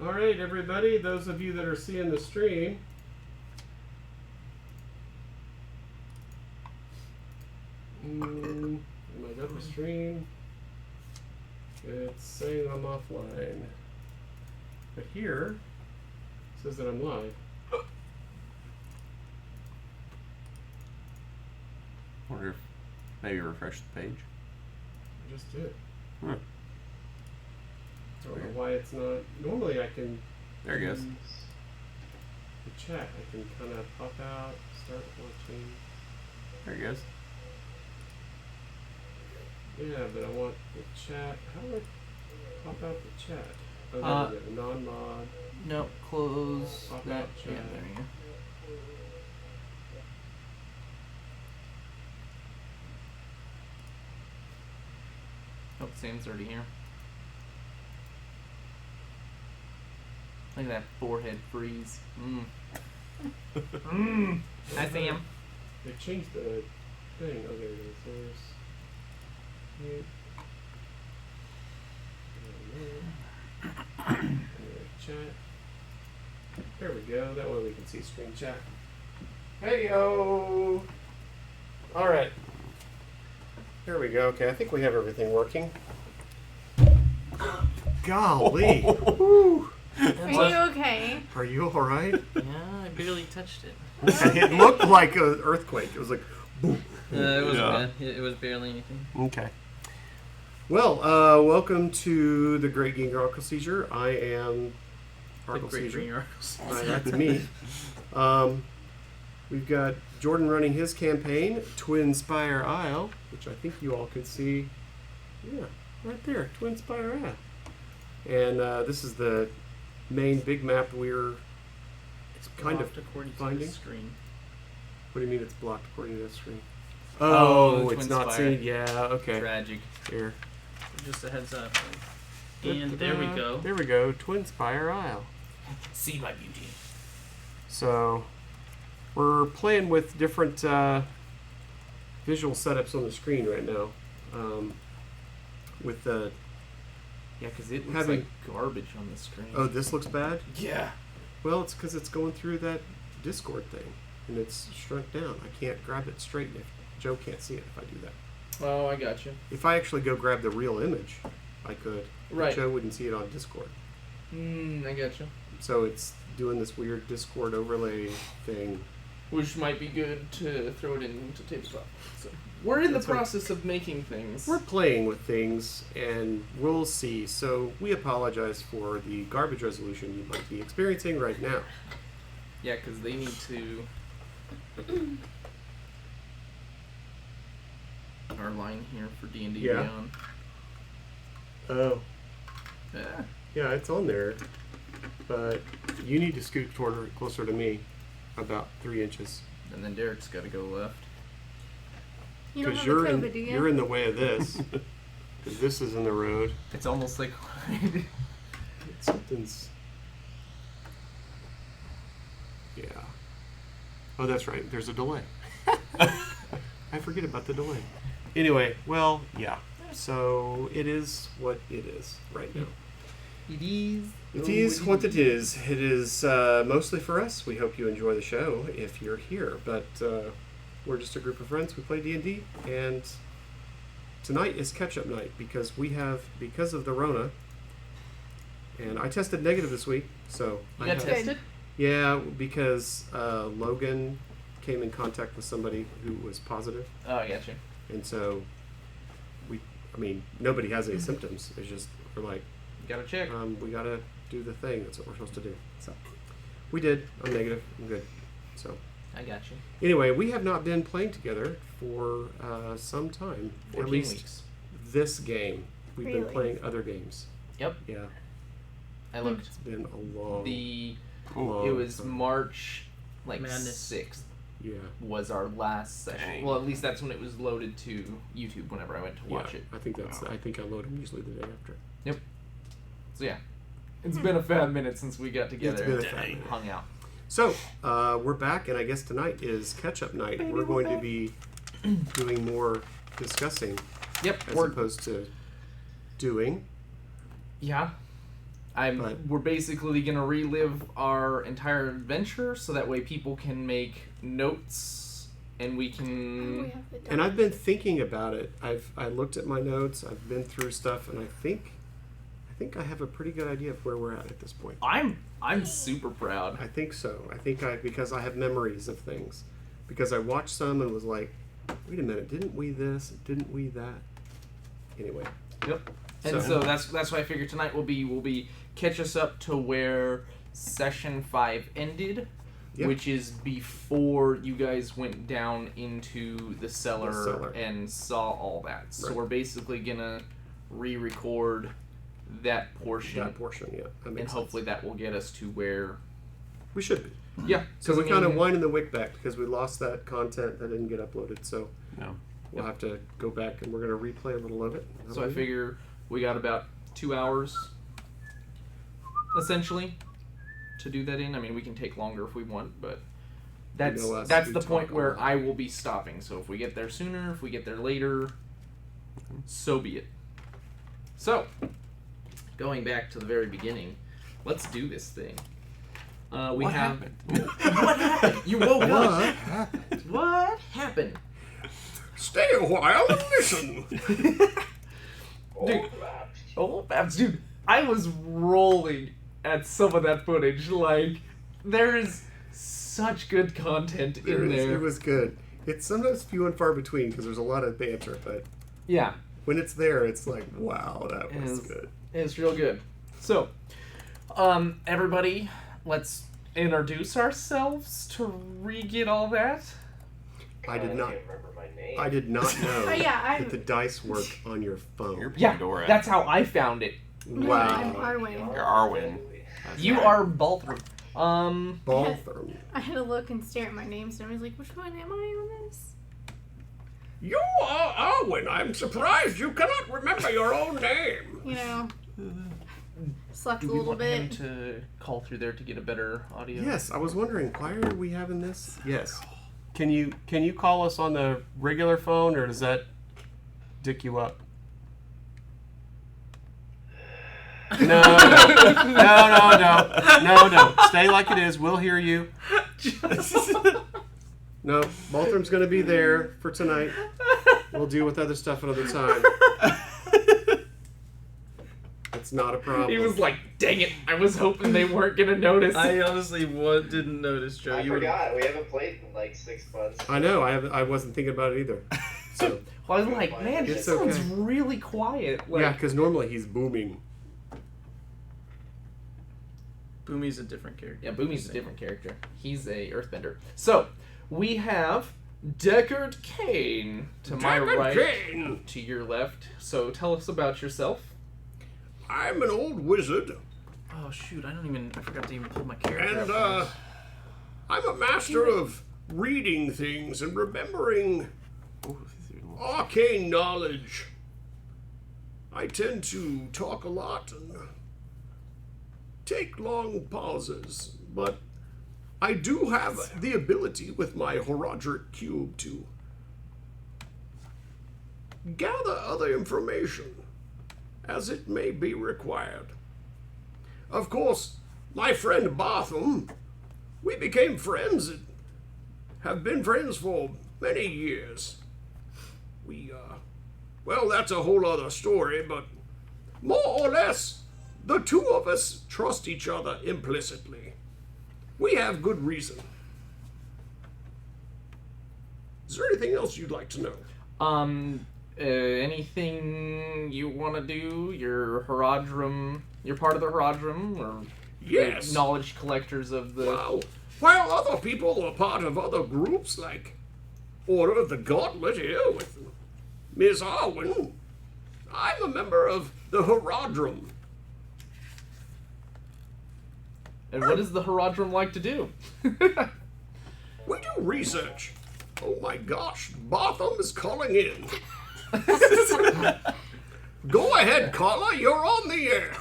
Alright, everybody, those of you that are seeing the stream, am I got the stream? It's saying I'm offline. But here, it says that I'm live. Wonder if maybe refresh the page. I just did. Huh. I don't know why it's not. Normally I can. There it goes. The chat, I can kind of pop out, start watching. There it goes. Yeah, but I want the chat. How do I pop out the chat? Oh, there we go. Non-mod. No, close Pop that. out Yeah, chat. there you go. Oh, Sam's already here. Look at that forehead freeze. Hi, Sam. They changed the thing. Oh, there it is. There's mute. And there's chat. There we go. That way we can see screen chat. Hey yo! Alright. There we go. Okay, I think we have everything working. Golly! Woo. Are you okay? Are you alright? Yeah, I barely touched it. It looked like an earthquake. It was like boom. It wasn't bad. It was barely anything. Okay. Well, welcome to the Great Green Oracle Seizure. I am Oracle Great Seizure. Green Oracles. That's me. We've got Jordan running his campaign, Twin Spire Isle, which I think you all can see. Yeah, right there, Twin Spire Isle. And this is the main big map we're kind of according finding. to the screen. What do you mean it's blocked according to this screen? Oh, Oh, it's Twin not Spire. seen. Yeah, okay. Tragic. Here. Just a heads up. And there we go. There we go, Twin Spire Isle. See my beauty. So, we're playing with different visual setups on the screen right now. With the Yeah, because it looks Having- like garbage on the screen. oh, this looks bad. yeah. Well, it's because it's going through that Discord thing, and it's shrunk down. I can't grab it straight. If Joe can't see it if I do that. Oh, I got you. If I actually go grab the real image, I could. But Right. Joe wouldn't see it on Discord. I got you. So it's doing this weird Discord overlay thing. Which might be good to throw it into tabletop. So we're in That's the what- process of making things. We're playing with things, and we'll see. So we apologize for the garbage resolution you might be experiencing right now. Yeah, because they need to. Our line here for D&D Yeah. Beyond. Oh, Yeah. yeah, it's on there, but you need to scoot toward closer to me, about 3 inches, And then Derek's got to go left. You don't because have you're the in COVID, do you? you're in the way of this. Because this is in the road. It's almost like. Something's. Yeah. Oh, that's right. There's a delay. I forget about the delay. Anyway, well, yeah. So it is what it is right now. It is. It is what it is. It is mostly for us. We hope you enjoy the show if you're here. But we're just a group of friends. We play D&D, and tonight is catch-up night because of the Rona. And I tested negative this week, so You I got have- tested? Yeah, because Logan came in contact with somebody who was positive, Oh, I got you. and so nobody has any symptoms. It's just we're like, Gotta check. we gotta do the thing. That's what we're supposed to do. So we did. I'm negative. I'm good. So I got you. anyway, we have not been playing together for some time. 14 At least weeks. this game. We've been Really? playing other games. Yep. Yeah, I looked. it's been a long. Cool. It was March Madness. 6th Yeah. was our last session. Dang. Well, at least that's when it was loaded to YouTube whenever I went to watch Yeah, it. I think that's. I think I load them usually the day after. So yeah. It's been a fat minute since we got together been a and fat minute. hung out. So, we're back, and I guess tonight is catch-up night. We're going to be doing more discussing Yep. as opposed to doing. Yeah. We're basically gonna relive our entire adventure, so that way people can make notes, and we can. We have the And I've been thinking about it. I looked at my notes. I've been through stuff, and I think I have a pretty good idea of where we're at this point. I'm super proud. I think so. Because I have memories of things. Because I watched some and was like, wait a minute, didn't we this? Didn't we that? Anyway. Yep. And so that's why I figured tonight will be catch us up to where session 5 ended, which is before you guys went down into the cellar and saw all that. So we're basically gonna re-record that portion. That portion, yeah. That makes and hopefully that will get us to where we should be. Yeah. So we kind of winding the wick back because we lost that content that didn't get uploaded. So we'll have to go back and we're going to replay a little of it. So I figure we got about 2 hours, essentially, to do that in. I mean, we can take longer if we want, but that's the point where I will be stopping. So if we get there sooner, if we get there later, so be it. So, going back to the very beginning, let's do this thing. What happened? What happened? You woke up. happened? What happened? Stay a while and listen. Dude, I was rolling at some of that footage. Like, there is such good content in there. It was good. It's sometimes few and far between because there's a lot of banter, but yeah, when it's there, it's like, wow, that was good. It's real good. So, everybody, let's introduce ourselves to re-get all that. I did not remember my name. I did not know that the dice work on your phone. You're Yeah, Pandora. that's how I found it. No, Wow. I'm Arwen. You're Arwen. You are Balthram. Balthram. I had to look and stare at my names, and I was like, which one am I on this? You are Arwen. I'm surprised you cannot remember your own name. You know, slept Do a we little want him bit. to call through there to get a better audio? Yes, I was wondering, why are we having this? Yes. Can you call us on the regular phone, or does that dick you up? No. Stay like it is. We'll hear you. No, Baltram's going to be there for tonight. We'll deal with other stuff another time. It's not a problem. He was like, dang it, I was hoping they weren't going to notice. I honestly didn't notice, Joe. I forgot. We haven't played in like 6 months. I know. I wasn't thinking about it either. So Well, I was like, man, he It's sounds okay. really quiet. Like, yeah, because normally he's booming. Boomy's a different character. Yeah, Boomy's a different character. He's a earthbender. So, we have Deckard Kane to my Deckard right, Kane. to your left. So, tell us about yourself. I'm an old wizard, Oh shoot, I forgot to even pull my character and up. I'm a master of reading things and remembering arcane knowledge. I tend to talk a lot and take long pauses, but I do have the ability with my Horadric Cube to gather other information as it may be required. Of course, my friend Botham, we became friends and have been friends for many years. Well, that's a whole other story, but more or less, the two of us trust each other implicitly. We have good reason. Is there anything else you'd like to know? Anything you want to do? You're Horadrim. You're part of the Horadrim, or Yes. knowledge collectors of the. Well, while other people are part of other groups like Order of the Gauntlet here with Ms. Arwen, I'm a member of the Horadrim. And what does the Horadrim like to do? We do research. Oh my gosh, Botham is calling in. Go ahead, caller, you're on the air.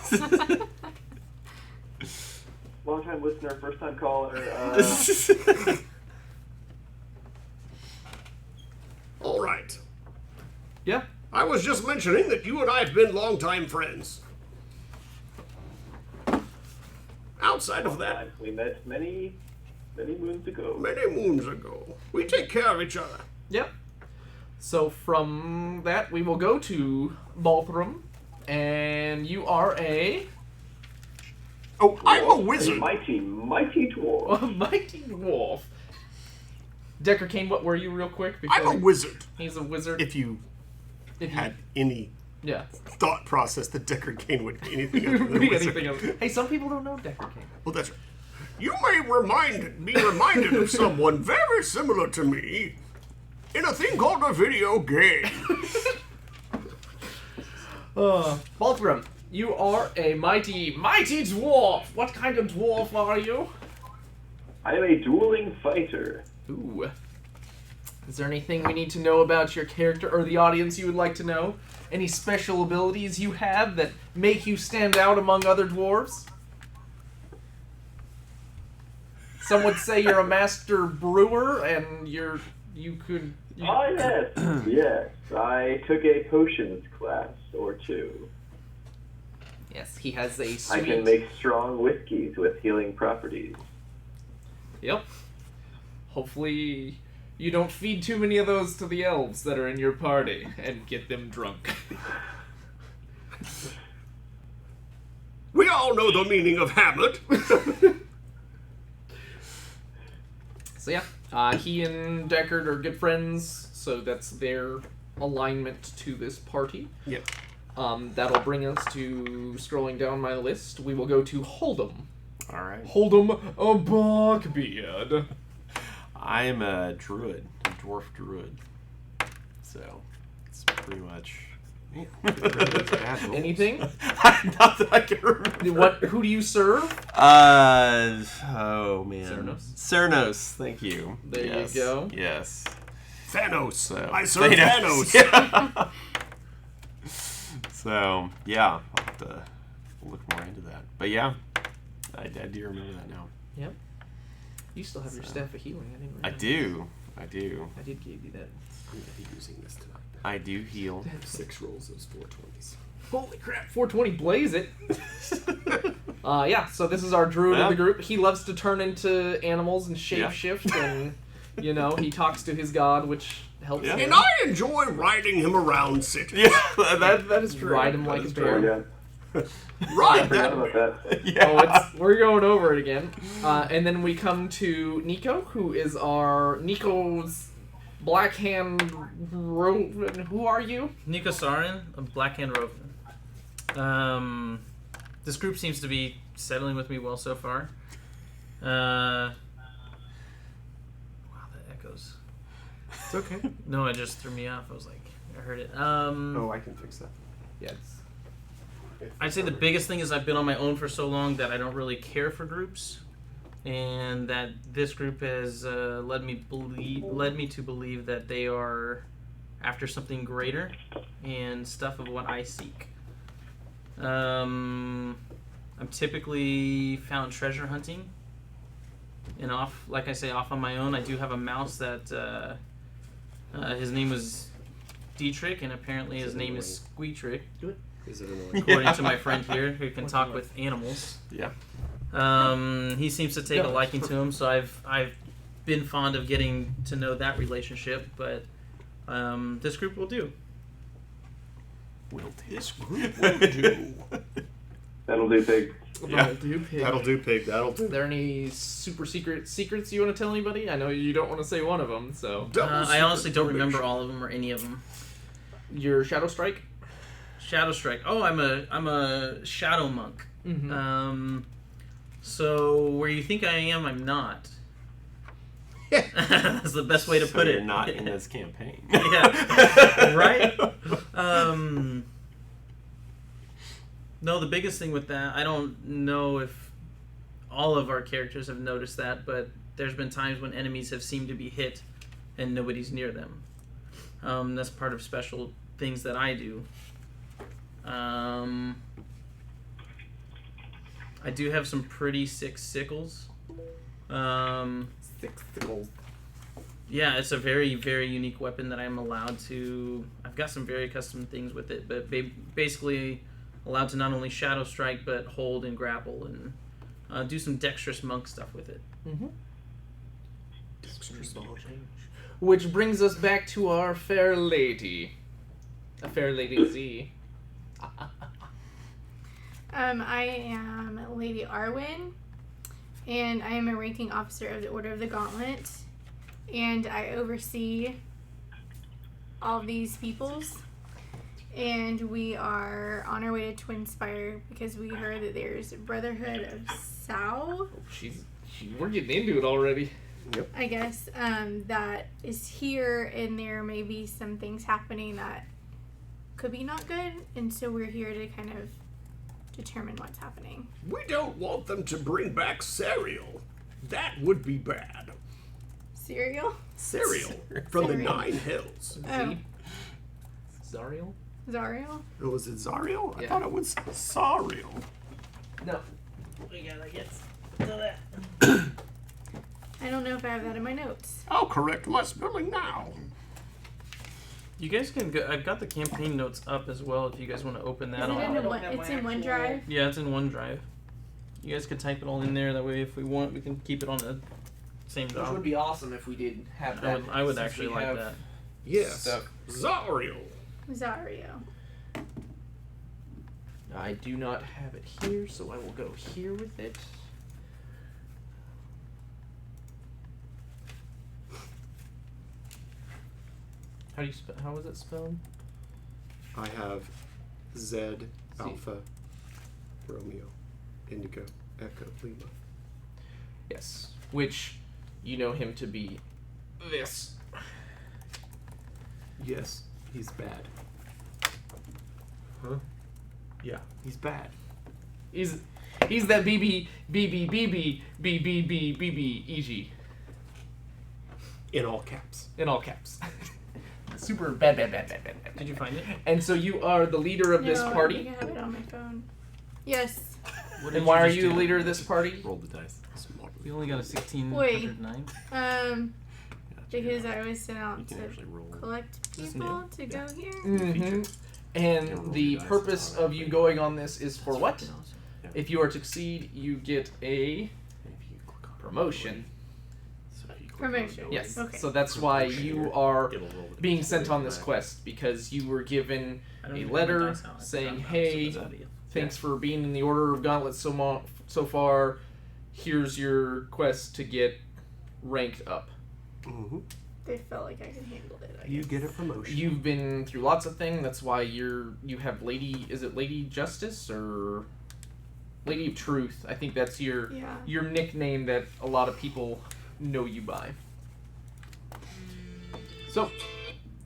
Long time listener, first time caller. All right. Yeah. I was just mentioning that you and I have been longtime friends. outside of that, We met many moons ago. many moons ago. We take care of each other. Yep. So from that, we will go to Balthram, and you are a Oh, I'm a A wizard. mighty dwarf. mighty dwarf. Decker Kane, what were you real quick? I'm a wizard. He's a wizard. If you If you- had any yeah. thought process that Deckard Kane would be anything other than a Be wizard. anything else. Hey, some people don't know Decker Kane. Well, that's right. You may be reminded of someone very similar to me in a thing called a video game. Balthram, you are a mighty dwarf. What kind of dwarf are you? I am a dueling fighter. Ooh. Is there anything we need to know about your character or the audience you would like to know? Any special abilities you have that make you stand out among other dwarves? Some would say you're a master brewer and you could... Ah, yes. Yes. I took a potions class or two. Yes, he has a I sweet... can make strong whiskeys with healing properties. Yep. Hopefully you don't feed too many of those to the elves that are in your party and get them drunk. We all know the meaning of Hamlet. So yeah, he and Deckard are good friends, so that's their alignment to this party. Yep. That'll bring us to scrolling down my list. We will go to Hold'em. All right. Hold'em a Buckbeard. I am a druid, a dwarf druid. So it's pretty much. Anything? Not that I can remember. Who do you serve? Oh man. Cernos, thank you. There Yes. you go. Yes. Thanos. So, I serve Thanos. Yeah. So, yeah, I'll have to look more into that. But yeah, I do remember that now. Yep. You still have your staff of healing. I didn't I remember. do. I do. I did give you that. I'm going to be using this tonight. I do heal. 6 rolls, those 420s. Holy crap, 420 blaze it. Yeah, so this is our druid of the group. He loves to turn into animals and shapeshift, and, you know, he talks to his god, which helps him. And I enjoy riding him around cities. Yeah, that is true. Ride him like a bear. Yeah. Ride I forgot that about bear. that. Yeah. We're going over it again. And then we come to Nico, who is Nico's Blackhand Roven. Who are you? Nico Sarin of Blackhand Roven. This group seems to be settling with me well so far. Wow, the echoes. It's okay. No, it just threw me off. I was like, I heard it. Oh, I can fix that. Yes. I'd say the biggest thing is I've been on my own for so long that I don't really care for groups, and that this group has led me to believe that they are after something greater and stuff of what I seek. I'm typically found treasure hunting, and like I say, off on my own. I do have a mouse that his name was Dietrich, and apparently his name is Squeetrick. Is it annoying? According to my friend here, who can talk with animals. Yeah. He seems to take a liking to him, so I've been fond of getting to know that relationship. But this group will do. This group will do. That'll do, pig. Yeah. That'll do, pig. That'll do. Are there any super secrets you want to tell anybody? I know you don't want to say one of them, so. I honestly don't remember all of them or any of them. Your Shadow Strike? Shadow Strike. Oh, I'm a shadow monk. Mm-hmm. So where you think I am, I'm not. That's the best way to put it. You're not in this campaign. Yeah. Right? No, the biggest thing with that, I don't know if all of our characters have noticed that, but there's been times when enemies have seemed to be hit and nobody's near them. That's part of special things that I do. I do have some pretty sick sickles. Sickles. Yeah, it's a very, very unique weapon that I'm allowed to... I've got some very custom things with it, but basically allowed to not only shadow strike, but hold and grapple and do some dexterous monk stuff with it. Mm-hmm. Which brings us back to our fair lady. A fair lady Z. I am Lady Arwen, and I am a ranking officer of the Order of the Gauntlet, and I oversee all these peoples, and we are on our way to Twin Spire because we heard that there's a Brotherhood of Sao, We're getting into it already. Yep. I guess, that is here, and there may be some things happening that could be not good, and so we're here to kind of determine what's happening. We don't want them to bring back cereal. That would be bad. Cereal? Cereal from the Cereal. 9 Hills. Oh, Zariel? Zariel? Oh, was it Zariel? I Yeah. thought it was Sariel. No. We gotta get to that. I don't know if I have that in my notes. I'll correct my spelling now. You guys can go. I've got the campaign notes up as well if you guys want to open that. Is it I'll- in one, it's in OneDrive? Yeah, it's in OneDrive. You guys could type it all in there. That way, if we want, we can keep it on the same Which doc. would be awesome if we did have that. I would since actually we like have that. Yes. stuff. Zariel. Zario. I do not have it here, so I will go here with it. How was it spelled? I have Z, Alpha, Romeo, Indigo, Echo, Lima. Yes. Which you know him to be this. Yes, he's bad. Huh? Yeah, he's bad. He's that BB In all caps. in all caps. Super bad. Did you find it? And so you are the leader of this No, I party. think I have it on my phone. Yes. What did And why are just you the do? leader of this party? Roll the dice. We only got a Wait. 1609. Because I was sent You out can to actually roll. collect This is people new. to go here. Mm-hmm. And the purpose of you going on this is for what? Yeah. If you are to succeed, you get a If you click on promotion. So if you click Promotion. on Yes. Okay. So that's why you are it'll roll the being dice sent on this back. quest, because you were given I don't a even letter know my dice out. I saying, forgot about "Hey, it, so it's obvious. thanks for being in the Order of Gauntlet so far. Here's your quest to get ranked up." Mm-hmm. They felt like I could handle it. I You guess. get a promotion. You've been through lots of things. That's why you have is it Lady Justice or Lady of Truth? I think that's your Yeah. nickname that a lot of people know you by. So,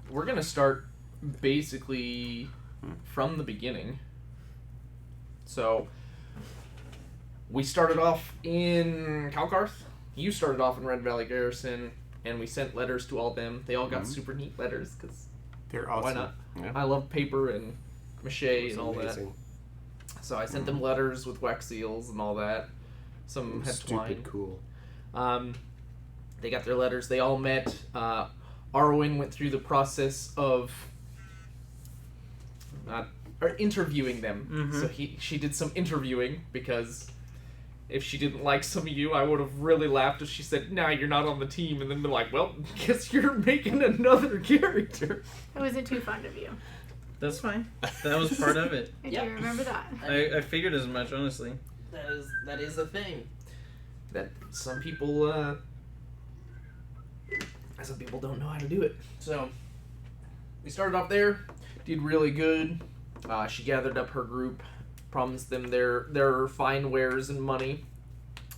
we're gonna start basically from the beginning. So, we started off in Calcarth. You started off in Red Valley Garrison, and we sent letters to all them. They all got super neat letters, because They're awesome. why not? Yeah. I love paper and mache It's and all amazing. that. So I sent them letters with wax seals and all that. Some had twine. Stupid cool. They got their letters. They all met. Arwen went through the process of interviewing them. Mhm. So she did some interviewing, because if she didn't like some of you, I would have really laughed if she said, "Nah, you're not on the team," and then they're like, "Well, guess you're making another character." I wasn't too fond of you. That's fine. That was part of it. I Yep. do remember that. I figured as much, honestly. That is a thing. That some people don't know how to do it. So we started off there, did really good. She gathered up her group, promised them their fine wares and money.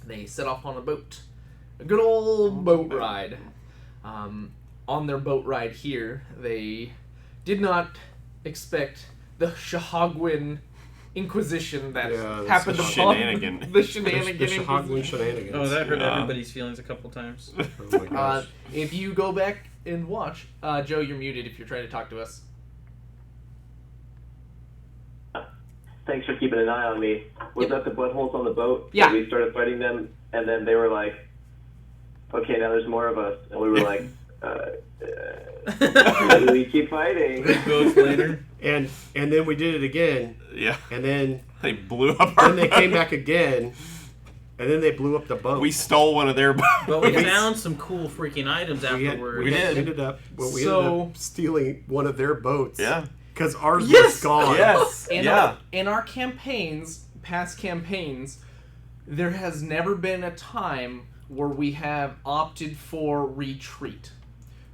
They set off on a boat, a good old boat ride. On their boat ride here, they did not expect the Shahagwin Inquisition that Yeah, that's happened the upon shenanigan. the The shenanigan Shahagwin Inquisition. shenanigans. Oh, that hurt Yeah. everybody's feelings a couple times. Oh my gosh. If you go back and watch, Joe, you're muted if you're trying to talk to us. Thanks for keeping an eye on me. Was Yep. that the buttholes on the boat? Yeah. We started fighting them, and then they were like, "Okay, now there's more of us," and we were like, "How do we keep fighting?" Goes later. and then we did it again, Yeah. and then They blew up our they came boat. back again, And then they blew up the boat. We stole one of their boats. But we found some cool freaking items afterwards. We ended up stealing one of their boats. Yeah. Because ours was gone. Yes. In our campaigns, past campaigns, there has never been a time where we have opted for retreat.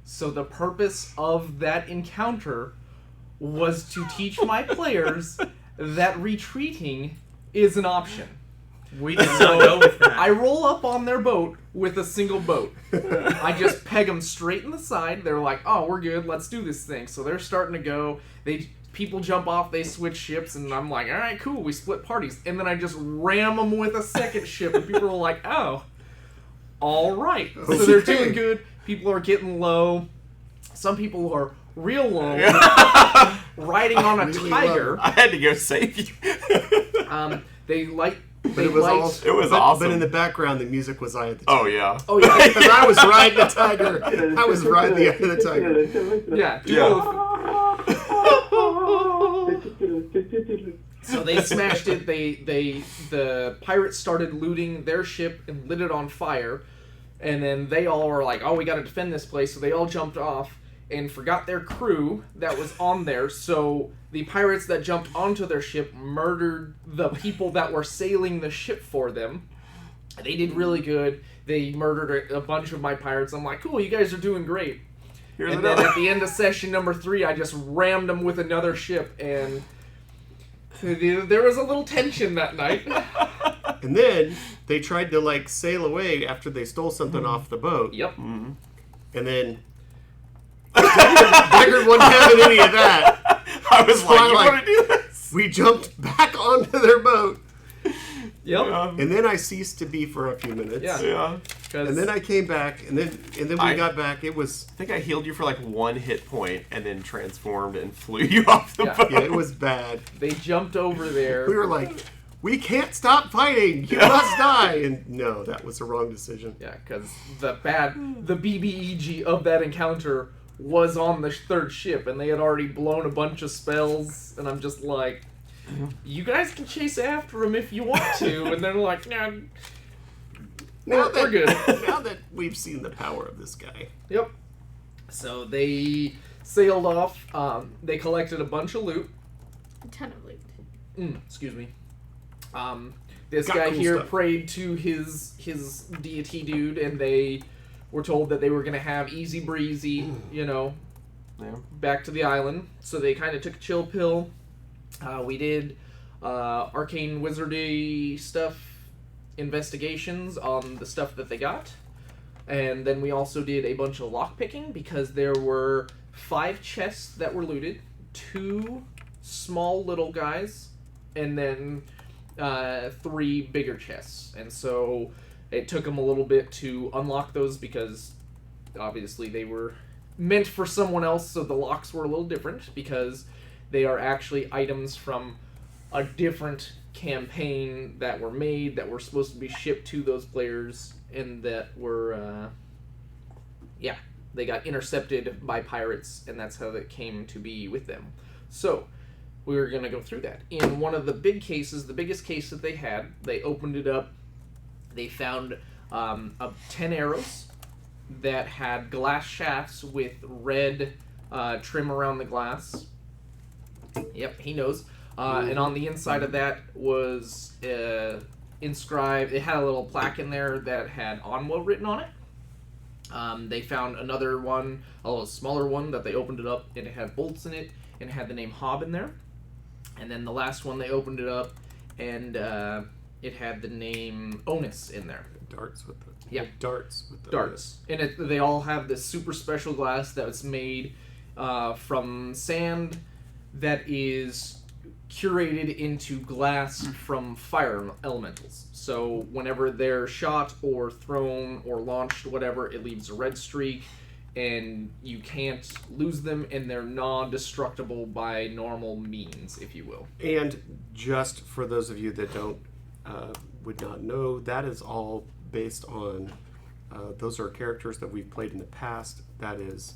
So the purpose of that encounter was to teach my players that retreating is an option. We did not go with that. I roll up on their boat with a single boat. I just peg them straight in the side. They're like, "Oh, we're good. Let's do this thing." So they're starting to go. People jump off. They switch ships, and I'm like, "All right, cool. We split parties." And then I just ram them with a second ship, and people are like, "Oh, all right." So they're doing good. People are getting low. Some people are real low, riding on a tiger. I had to go save you. They like. But it was awesome. But in the background, the music was Eye of the Oh Tiger. yeah. Oh yeah. Because I was riding the tiger. I was riding the Eye of the Tiger. Yeah. So they smashed it. The pirates started looting their ship and lit it on fire, and then they all were like, "Oh, we got to defend this place." So they all jumped off and forgot their crew that was on there. So the pirates that jumped onto their ship murdered the people that were sailing the ship for them. They did really good. They murdered a bunch of my pirates. I'm like, cool, you guys are doing great. And then at the end of session number 3, I just rammed them with another ship, and there was a little tension that night. And then they tried to sail away after they stole something off the boat. Yep. And then Deckard wasn't having any of that. I was like, you want to do this? We jumped back onto their boat. Yep. And then I ceased to be for a few minutes. Yeah. And then I came back, and then we got back. It was. I think I healed you for 1 hit point, and then transformed and flew you off the boat. Yeah, it was bad. They jumped over there. We were like, we can't stop fighting. You must die. And no, that was the wrong decision. Yeah, because the BBEG of that encounter was on the 3rd ship, and they had already blown a bunch of spells, and I'm just like, you guys can chase after him if you want to, and they're like, nah, we're good. Now that we've seen the power of this guy. Yep. So they sailed off, they collected a bunch of loot. A ton of loot. Excuse me. This Got guy cool here stuff. prayed to his deity dude, and they were told that they were going to have easy breezy, back to the island. So they kind of took a chill pill. We did arcane wizardy stuff, investigations on the stuff that they got. And then we also did a bunch of lockpicking because there were 5 chests that were looted, 2 small little guys, and then 3 bigger chests. And so it took them a little bit to unlock those because obviously they were meant for someone else, so the locks were a little different because they are actually items from a different campaign that were made that were supposed to be shipped to those players, and that were they got intercepted by pirates, and that's how that came to be with them. So we're going to go through that. In one of the big cases, the biggest case that they had, they opened it up. They found 10 arrows that had glass shafts with red trim around the glass. Yep, he knows. And on the inside of that was inscribed, it had a little plaque in there that had Onwa written on it. They found another one, a little smaller one, that they opened it up, and it had bolts in it, and it had the name Hob in there. And then the last one, they opened it up, and it had the name Onus in there. Darts with the... Yeah. Darts with the... Darts. And they all have this super special glass that was made from sand that is curated into glass from fire elementals. So whenever they're shot or thrown or launched, whatever, it leaves a red streak, and you can't lose them, and they're non-destructible by normal means, if you will. And just for those of you that would not know, that is all based on, those are characters that we've played in the past. That is,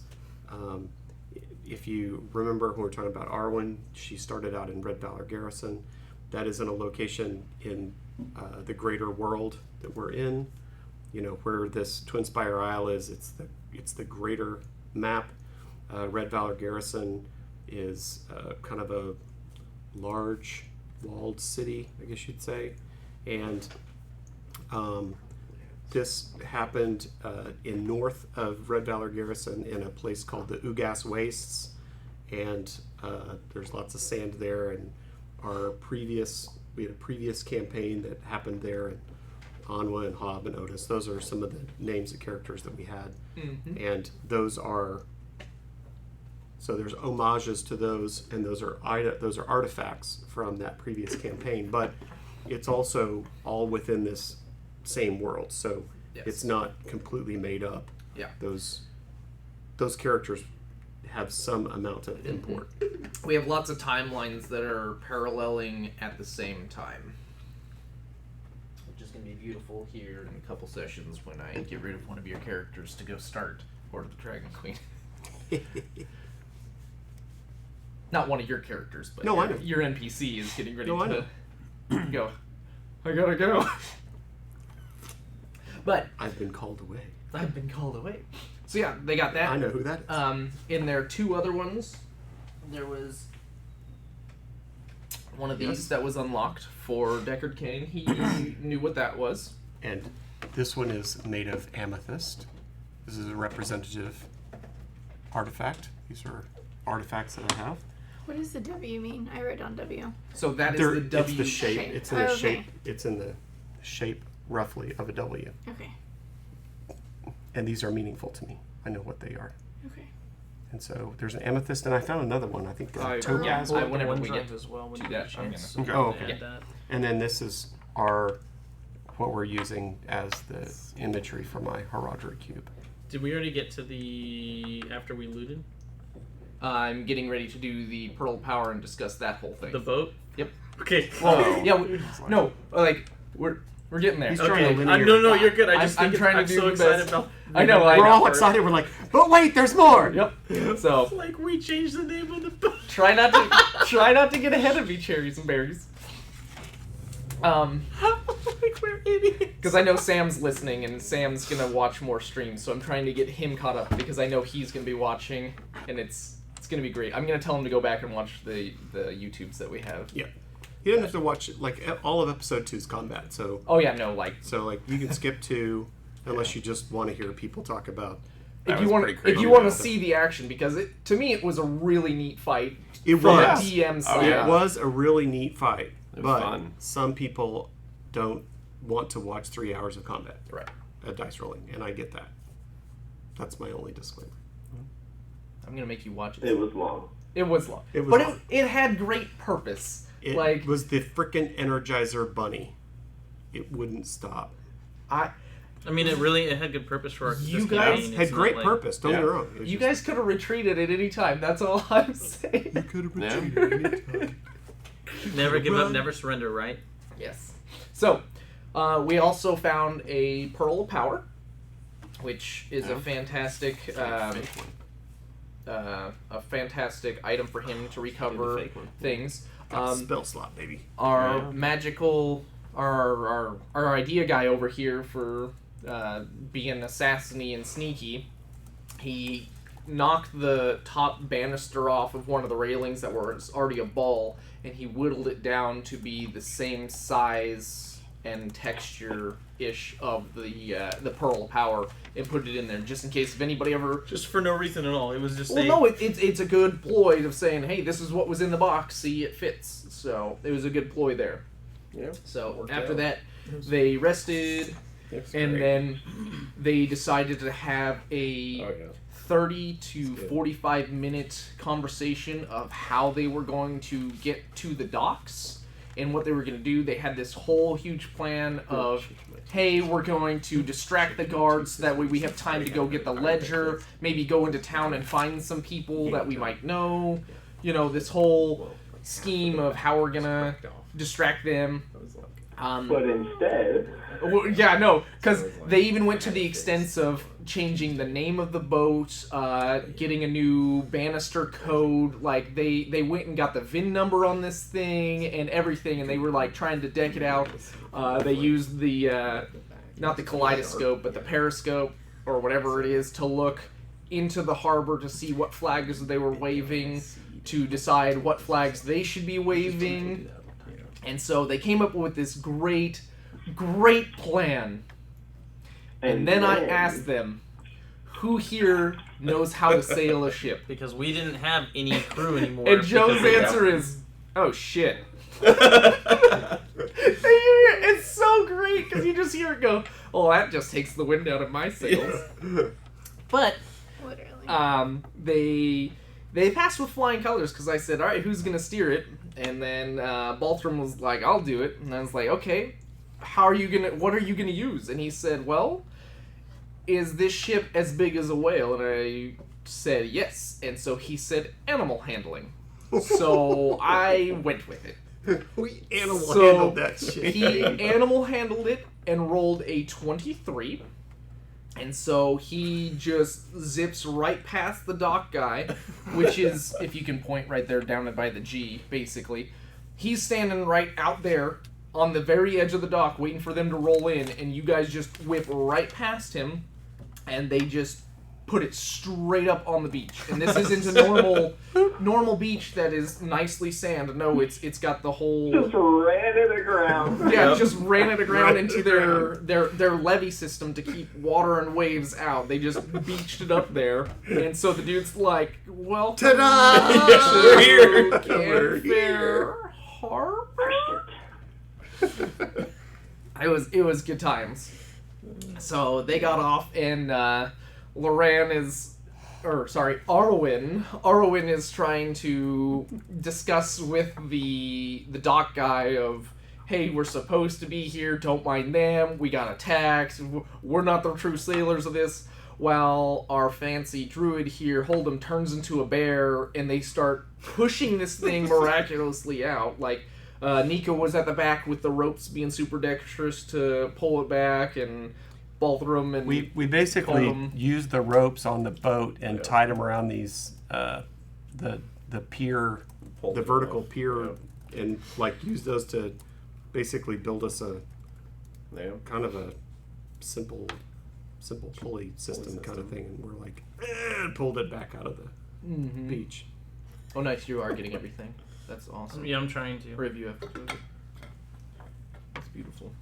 if you remember when we were talking about Arwen, she started out in Red Valor Garrison. That is in a location in the greater world. that we're in. You know, where this Twin Spire Isle is, it's the greater map. Red Valor Garrison is kind of a large walled city, I guess you'd say. And this happened in north of Red Valor Garrison in a place called the Ugas Wastes. And there's lots of sand there. And we had a previous campaign that happened there. And Anwa and Hob and Otis, those are some of the names of characters that we had. Mm-hmm. And those are, so there's homages to those, and those are artifacts from that previous campaign, but it's also all within this same world, so Yes. it's not completely made up. Yeah. Those characters have some amount of import. We have lots of timelines that are paralleling at the same time. Which is going to be beautiful here in a couple sessions when I get rid of one of your characters to go start Horde of the Dragon Queen. Not one of your characters, but No, I know. your NPC is getting ready No, I to go. I gotta go. But I've been called away. I've been called away. So yeah, they got that. I know who that is. In their two other ones, there was one of these that was unlocked for Deckard Cain. He knew what that was. And this one is made of amethyst. This is a representative artifact. These are artifacts that I have. What does the W mean? I wrote down W. So that is They're- the W it's the shape. It's in the Okay. shape. It's in the shape roughly of a W. Okay. And these are meaningful to me. I know what they are. Okay. And so there's an amethyst, and I found another one. I think the Yeah, topaz I one. whenever One we drive get as well when to you that, get a I'm chance. gonna- Oh, okay. Add that. And then this is what we're using as the imagery for my Haradra cube. Did we already get to the after we looted I'm getting ready to do the Pearl Power and discuss that whole thing. the boat? Yep. Okay. Well, yeah, no, like we're getting there. He's trying Okay. to linear. No, you're good. I I'm- just I'm think trying to I'm do so the excited best. about. I know, We're all excited. We're like, but wait, there's more. Yep. So Like we changed the name of the boat. try not to get ahead of me, cherries and berries. Like we're idiots. Because I know Sam's listening, and Sam's gonna watch more streams, so I'm trying to get him caught up because I know he's gonna be watching, and it's gonna be great. I'm gonna tell him to go back and watch the YouTubes that we have. Yeah. You don't have to watch like all of episode 2's combat. So Oh yeah, no, like you can skip 2 unless you just want to hear people talk about. if That you was want pretty if you crazy. want to see the action, because to me it was a really neat fight It from was. a DM side. yeah. It was a really neat fight, It was but fun. some people don't want to watch 3 hours of combat. Right. Dice rolling, and I get that. That's my only disclaimer. I'm gonna make you watch it. It was long. It was long, It was but long. it had great purpose. It like was the frickin' Energizer Bunny. It wouldn't stop. I I mean, it had good purpose for our. You this guys campaign. Had It's not great like- purpose. Don't get me wrong. It was you just- guys could have retreated at any time. That's all I'm saying. could have Yeah. retreated anytime. Never give Run. up, never surrender. Right? Yes. So, we also found a Pearl of Power, which is a fantastic, Fake one. a fantastic item for him to recover fake one. things. Got spell slot, baby. Our Yeah. magical, our idea guy over here for being assassiny and sneaky, he knocked the top banister off of one of the railings that was already a ball, and he whittled it down to be the same size and texture ish of the Pearl of Power, and put it in there just in case if anybody ever. Just for no reason at all. It was just. Well, no, it's a good ploy of saying, hey, this is what was in the box. See, it fits. So it was a good ploy there. Yeah. So Worked after out. that, they rested, That's and great. then they decided to have a Oh yeah. 30 to good. 45 minute conversation of how they were going to get to the docks and what they were going to do. They had this whole huge plan of, hey, we're going to distract the guards so that way we have time to go get the ledger, maybe go into town and find some people that we might know. You know, this whole scheme of how we're going to distract them. But instead, Well, yeah, no, because they even went to the extents of changing the name of the boat, getting a new banister code. Like they went and got the VIN number on this thing and everything, and they were like trying to deck it out. They used the not the kaleidoscope, but the periscope, or whatever it is, to look into the harbor to see what flags they were waving, to decide what flags they should be waving. And so they came up with this great plan. And then I asked them, who here knows how to sail a ship? Because we didn't have any crew anymore. And Joe's answer is, oh shit. It's so great because you just hear it go, oh, that just takes the wind out of my sails. But literally, they passed with flying colors because I said, all right, who's gonna steer it? And then Baltram was like, I'll do it. And I was like, okay, what are you gonna use? And he said, well, is this ship as big as a whale? And I said yes. And so he said animal handling. So I went with it. We handled that shit. He animal handled it and rolled a 23. And so he just zips right past the dock guy, which is, if you can point right there down by the G, basically. He's standing right out there on the very edge of the dock waiting for them to roll in, and you guys just whip right past him, and they just put it straight up on the beach. And this isn't a normal beach that is nicely sand. No, it's got the whole... Just ran it aground. Yeah, just ran it aground into their levee system to keep water and waves out. They just beached it up there. And so the dude's like, well, ta-da! We're here. We're here. Harbor? It was good times. So they got off, and Arwen is trying to discuss with the dock guy of, hey, we're supposed to be here, don't mind them, we got attacked, we're not the true sailors of this, while our fancy druid here, Hold'em, turns into a bear, and they start pushing this thing miraculously out, like, Nika was at the back with the ropes being super dexterous to pull it back, and Balthram and... We basically used the ropes on the boat and tied them around these, the pier, the vertical pier, and, like, used those to basically build us a kind of a simple pulley system kind of thing, and we're like, pulled it back out of the beach. Oh, nice, you are getting everything. That's awesome. Yeah, I'm trying to. Or if you have to do it. That's beautiful.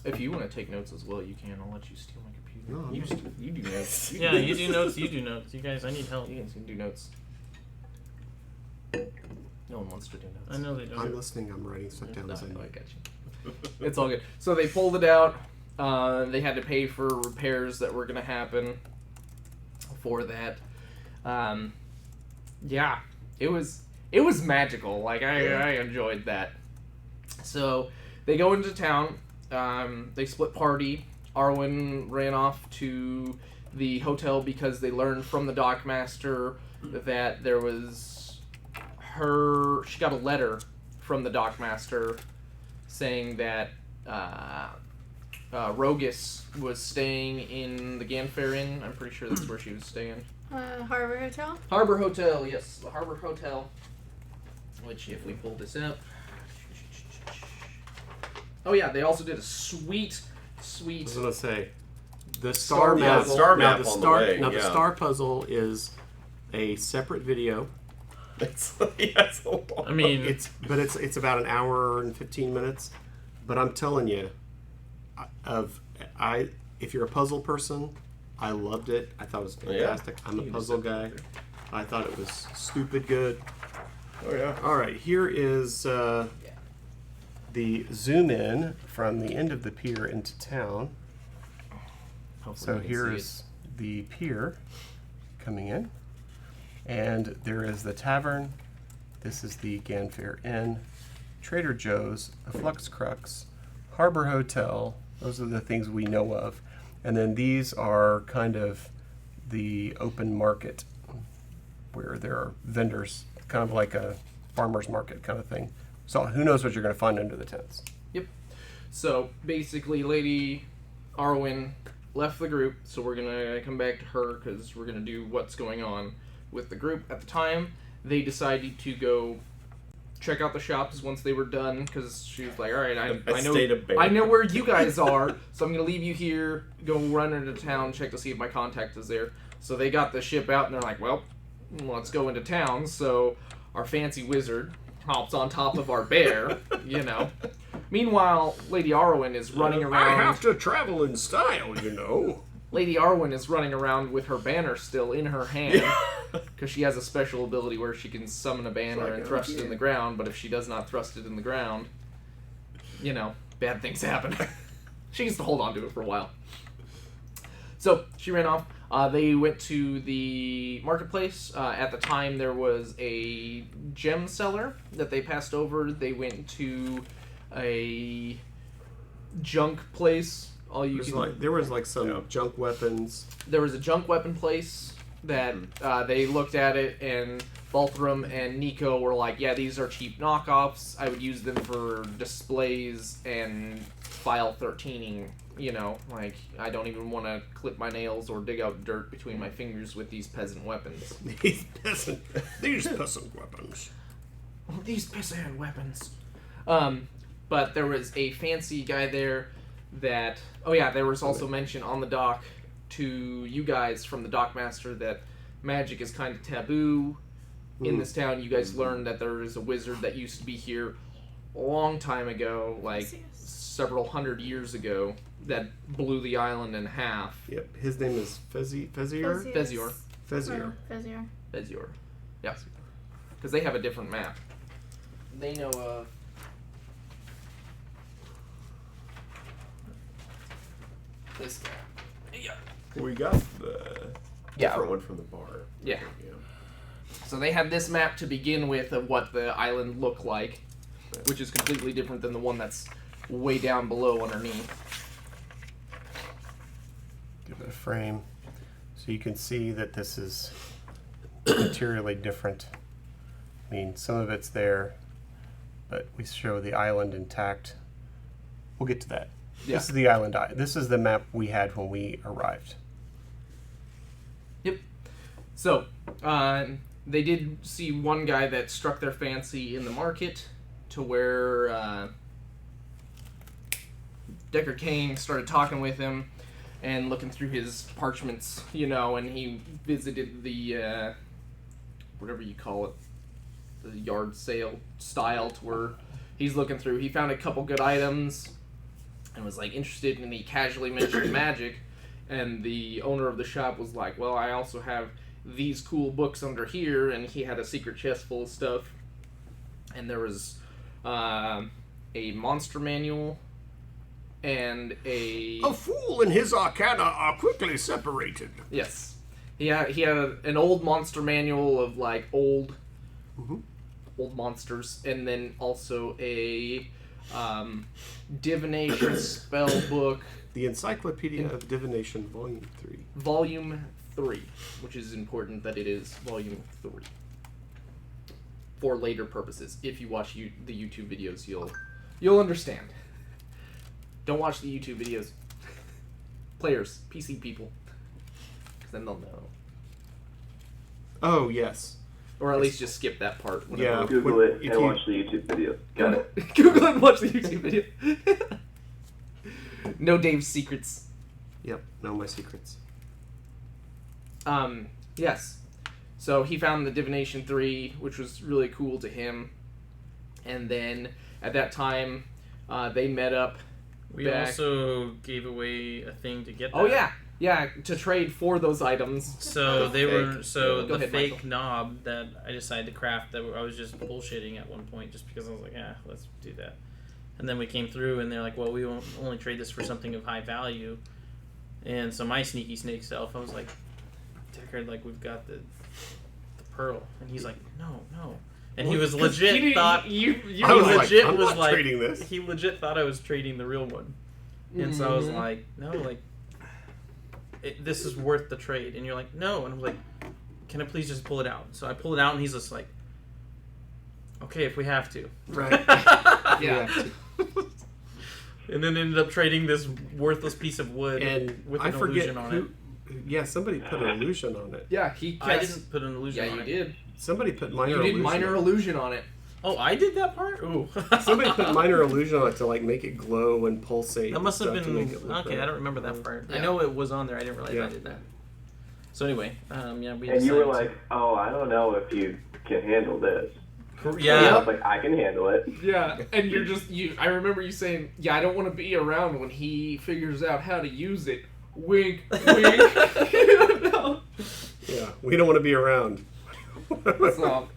If you want to take notes as well, you can. I'll let you steal my computer. No, you do notes. Yeah, you do notes, you do notes. You guys, I need help. You guys can do notes. No one wants to do notes. I know they don't. I'm listening, I'm writing stuff down as I know. I got you. It's all good. So they pulled it out. They had to pay for repairs that were going to happen for that. Yeah, it was magical. Like, I enjoyed that. So they go into town. They split party. Arwen ran off to the hotel because they learned from the dockmaster that there was she got a letter from the dockmaster saying that Rogus was staying in the Ganfair Inn. I'm pretty sure that's where she was staying. Harbor Hotel? Harbor Hotel, yes. The Harbor Hotel. Which, if we pull this up... Oh yeah, they also did a sweet... I was going to say, the Star star map. puzzle. Star Now, map the on star, the way. now the yeah. star puzzle is a separate video. It's a lot. I mean, It's about an hour and 15 minutes. But I'm telling you, if you're a puzzle person, I loved it. I thought it was fantastic. I'm a puzzle guy. I thought it was stupid good. Oh yeah. All right, here is the zoom in from the end of the pier into town. Hopefully So you can here see is the pier coming in, and there is the tavern. This is the Ganfair Inn, Trader Joe's, a Flux Crux, Harbor Hotel. Those are the things we know of. And then these are kind of the open market where there are vendors, kind of like a farmer's market kind of thing. So who knows what you're going to find under the tents. Yep. So basically, Lady Arwen left the group, so we're going to come back to her because we're going to do what's going on with the group. At the time, they decided to go check out the shops once they were done, because she was like, all right, State of Bear. I know where you guys are, so I'm going to leave you here, go run into town, check to see if my contact is there. So they got the ship out, and they're like, well, let's go into town. So our fancy wizard hops on top of our bear, you know. Meanwhile, Lady Arwen is running around. I have to travel in style, you know. Lady Arwen is running around with her banner still in her hand, because she has a special ability where she can summon a banner and thrust it in the ground, but if she does not thrust it in the ground, you know, bad things happen. She gets to hold on to it for a while. So, she ran off. They went to the marketplace. At the time, there was a gem seller that they passed over. They went to a junk place. There was some junk weapons. There was a junk weapon place that they looked at it, and Balthram and Nico were like, yeah, these are cheap knockoffs. I would use them for displays and file 13ing, you know, like, I don't even want to clip my nails or dig out dirt between my fingers with these peasant weapons. These peasant weapons. These peasant weapons. But there was a fancy guy there that... Oh yeah, there was also mention on the dock to you guys from the dockmaster that magic is kind of taboo in this town. You guys learned that there is a wizard that used to be here a long time ago, like several hundred years ago, that blew the island in half. Yep, his name is Fezior? Fezior. Yeah. Because they have a different map. They know of... this guy. Yeah. We got the different one from the bar. Yeah. So they had this map to begin with of what the island looked like, which is completely different than the one that's way down below underneath. Give it a frame so you can see that this is materially different. I mean, some of it's there, but we show the island intact. We'll get to that. Yeah. This is the island. This is the map we had when we arrived. Yep. So, they did see one guy that struck their fancy in the market, to where Deckard Cain started talking with him and looking through his parchments, you know, and he visited the, whatever you call it, the yard sale style, to where he's looking through. He found a couple good items and was like interested, and he casually mentioned magic, and the owner of the shop was like, well, I also have these cool books under here, and he had a secret chest full of stuff, and there was a monster manual and a fool and his arcana are quickly separated. Yes, he had an old monster manual of like old monsters, and then also a divination spell book. The Encyclopedia of Divination, Volume 3. Volume 3, which is important that it is Volume 3. For later purposes. If you watch the YouTube videos, you'll understand. Don't watch the YouTube videos. Players, PC people. Because then they'll know. Oh, yes. Or at least just skip that part. Yeah. Google it and watch the YouTube video. Got it. Google it and watch the YouTube video. No Dave's secrets. Yep, know my secrets. Yes. So he found the Divination 3, which was really cool to him. And then at that time, they met up. We also gave away a thing to get that. Oh, yeah. Yeah, to trade for those items. So they were Go the ahead, fake Michael. knob that I decided to craft, that I was just bullshitting at one point just because I was like, yeah, let's do that. And then we came through and they're like, well, we won't only trade this for something of high value. And so my sneaky snake self, I was like, Deckard, like, we've got the pearl. And he's like, no. And he was legit I'm not trading this. He legit thought I was trading the real one. And so I was like, no, like, this is worth the trade. And you're like, no. And I was like, can I please just pull it out? So I pull it out, and he's just like, okay, if we have to. Right. Yeah. And then ended up trading this worthless piece of wood And with I an forget illusion on who. it. Yeah, somebody put an illusion on it. Yeah, he I cast... didn't put an illusion Yeah, on you it. did. Somebody put minor You did illusion minor on it. illusion on it. Oh, I did that part? Ooh. Somebody put minor illusion on it to like make it glow and pulsate. That must have and stuff been... to make it look Okay, better. I don't remember that part. I Yeah. know it was on there. I didn't realize Yeah. I did that. So anyway, yeah, we And you were decided like, oh, I don't know if you can handle this. to... And I Yeah. was like, I can handle it. Yeah, and you're just I remember you saying, "Yeah, I don't want to be around when he figures out how to use it." Wink, wink. No. Yeah, we don't want to be around. So,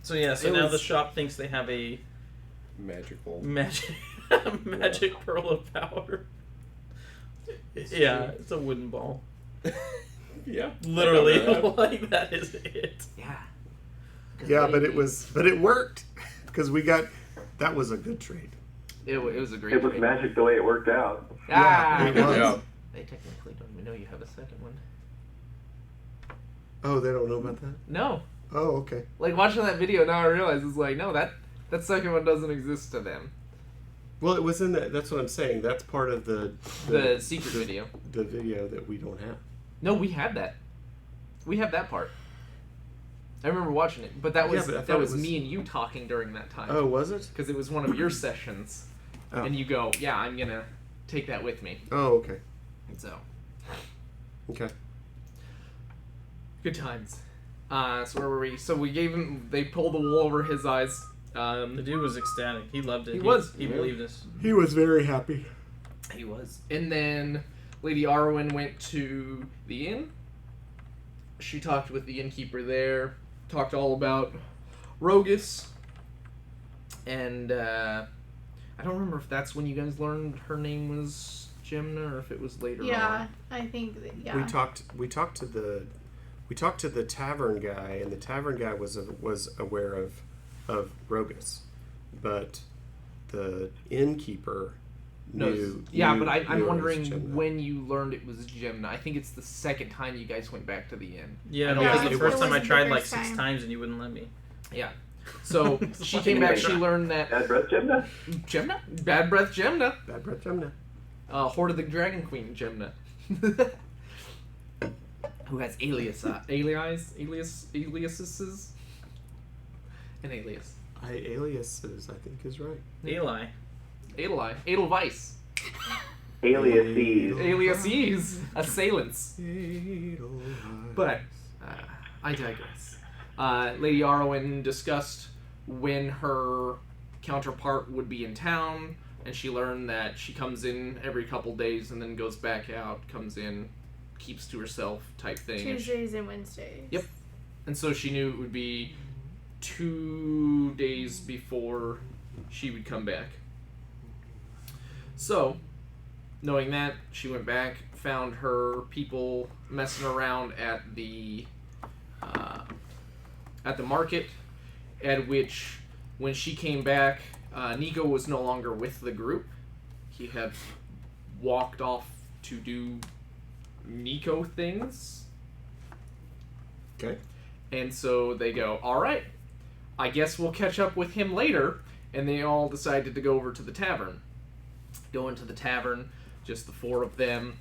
So yeah, so It now was- the shop thinks they have a Magical. magic pearl of power. Yeah, it's a wooden ball. Yeah. Literally, I know that. like that is it. yeah. Yeah, but it worked because we got that was a good trade. It was a great. It was trade. magic the way it worked out. Ah, it was. Yeah. They technically don't even know you have a second one. Oh, they don't know about that. No, Oh, okay. like watching that video now, I realize it's like no, that second one doesn't exist to them. Well, it was in that. That's what I'm saying. That's part of the Secret video. the video that we don't have. No, we had that. We have that part. I remember watching it, but that was Yeah, but I thought that it was was- me and you talking during that time. Oh, was it? Because it was one of your sessions, Oh. and you go, "Yeah, I'm gonna take that with me." Oh, okay. So Okay. good times. So where were we? So we gave him. They pulled the wool over his eyes. The dude was ecstatic. He loved it. He was. He believed us. He was very happy. He was. And then Lady Arwen went to the inn. She talked with the innkeeper there. Talked all about Rogus. And I don't remember if that's when you guys learned her name was Gemna or if it was later Yeah, on. I think that, yeah. We talked to the tavern guy, and the tavern guy was aware of Rogus, but the innkeeper knew. Yeah, knew- but I'm knew it was wondering Gemna. when you learned it was Gemna. I think it's the second time you guys went back to the inn. Yeah, I don't because think the it first was- time I wasn't the tried like first 6 time. times and you wouldn't let me. Yeah. So she came back. She learned that Bad breath, Gemna? Gemna, Bad Breath Gemna, Bad breath, Gemna. Horde of the Dragon Queen Gemna, who has aliases, an alias. Aliases, I think, is right. Eli. Edelweiss, Aliases. aliases, assailants. Edelweiss. But I digress. Lady Arwen discussed when her counterpart would be in town, and she learned that she comes in every couple days and then goes back out, comes in, keeps to herself type thing. And, Tuesdays and Wednesdays. Yep. and so she knew it would be 2 days before she would come back. So, knowing that, she went back, found her people messing around at the market, at which, when she came back, Nico was no longer with the group. He had walked off to do Nico things. Okay. And so they go, all right, I guess we'll catch up with him later. And they all decided to go over to the tavern. Go into the tavern, just the four of them.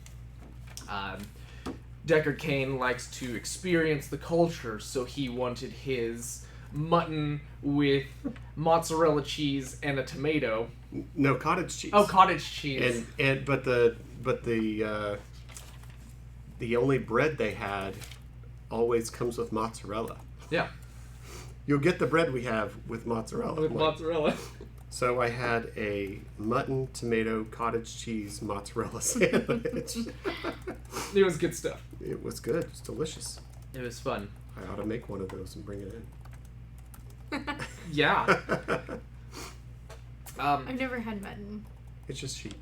Deckard Cain likes to experience the culture, so he wanted his mutton with mozzarella cheese and a tomato. No, cottage cheese. Oh, cottage cheese. But the only bread they had always comes with mozzarella. Yeah, You'll get the bread we have with mozzarella. with Like, mozzarella. So I had a mutton, tomato, cottage cheese, mozzarella sandwich. It was good stuff. It was good. It's delicious. It was fun. I ought to make one of those and bring it in. Yeah. I've never had mutton. It's just sheep.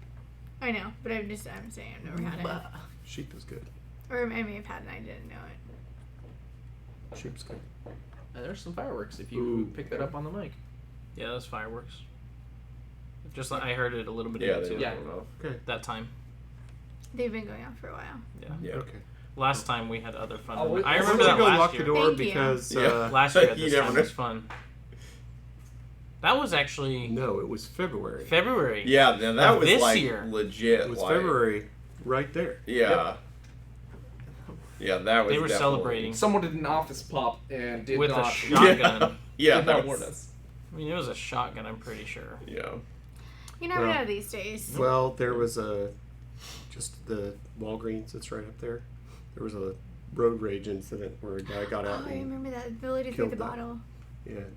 I know, but I'm saying I've never had it. Sheep is good. Or I may have had it and I didn't know it. Sheep's good. There's some fireworks if you Ooh. pick that up on the mic. Yeah, those fireworks. Just like I heard it a little bit Yeah, ago they too. were Yeah. going off. Okay. That time. They've been going on for a while. Yeah. Yeah. Okay. Last time we had other fun. Oh, I we're remember I'm that gonna go last lock year. the door Thank you. because Yeah. Last year at You this never time know. was fun. That was actually no, it was February. February. Yeah, now that Of was this like year. legit. It was like, February, right there. Yeah. Yeah, that was. They were definitely- celebrating Someone did an office pop and did with not a shotgun. Yeah, did not that's- warn us. I mean, it was a shotgun, I'm pretty sure. Yeah. You never Well- know these days. Well, there was just the Walgreens that's right up there. There was a road rage incident where a guy got out Oh, I and remember that ability to throw the killed that. bottle.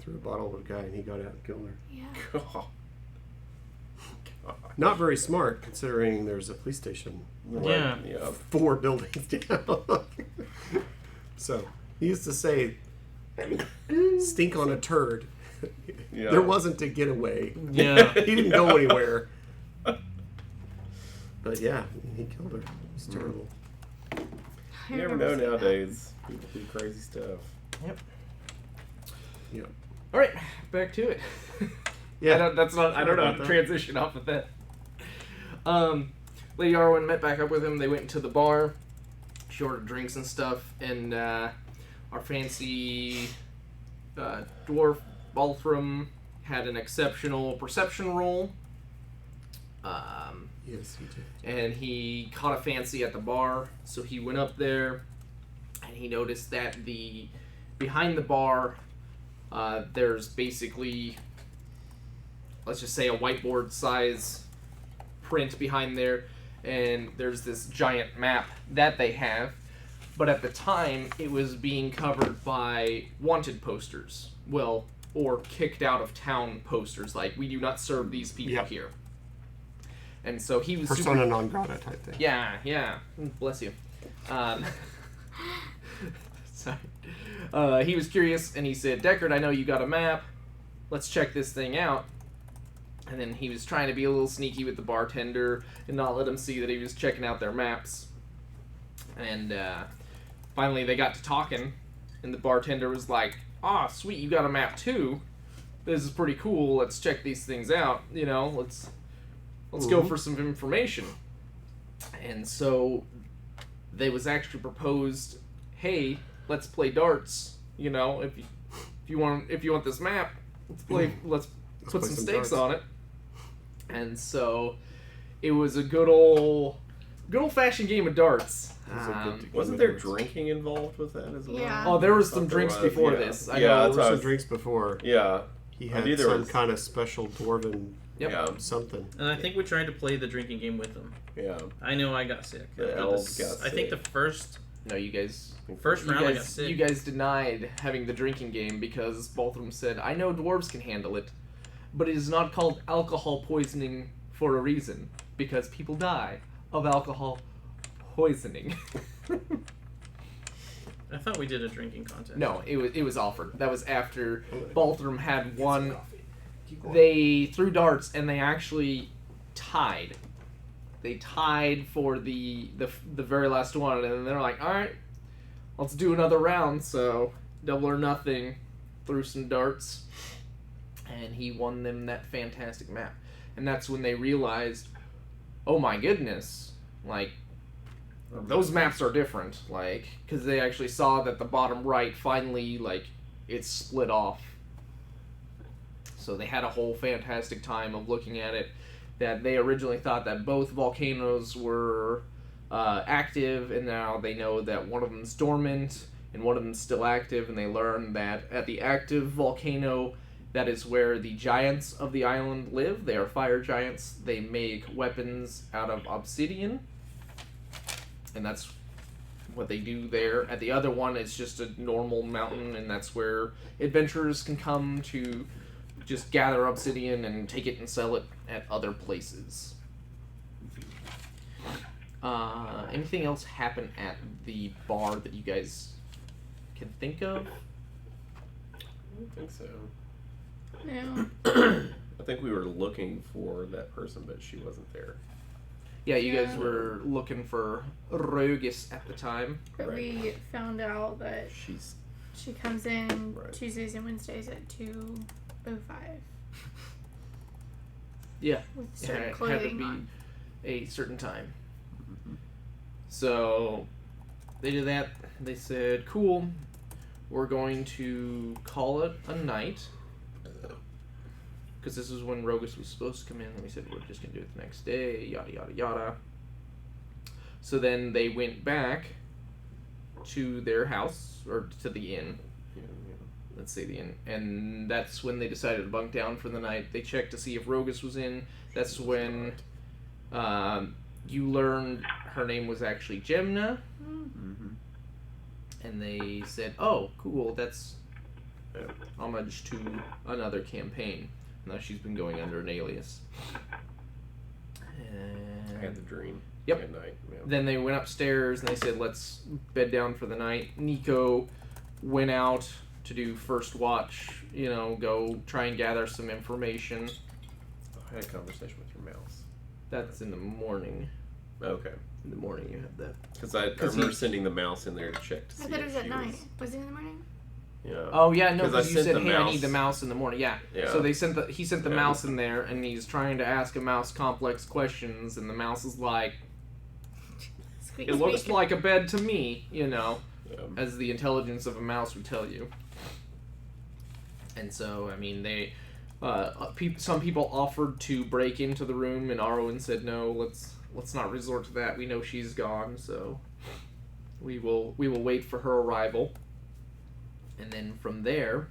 threw a bottle at a guy and he got out and killed her. Yeah. God. Not very smart considering there's a police station Yeah. Yeah. 4 buildings down. So he used to say, "Stink on a turd." Yeah. There wasn't a getaway. Yeah. He didn't go anywhere. But yeah, he killed her. It's terrible. You never know nowadays. People do crazy stuff. Yep. Yeah. All right, back to it. Yeah. I don't know how about to that. transition off of that. Lady Arwen met back up with him. They went into the bar, she ordered drinks and stuff, and our fancy dwarf Balthram had an exceptional perception roll. Yes, he did. And he caught a fancy at the bar, so he went up there, and he noticed that behind the bar, there's basically, let's just say, a whiteboard size print behind there, and there's this giant map that they have, but at the time it was being covered by wanted posters, or kicked out of town posters, like, we do not serve these people Yep. here. And so he was Persona non grata type thing. yeah. Bless you. Sorry. He was curious, and he said, "Deckard, I know you got a map. Let's check this thing out." And then he was trying to be a little sneaky with the bartender and not let him see that he was checking out their maps. And finally they got to talking, and the bartender was like, "Ah, sweet, you got a map too. This is pretty cool. Let's check these things out. You know, let's go for some information." And so they was actually proposed, "Hey, let's play darts. You know, if you want this map, let's put play some some stakes darts." on it." And so it was a good old fashioned game of darts. was a good Wasn't there drinking involved with that as well? Yeah. Oh, there was I some thought there drinks was, before yeah. this. I Yeah, know. There that's were what I some was- drinks before. Yeah. He I had knew there some was- kind of special dwarven Yep. Yeah. something. And I think we tried to play the drinking game with them. Yeah. I know I got sick. The After elves this- got I think sick. the first No, you guys. round I got sick. You guys denied having the drinking game because both of them said, "I know dwarves can handle it, but it is not called alcohol poisoning for a reason, because people die of alcohol poisoning." I thought we did a drinking contest. No, it was offered. That was after Balthram had won. They threw darts and they actually tied. They tied for the very last one, and they're like, "All right, let's do another round." So double or nothing, threw some darts, and he won them that fantastic map. And that's when they realized, oh my goodness, like, those maps are different, like, because they actually saw that the bottom right finally, like, it's split off. So they had a whole fantastic time of looking at it, that they originally thought that both volcanoes were active, and now they know that one of them's dormant and one of them's still active, and they learn that at the active volcano, that is where the giants of the island live. They are fire giants. They make weapons out of obsidian, and that's what they do there. At the other one, it's just a normal mountain, and that's where adventurers can come to just gather obsidian and take it and sell it at other places. Anything else happen at the bar that you guys can think of? I don't think so. No. I think we were looking for that person, but she wasn't there. Yeah, you guys Yeah. were looking for Rogus at the time. But we found out that She's she comes in Right. Tuesdays and Wednesdays at 2:05 Yeah, with it certain had to clothing be on. a certain time. So they did that. They said, "Cool, we're going to call it a night." Because this is when Rogus was supposed to come in, and we said we're just gonna do it the next day, yada yada yada. So then they went back to their house, or to the inn, let's say the inn, and that's when they decided to bunk down for the night. They checked to see if Rogus was in. That's when you learned her name was actually Gemna, and they said, "Oh, cool, that's homage to another campaign." Now she's been going under an alias. I had the dream. Yep. At night. Yeah. Then they went upstairs and they said, "Let's bed down for the night." Nico went out to do first watch. Go try and gather some information. I had a conversation with your mouse. That's in the morning. Okay. In the morning you have that. Because I remember sending the mouse in there to check to see I thought it if was at she night. was- Was it in the morning? Yeah. Oh yeah, no, 'Cause I because you sent said, the "Hey, I mouse. need the mouse in the morning." Yeah. Yeah. So he sent the Yeah. mouse in there, and he's trying to ask a mouse complex questions, and the mouse is like, Squeak, "It looks squeak. like a bed to me," Yeah. as the intelligence of a mouse would tell you. And so, I mean, they, some people offered to break into the room, and Arwen said, "No, let's not resort to that. We know she's gone, so we will wait for her arrival." And then from there,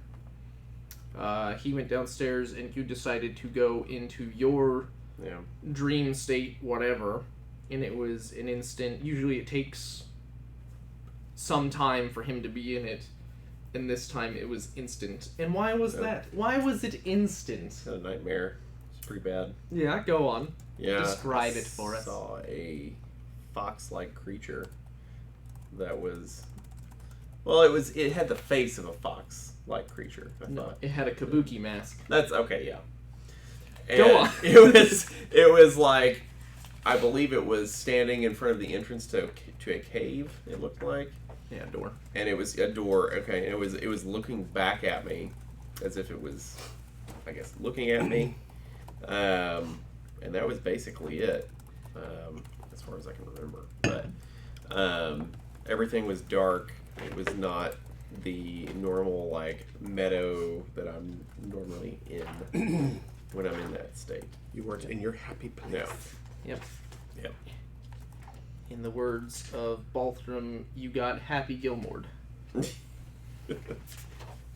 he went downstairs, and you decided to go into your Yeah. dream state, whatever. And it was an instant. Usually it takes some time for him to be in it, and this time it was instant. And why was Yep. that? Why was it instant? Had a nightmare. It's pretty bad. Yeah, go on. Yeah. Describe I it for us. Saw a fox-like creature that was. Well, it had the face of a fox-like creature. I No, thought. it had a kabuki mask. That's okay. Yeah. Go And on. It was like, I believe it was standing in front of the entrance to a cave. It looked like. Yeah, door. And it was a door. Okay, it was looking back at me, as if it was, I guess, looking at me. And that was basically it, as far as I can remember. But everything was dark. It was not the normal meadow that I'm normally in when I'm in that state. You weren't in your happy place. No. Yep. Yep. In the words of Balthram, you got Happy Gilmore.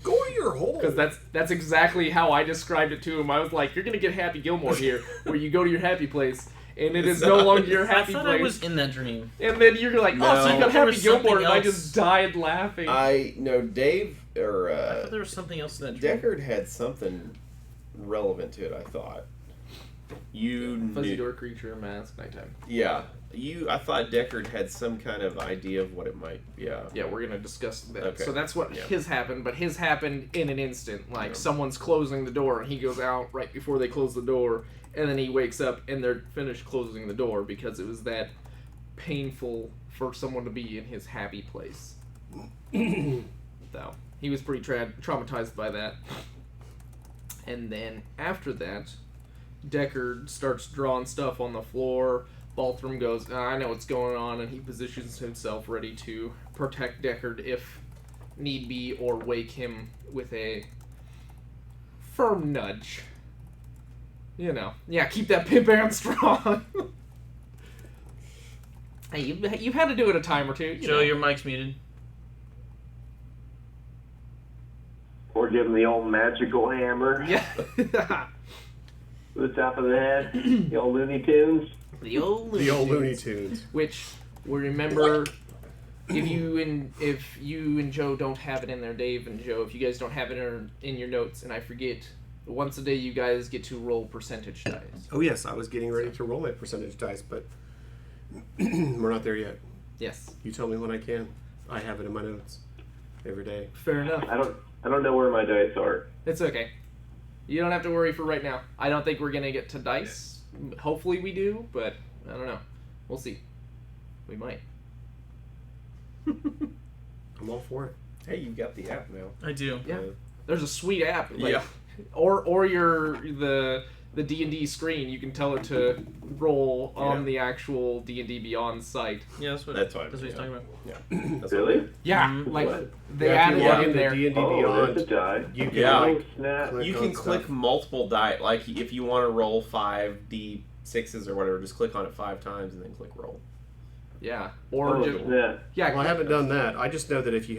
Go to your hole. Because that's exactly how I described it to him. I was like, "You're gonna get Happy Gilmore here, where you go to your happy place, and it is no longer your I happy thought place." I was in that dream. And then you're like, "Oh, No. so you got There Happy was Gilmore," something and I else. just died laughing. I know Dave or I thought there was something else in that dream. Deckard had something relevant to it. I thought you Fuzzy knew. door creature mask nighttime. Yeah, I thought Deckard had some kind of idea of what it might. Yeah. Yeah, we're gonna discuss that. Okay. So that's what Yeah. his happened, but his happened in an instant. Like Yeah. someone's closing the door, and he goes out right before they close the door, and then he wakes up, and they're finished closing the door because it was that painful for someone to be in his happy place. So he was pretty traumatized by that. And then after that, Deckard starts drawing stuff on the floor. Balthram goes, "I know what's going on," and he positions himself ready to protect Deckard if need be, or wake him with a firm nudge. Yeah, keep that pimp hand strong. Hey, you've had to do it a time or two. Joe, your mic's muted. Or give him the old magical hammer Yeah. to the top of the head. The old Looney Tunes. The old Looney Tunes. Which we remember. If you and Joe don't have it in there, Dave and Joe, if you guys don't have it in your notes, and I forget, once a day you guys get to roll percentage dice. Oh yes, I was getting ready to roll my percentage dice, but we're not there yet. Yes. You tell me when I can. I have it in my notes every day. Fair enough. I don't know where my dice are. It's okay. You don't have to worry for right now. I don't think we're gonna get to dice. Hopefully we do, but I don't know. We'll see. We might. I'm all for it. Hey, you got the app now. I do. Yeah. There's a sweet app. Yeah. Or the D&D screen. You can tell it to roll on the actual D&D Beyond site. Yeah, that's what That's he's talking about. Yeah. That's Really? Yeah, Mhm. like What? they Yeah, added if you log it in into there. D&D Oh, Beyond, there's a die. you can Yeah. Oh, snap. click You on can stuff. click multiple die. Like if you want to roll 5d6s or whatever, just click on it 5 times and then click roll. Yeah. Or Oh, just, snap. yeah. Well, I haven't done that. I just know that if you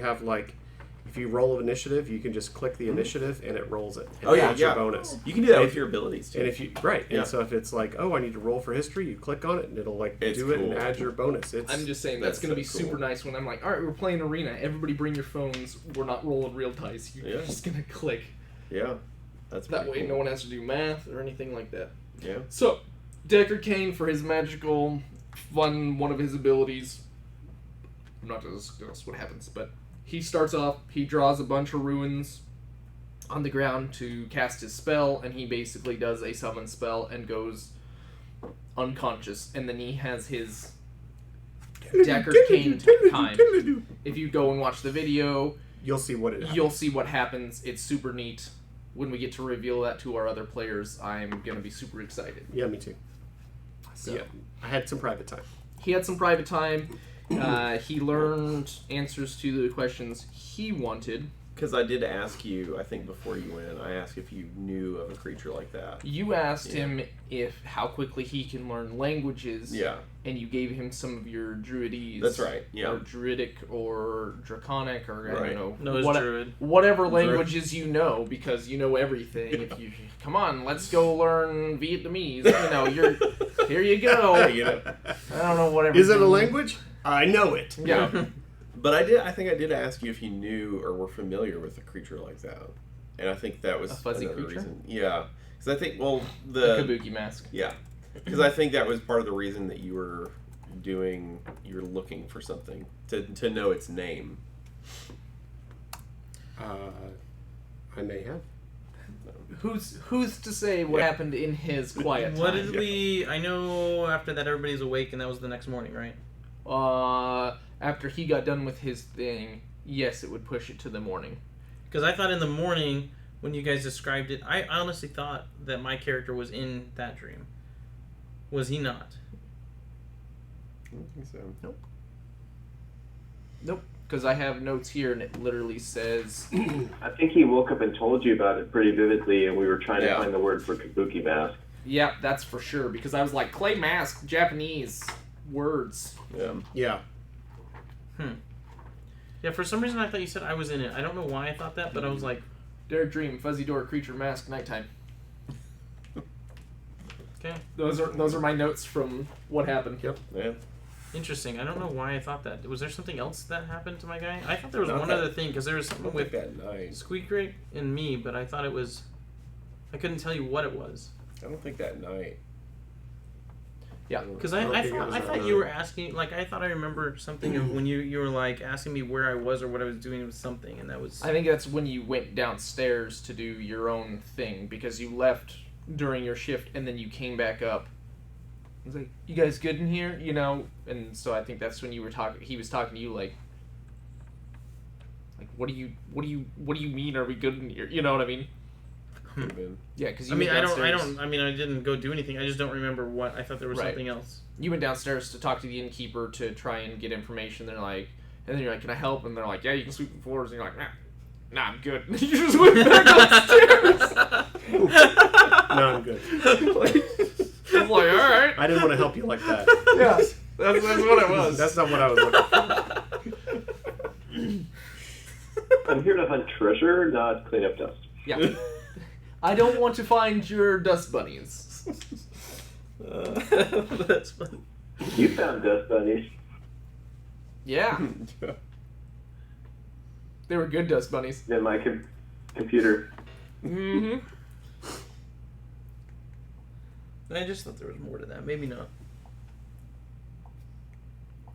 if you roll an initiative, you can just click the initiative and it rolls it. And Oh, yeah, that's your yeah. bonus. You can do that And with your abilities too. And if you right, Yeah. and so if it's like, oh, I need to roll for history, you click on it and it'll like It's do it and cool. add your bonus. It's I'm just saying that's going to be so cool. super nice when I'm like, all right, we're playing arena. Everybody bring your phones. We're not rolling real dice. You're Yeah. just going to click. Yeah, that's That pretty way, cool. no one has to do math or anything like that. Yeah. So, Deckard Cain, for his magical, fun, one of his abilities. I'm not going to discuss what happens, but he starts off, he draws a bunch of ruins on the ground to cast his spell, and he basically does a summon spell and goes unconscious. And then he has his Deckard Cain time. If you go and watch the video, you'll see what it. you'll see what happens. It's super neat. When we get to reveal that to our other players, I'm going to be super excited. Yeah, me too. So, Yeah, I had some private time. he had some private time. He learned answers to the questions he wanted. Because I did ask you, I think before you went, I asked if you knew of a creature like that. You asked him how quickly he can learn languages. Yeah. And you gave him some of your druidese. That's right, yeah. Or druidic or draconic or I Right. don't No, know. it's druid. Whatever languages you know, because you know everything. If you come on, let's go learn Vietnamese. You know, here you go. You know. I don't know whatever. Is it a language? I know it. Yeah. But I think I did ask you if you knew or were familiar with a creature like that. And I think that was A fuzzy another creature? reason. Yeah. Because I think, well, The kabuki mask. Yeah. Because I think that was part of the reason that you were looking for something, to know its name. I may have. Who's to say what happened in his quiet What time? did we? I know after that everybody's awake, and that was the next morning, right? After he got done with his thing, yes, it would push it to the morning. Because I thought in the morning when you guys described it, I honestly thought that my character was in that dream. Was he not? I don't think so. Nope. Because I have notes here, and it literally says, I think he woke up and told you about it pretty vividly, and we were trying to Yeah. find the word for kabuki mask. "Yeah, that's for sure." Because I was like, "Clay mask, Japanese words." Yeah. Yeah. Yeah, for some reason I thought you said I was in it. I don't know why I thought that, but I was like, Dare dream, fuzzy door, creature mask, nighttime. okay, Those are my notes from what happened. Yep. Yeah. interesting. I don't know why I thought that. Was there something else that happened to my guy? I thought there was Not one that- other thing, because there was I something don't with think that night. Squeak Rate and me, but I thought it was... I couldn't tell you what it was. I don't think that night. Yeah. Because I don't I think it thought was I that thought you were night. asking, like, I thought I remember something of when you were, like, asking me where I was or what I was doing with something, and that was... I think that's when you went downstairs to do your own thing, because you left during your shift and then you came back up. I was like, "You guys good in here?" You know, and so I think that's when you were talking. He was talking to you like, what do you mean? Are we good in here? You know what I mean? Could have been. Yeah, because you I mean, went I downstairs. didn't go do anything. I just don't remember what. I thought there was Right. something else. You went downstairs to talk to the innkeeper to try and get information. They're like, and then you're like, "Can I help?" And they're like, "Yeah, you can sweep the floors." And you're like, "Nah, I'm good." You just went back upstairs. No, I'm good. I'm like, all right. I didn't want to help you like that. Yeah, that's what it was. That's not what I was looking for. I'm here to hunt treasure, not clean up dust. Yeah. I don't want to find your dust bunnies. That's funny. You found dust bunnies. Yeah, they were good dust bunnies. In my computer. Mm-hmm. I just thought there was more to that. Maybe not.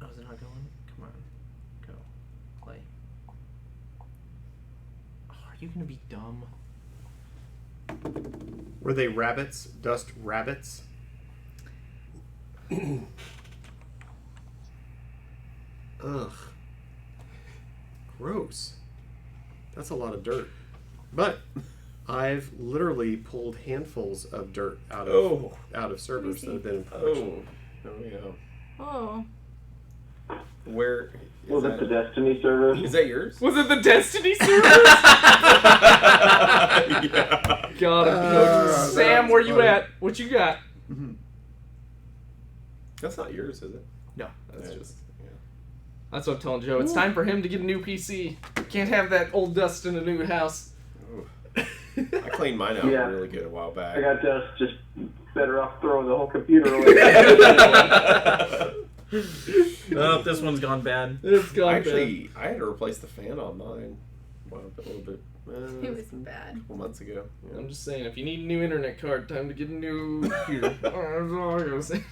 Oh, is it not going? Come on. Go. Play. Oh, are you going to be dumb? Were they rabbits? Dust rabbits? Ugh. Gross. That's a lot of dirt. But I've literally pulled handfuls of dirt out of servers that have been in production. Oh yeah. Oh. Where is Was it the Destiny server? Is that yours? Was it the Destiny servers? Yeah. Got him. Sam, where you funny. at? What you got? That's not yours, is it? No, that's Yeah, just. yeah. That's what I'm telling Joe. It's time for him to get a new PC. Can't have that old dust in a new house. I cleaned mine out really good a while back. I got dust. Just better off throwing the whole computer away. Oh, this one's gone bad. It's gone Actually, I had to replace the fan on mine. Well, a little bit. It was bad. A couple months ago. bad. I'm just saying, if you need a new internet card, time to get a new computer. That's all I gotta say.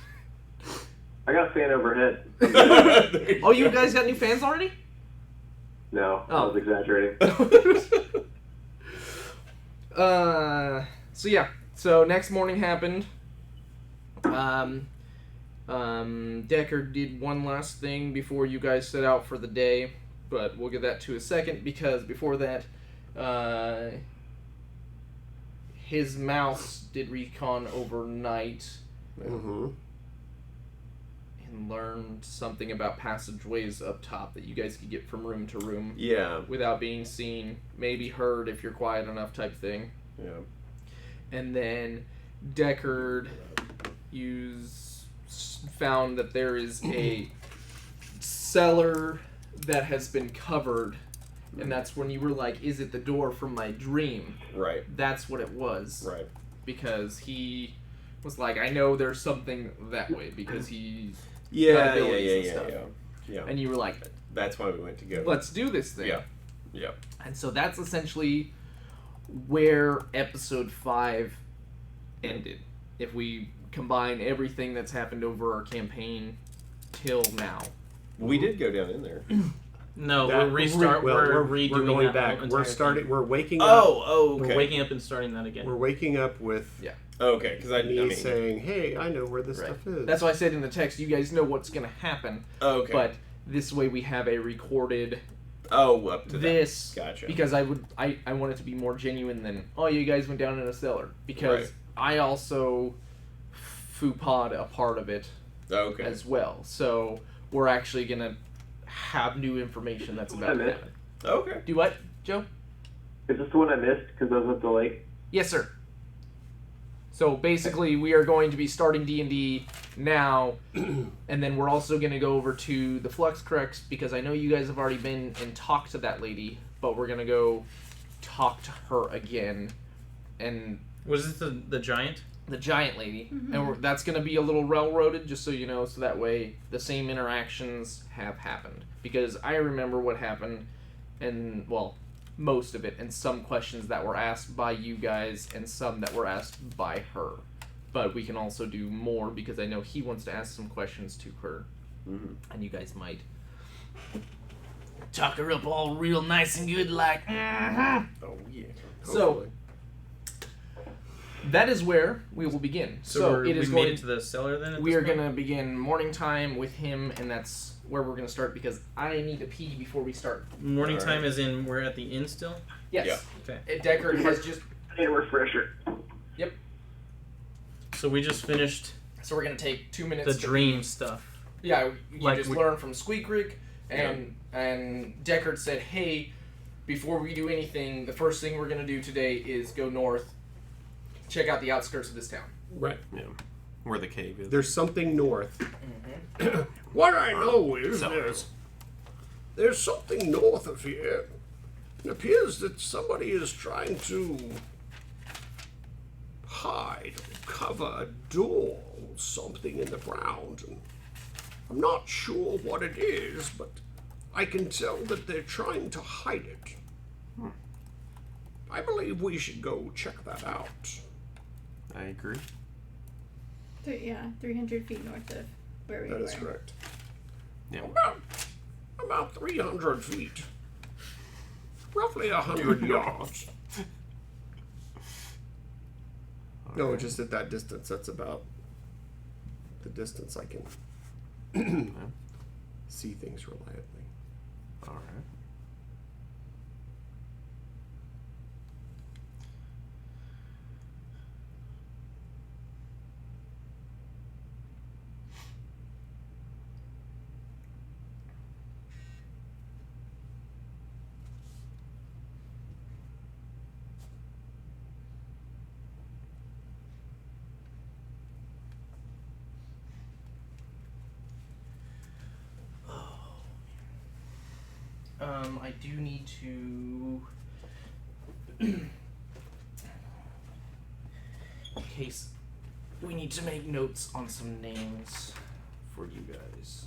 I got a fan overhead. Oh, you guys got new fans already? No, I Oh. was exaggerating. So yeah. So next morning happened. Deckard did one last thing before you guys set out for the day, but we'll get that to a second because before that, his mouse did recon overnight Mm-hmm. and learned something about passageways up top that you guys could get from room to room Yeah. without being seen, maybe heard if you're quiet enough type thing. Yeah. And then Deckard found that there is a cellar that has been covered, and that's when you were like, is it the door from my dream? Right. That's what it was. Right. Because he was like, I know there's something that way, because he's Yeah. abilities and stuff. Yeah. and you were like, That's why we went to go. let's do this thing. Yeah. Yeah. And so that's essentially where episode 5 ended. If we combine everything that's happened over our campaign till now. We did go down in there. No, That- we're redoing we're going that back. whole We're entire starting. thing. We're waking up. Oh, okay. We're waking up and starting that again. We're waking up with Okay, because I me mean. saying, "Hey, I know where this Right. stuff is." That's why I said in the text, you guys know what's going to happen. Okay. But this way we have a recorded up to this. that. Gotcha. Because I want it to be more genuine than, oh, you guys went down in a cellar. Because I also faux-pa'd a part of it Okay. as well. So we're actually going to have new information that's about to happen. Okay. Do what, Joe? Is this the one I missed because I was at the lake? Yes, sir. So basically, we are going to be starting D&D now, and then we're also going to go over to the Flux Crux, because I know you guys have already been and talked to that lady, but we're going to go talk to her again. And Was this the giant? the giant lady. Mhm. And that's going to be a little railroaded, just so you know, so that way the same interactions have happened. Because I remember what happened, and, well, most of it, and some questions that were asked by you guys, and some that were asked by her. But we can also do more, because I know he wants to ask some questions to her. Mm-hmm. And you guys might talk her up all real nice and good, like, Oh yeah. So, Hopefully. that is where we will begin. So we it is made going it to the cellar then? We are going to begin morning time with him, and that's where we're going to start, because I need to pee before we start. Morning Alright. time as in we're at the inn still? Yes. Yeah. Okay. Deckard has just... I need a refresher. So we just finished So we're going to take 2 minutes the to dream stuff. Yeah, you Like just we- learned from Squeakrick, and Deckard said, hey, before we do anything, the first thing we're going to do today is go north, check out the outskirts of this town. right. Yeah. Where the cave is. There's something north. What I know is there's something north of here. It appears that somebody is trying to hide or cover a door or something in the ground. And I'm not sure what it is, but I can tell that they're trying to hide it. I believe we should go check that out. I agree. 300 feet north of where we That were. is correct. Yeah. About 300 feet. Roughly 100 yards. No, just at that distance. That's about the distance I can see things reliably. All right. I do need to. In case we need to make notes on some names for you guys.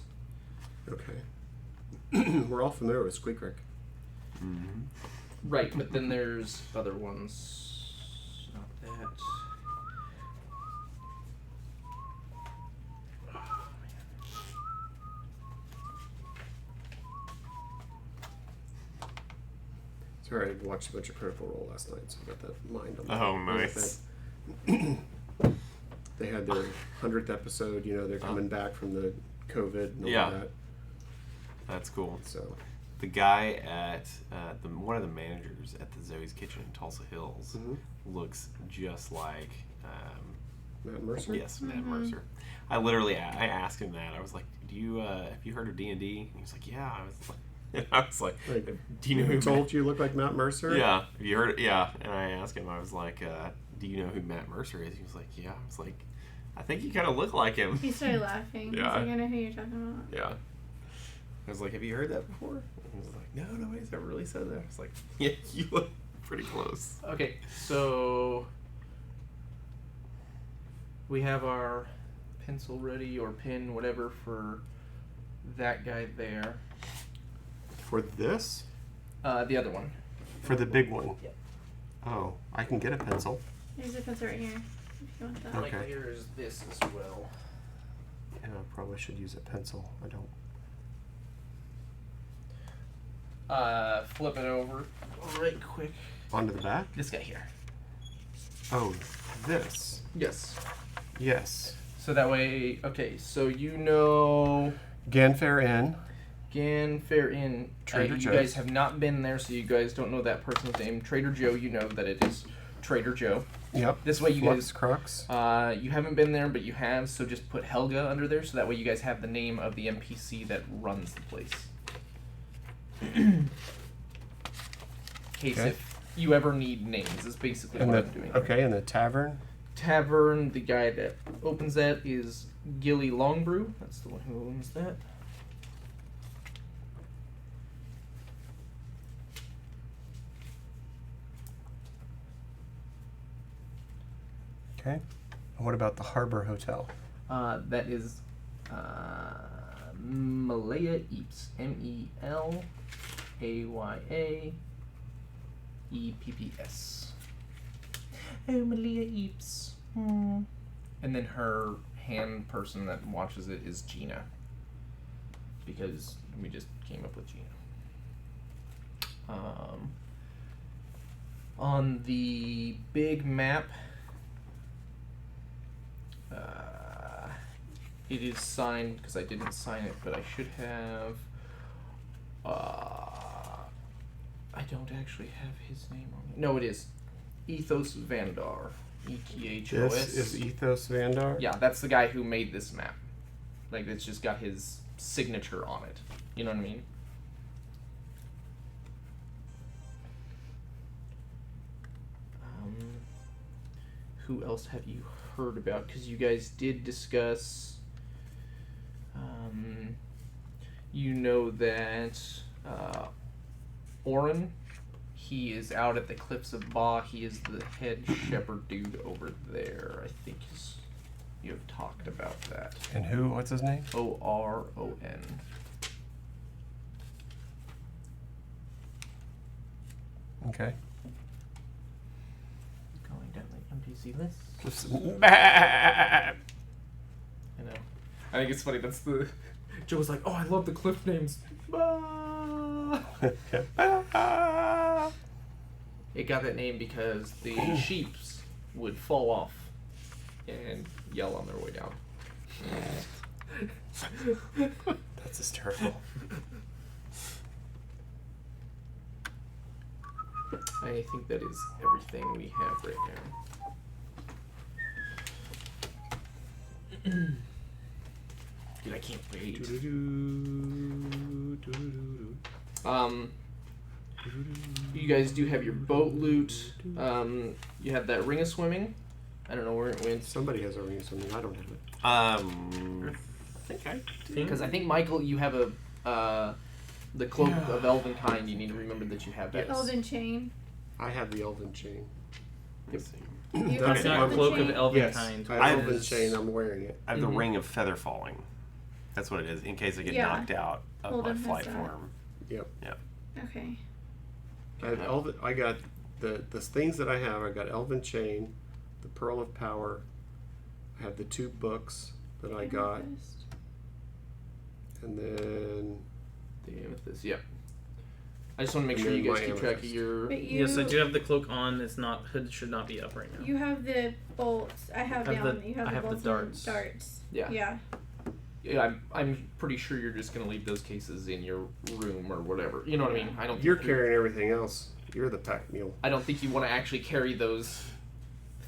Okay. We're all familiar with Squeak Rick. Mm-hmm. Right, but then there's other ones. Not that. Oh, man. Sorry, I watched a bunch of Critical Role last night, so I got that mind on that. Oh, nice. They had their 100th episode. You know, they're coming back from the COVID and all Yeah. that. That's cool. So The guy at one of the managers at the Zoe's Kitchen in Tulsa Hills looks just like Matt Mercer. yes, Matt Mercer. I literally I asked him that. I was like, "Do you have you heard of D&D?" And he was like, "Yeah." I was like, Like, "Do you know who?" told you look like Matt Mercer? Yeah, have you heard? Yeah, and I asked him. I was like, "Do you know who Matt Mercer is?" He was like, "Yeah." I was like, "I think you kind of look like him." He started laughing. Yeah. He's like, I know who you're talking about. Yeah. I was like, "Have you heard that before?" And he was like, "No, nobody's ever really said that." I was like, "Yeah, you look pretty close." Okay, so we have our pencil ready or pen, whatever, for that guy there. For this? The other one. For the big one? Yep. Oh, I can get a pencil. There's a pencil right here. If you want that. Like Okay. here's this as well. Yeah, I probably should use a pencil. I don't. Flip it over right quick. Onto the back? This guy here. Oh, this. Yes. Yes. So that way, okay, so you know Ganfair Inn. Ganfair Inn. Trader You Joe's. guys have not been there, so you guys don't know that person's name. Trader Joe, you know that it is Trader Joe. Yep. This way you Flux guys... Crux. You haven't been there, but you have, so just put Helga under there, so that way you guys have the name of the NPC that runs the place. In case Okay. if you ever need names, is basically And what the, I'm doing. okay, and the tavern. Tavern, the guy that opens that is Gilly Longbrew. That's the one who owns that. Okay. And what about the Harbor Hotel? That is Malaya Eeps. Melayapepps. Oh, Malaya Eeps. And then her hand person that watches it is Gina. Because we just came up with Gina. On the big map, it is signed, because I didn't sign it, but I should have. I don't actually have his name on it. No, it is Ethos Vandar. ETHOS. This is Ethos Vandar? Yeah, that's the guy who made this map. Like, it's just got his signature on it. You know what I mean? Who else have you heard about? Because you guys did discuss. You know that Oren, he is out at the Cliffs of Ba. He is the head shepherd dude over there. I think you have talked about that. And who? What's his name? Oron. Okay. Going down the NPC list. Just. I know. I think it's funny. That's the. Joe was like, "Oh, I love the cliff names." It got that name because the sheeps would fall off and yell on their way down. That's hysterical. I think that is everything we have right now. Dude, I can't wait. You guys do have your boat loot. You have that ring of swimming. I don't know where it went. Somebody has a ring of something. I don't have it. I think I do. Because I think, Michael, you have a The cloak of elven kind, you need to remember that you have that. Elven chain. I have the elven chain. Let's see. You That's have not the elven cloak chain? of elven Yes, kind. I have I elven was- chain. I'm wearing it. I have the Mhm. ring of feather falling. That's what it is, in case I get Yeah. knocked out of Holden my has flight that. form. Okay. I got the things that I have. I got elven chain, the pearl of power. I have the 2 books that I got, Amethyst. and then The amethyst, yeah. I just want to make And sure then you guys my keep track of amethyst. your. But you, Yes, I do have the cloak on. It's not hood should not be up right now. you have the bolts. I have I have down. the- You have I the have the bolts darts. and darts. Yeah. Yeah. Yeah, I'm pretty sure you're just gonna leave those cases in your room or whatever. You know what I mean? I don't. you're think carrying everything else. You're the pack mule. I don't think you want to actually carry those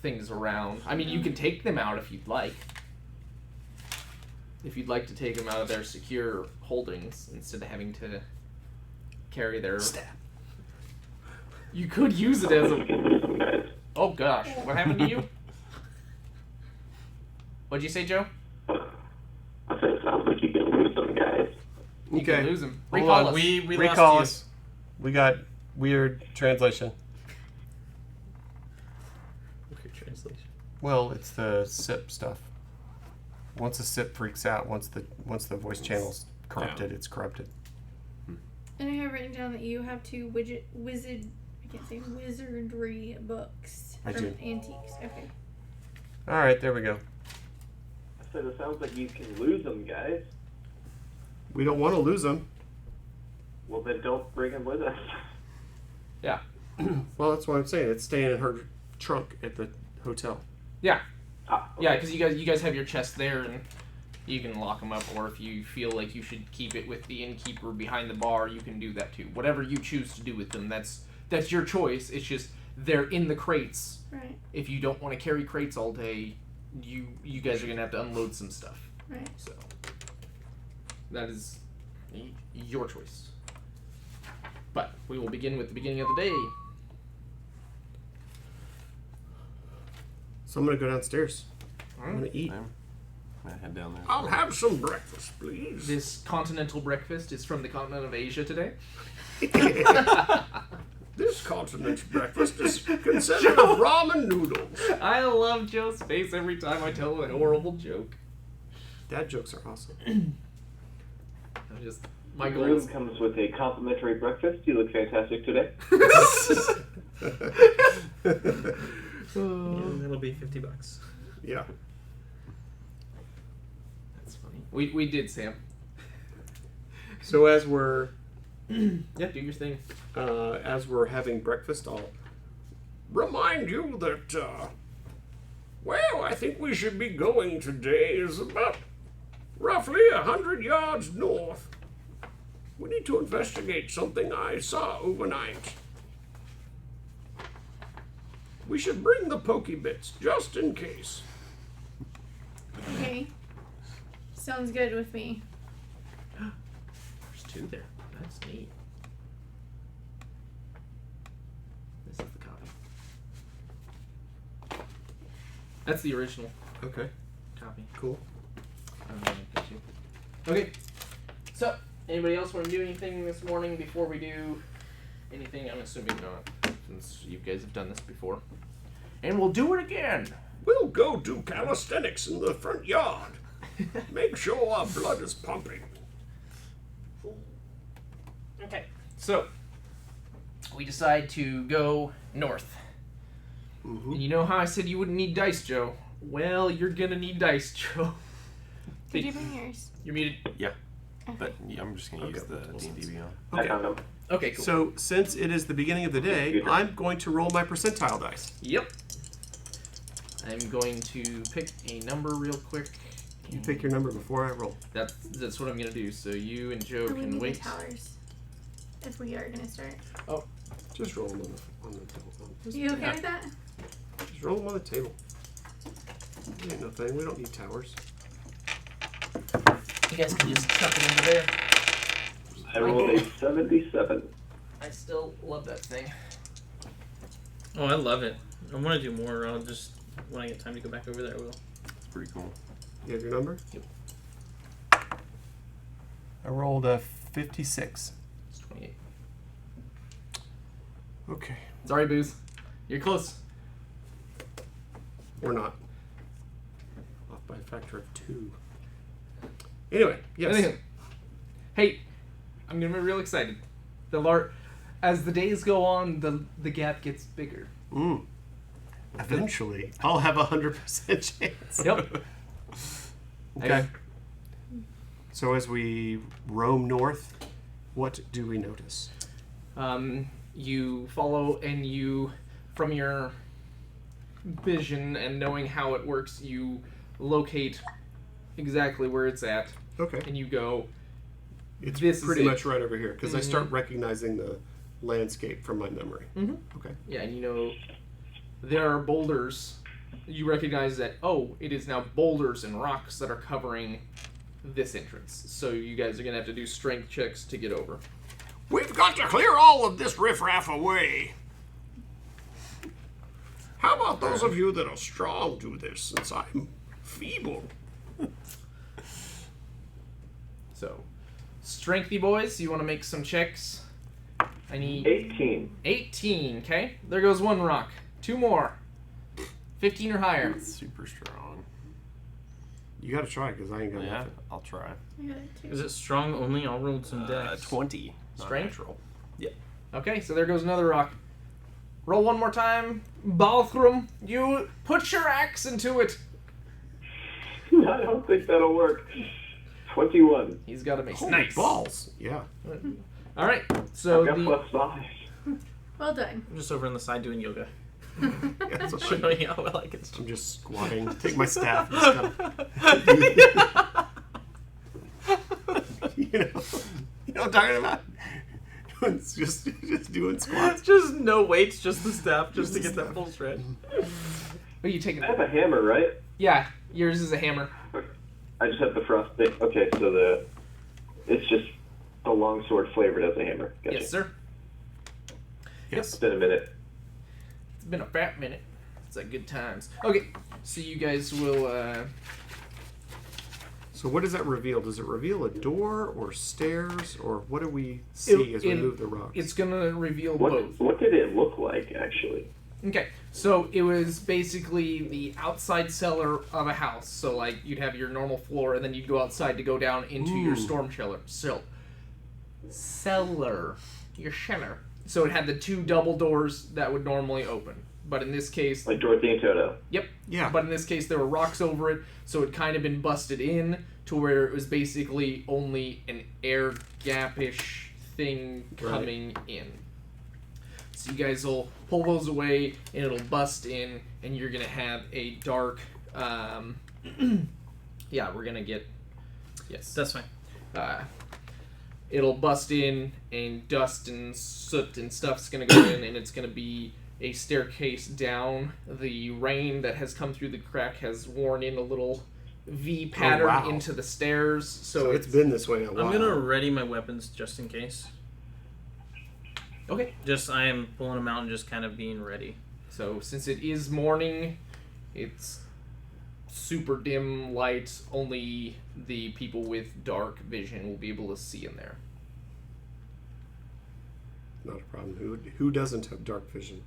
things around. I mean, you can take them out if you'd like. If you'd like to take them out of their secure holdings instead of having to carry their. You could use it as a. Oh gosh, what happened to you? What'd you say, Joe? I said it sounds like you can lose some guys. You can lose them. Hold Recall on. us. We Recall lost us. We got weird translation. you. Weird translation. Well, it's the SIP stuff. Once the SIP freaks out, once the voice channel's corrupted, it's corrupted. And I have written down that you have 2 wizardry books I from do. antiques. Okay. All right, there we go. I said it sounds like you can lose them guys. We don't want to lose them. Well, then don't bring them with us. Well, that's what I'm saying. It's staying in her trunk at the hotel. Yeah. Ah, Yeah, because you guys have your chest there, and you can lock them up. Or if you feel like you should keep it with the innkeeper behind the bar, you can do that too. Whatever you choose to do with them, that's your choice. It's just they're in the crates. Right. If you don't want to carry crates all day, you guys are gonna have to unload some stuff. Right. So that is your choice. But we will begin with the beginning of the day. So I'm gonna go downstairs. I'm gonna eat. I'm gonna head down there. I'll have some breakfast, please. This continental breakfast is from the continent of Asia today. This continent's breakfast is consisting of ramen noodles. I love Joe's face every time I tell a horrible joke. Dad jokes are awesome. I just my Your goal room is comes with a complimentary breakfast. You look fantastic today. Yeah, that'll be $50. Yeah. That's funny. We did, Sam. So as we're Yeah, do your thing. having breakfast, I'll remind you that well, I think we should be going today is about roughly 100 yards north. We need to investigate something I saw overnight. We should bring the pokey bits just in case. Okay. Sounds good with me. There's 2 there. That's neat. This is the copy. That's the original Okay, copy. cool. Got you. Okay. So, anybody else want to do anything this morning before we do anything? I'm assuming not, since you guys have done this before. And we'll do it again. We'll go do calisthenics in the front yard. Make sure our blood is pumping. Okay. So, we decide to go north. Mm-hmm. And you know how I said you wouldn't need dice, Joe? Well, you're gonna need dice, Joe. Did you bring yours? You're muted. But yeah, I'm just gonna use Okay. the D&D Beyond. I found them. Okay, cool. So, since it is the beginning of the day, I'm going to roll my percentile dice. Yep. I'm going to pick a number real quick. You pick your number before I roll. That's what I'm gonna do. So you and Joe Oh, we can need wait. the towers. If we are gonna start. Just roll them on the table. Are you okay with that? Just roll them on the table. It ain't no thing. We don't need towers. You guys can just chuck it into there. I rolled a 77. I still love that thing. Oh, I love it. I want to do more. I'll just, when I get time to go back over there, I will. It's pretty cool. You have your number? Yep. I rolled a 56. Okay. Sorry, Booze. You're close. Or not. Off by a factor of 2. Anyway, yes. Anyhow. Hey, I'm gonna be real excited. As the days go on, the gap gets bigger. Eventually, I'll have 100% chance. Yep. Okay. So as we roam north, what do we notice? You follow, and you, from your vision and knowing how it works, you locate exactly where it's at. Okay. And you go, It's this pretty is it. much right over here, because I start recognizing the landscape from my memory. Mhm. Okay. Yeah, and you know, there are boulders. You recognize that, it is now boulders and rocks that are covering this entrance. So you guys are going to have to do strength checks to get over. We've got to clear all of this riffraff away. How about those of you that are strong do this, since I'm feeble? So, strengthy boys, you want to make some checks? I need 18. 18, okay? There goes one rock. 2 more. 15 or higher. It's super strong. You gotta try, because I ain't got Yeah, nothing. I'll try. I got it too. Is it strong only? I'll roll some dex. 20. Not Strength? natural. Okay, so there goes another rock. Roll one more time. Balthrum, you put your axe into it. I don't think that'll work. 21. He's got to make Holy nice. balls. Yeah. All right, so I've got the +5. Well done. I'm just over on the side doing yoga. Yeah, that's what I'm, Showing how well I can I'm just squatting. Take my staff. And just kinda, you know what I'm talking about? just doing squats. Just no weights, just the staff, just to get that full stretch. But you take it. I have a hammer, right? Yeah, yours is a hammer. I just have the frost thing. Okay, so it's just a longsword flavored as a hammer. Gotcha. Yes, sir. Yes. It's been a minute. It's been a fat minute. It's like good times. Okay, so you guys will. So what does that reveal? Does it reveal a door or stairs, or what do we see as we move the rocks? It's gonna reveal both. What did it look like, actually? Okay, so it was basically the outside cellar of a house. So like you'd have your normal floor, and then you'd go outside to go down into your storm cellar. Your cellar. So it had the 2 double doors that would normally open, but in this case, Like Dorothy and Toto. yep. Yeah. But in this case, there were rocks over it, so it kind of been busted in to where it was basically only an air gap-ish thing coming in. So you guys will pull those away, and it'll bust in, and you're gonna have a dark. Yeah, we're gonna get. Yes. That's fine. It'll bust in, and dust and soot and stuff's gonna go in, and it's gonna be a staircase down. The rain that has come through the crack has worn in a little V pattern wow. into the stairs. So it's been this way a while. I'm gonna ready my weapons just in case. Okay. Just I am pulling them out and just kind of being ready. So since it is morning, it's super dim light. Only the people with dark vision will be able to see in there. Not a problem. Who doesn't have dark vision?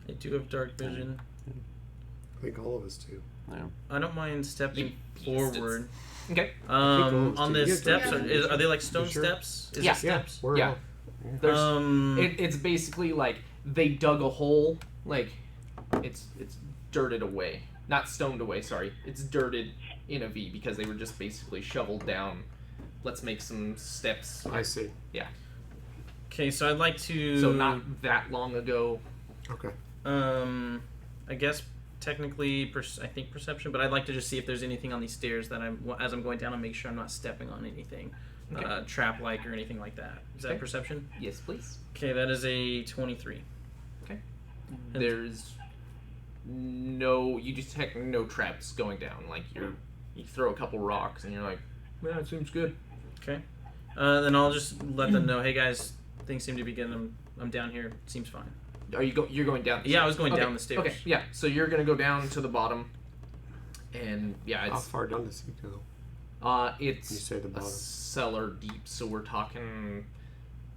I do have dark vision. I think all of us do. Yeah. I don't mind stepping You forward. Okay. On the Yeah, steps, yeah. are they like stone You sure? steps? Is Yeah. it steps? We're Yeah. all- There's it's basically like they dug a hole, like it's dirted away. Not stoned away, sorry. It's dirted in a V because they were just basically shoveled down. Let's make some steps. I see. Okay, so I'd like to. So not that long ago. Okay. I guess technically, I think perception, but I'd like to just see if there's anything on these stairs that as I'm going down, and make sure I'm not stepping on anything, Okay. trap-like or anything like that. Is that Okay. perception? Yes, please. Okay, that is a 23. There's you detect no traps going down. Like you throw a couple rocks and you're like, yeah, it seems good. Okay. Then I'll just let them know, hey guys, things seem to be good. I'm down here. It seems fine. Are you're going down? The Yeah, I stairs? was going Okay, down the stairs. Okay, yeah. So you're gonna go down to the bottom, and yeah, How it's far down does he go? it's You say the a bottom. cellar deep. So we're talking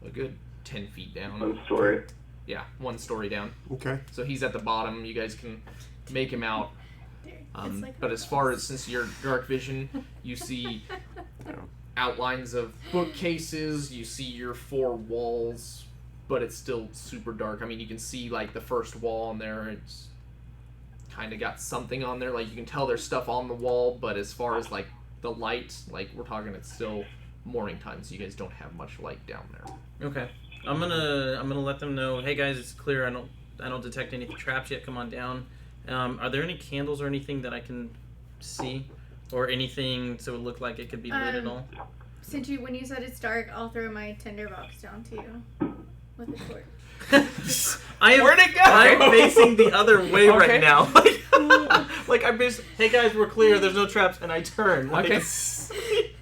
a good 10 feet down. 1 story. Yeah, 1 story down. Okay. So he's at the bottom. You guys can make him out. But as far as, since you're dark vision, you see outlines of bookcases. You see your 4 walls, but it's still super dark. I mean, you can see like the first wall on there. It's kind of got something on there. Like you can tell there's stuff on the wall, but as far as like the light, like we're talking, it's still morning time, so you guys don't have much light down there. Okay. I'm gonna let them know. Hey guys, it's clear. I don't detect any traps yet. Come on down. Are there any candles or anything that I can see, or anything so it would look like it could be lit at all? Since when you said it's dark, I'll throw my tinderbox down to you with a torch. Where'd it go? I'm facing the other way Okay. right now. Like I'm just. Hey guys, we're clear. There's no traps, and I turn. Like, Okay.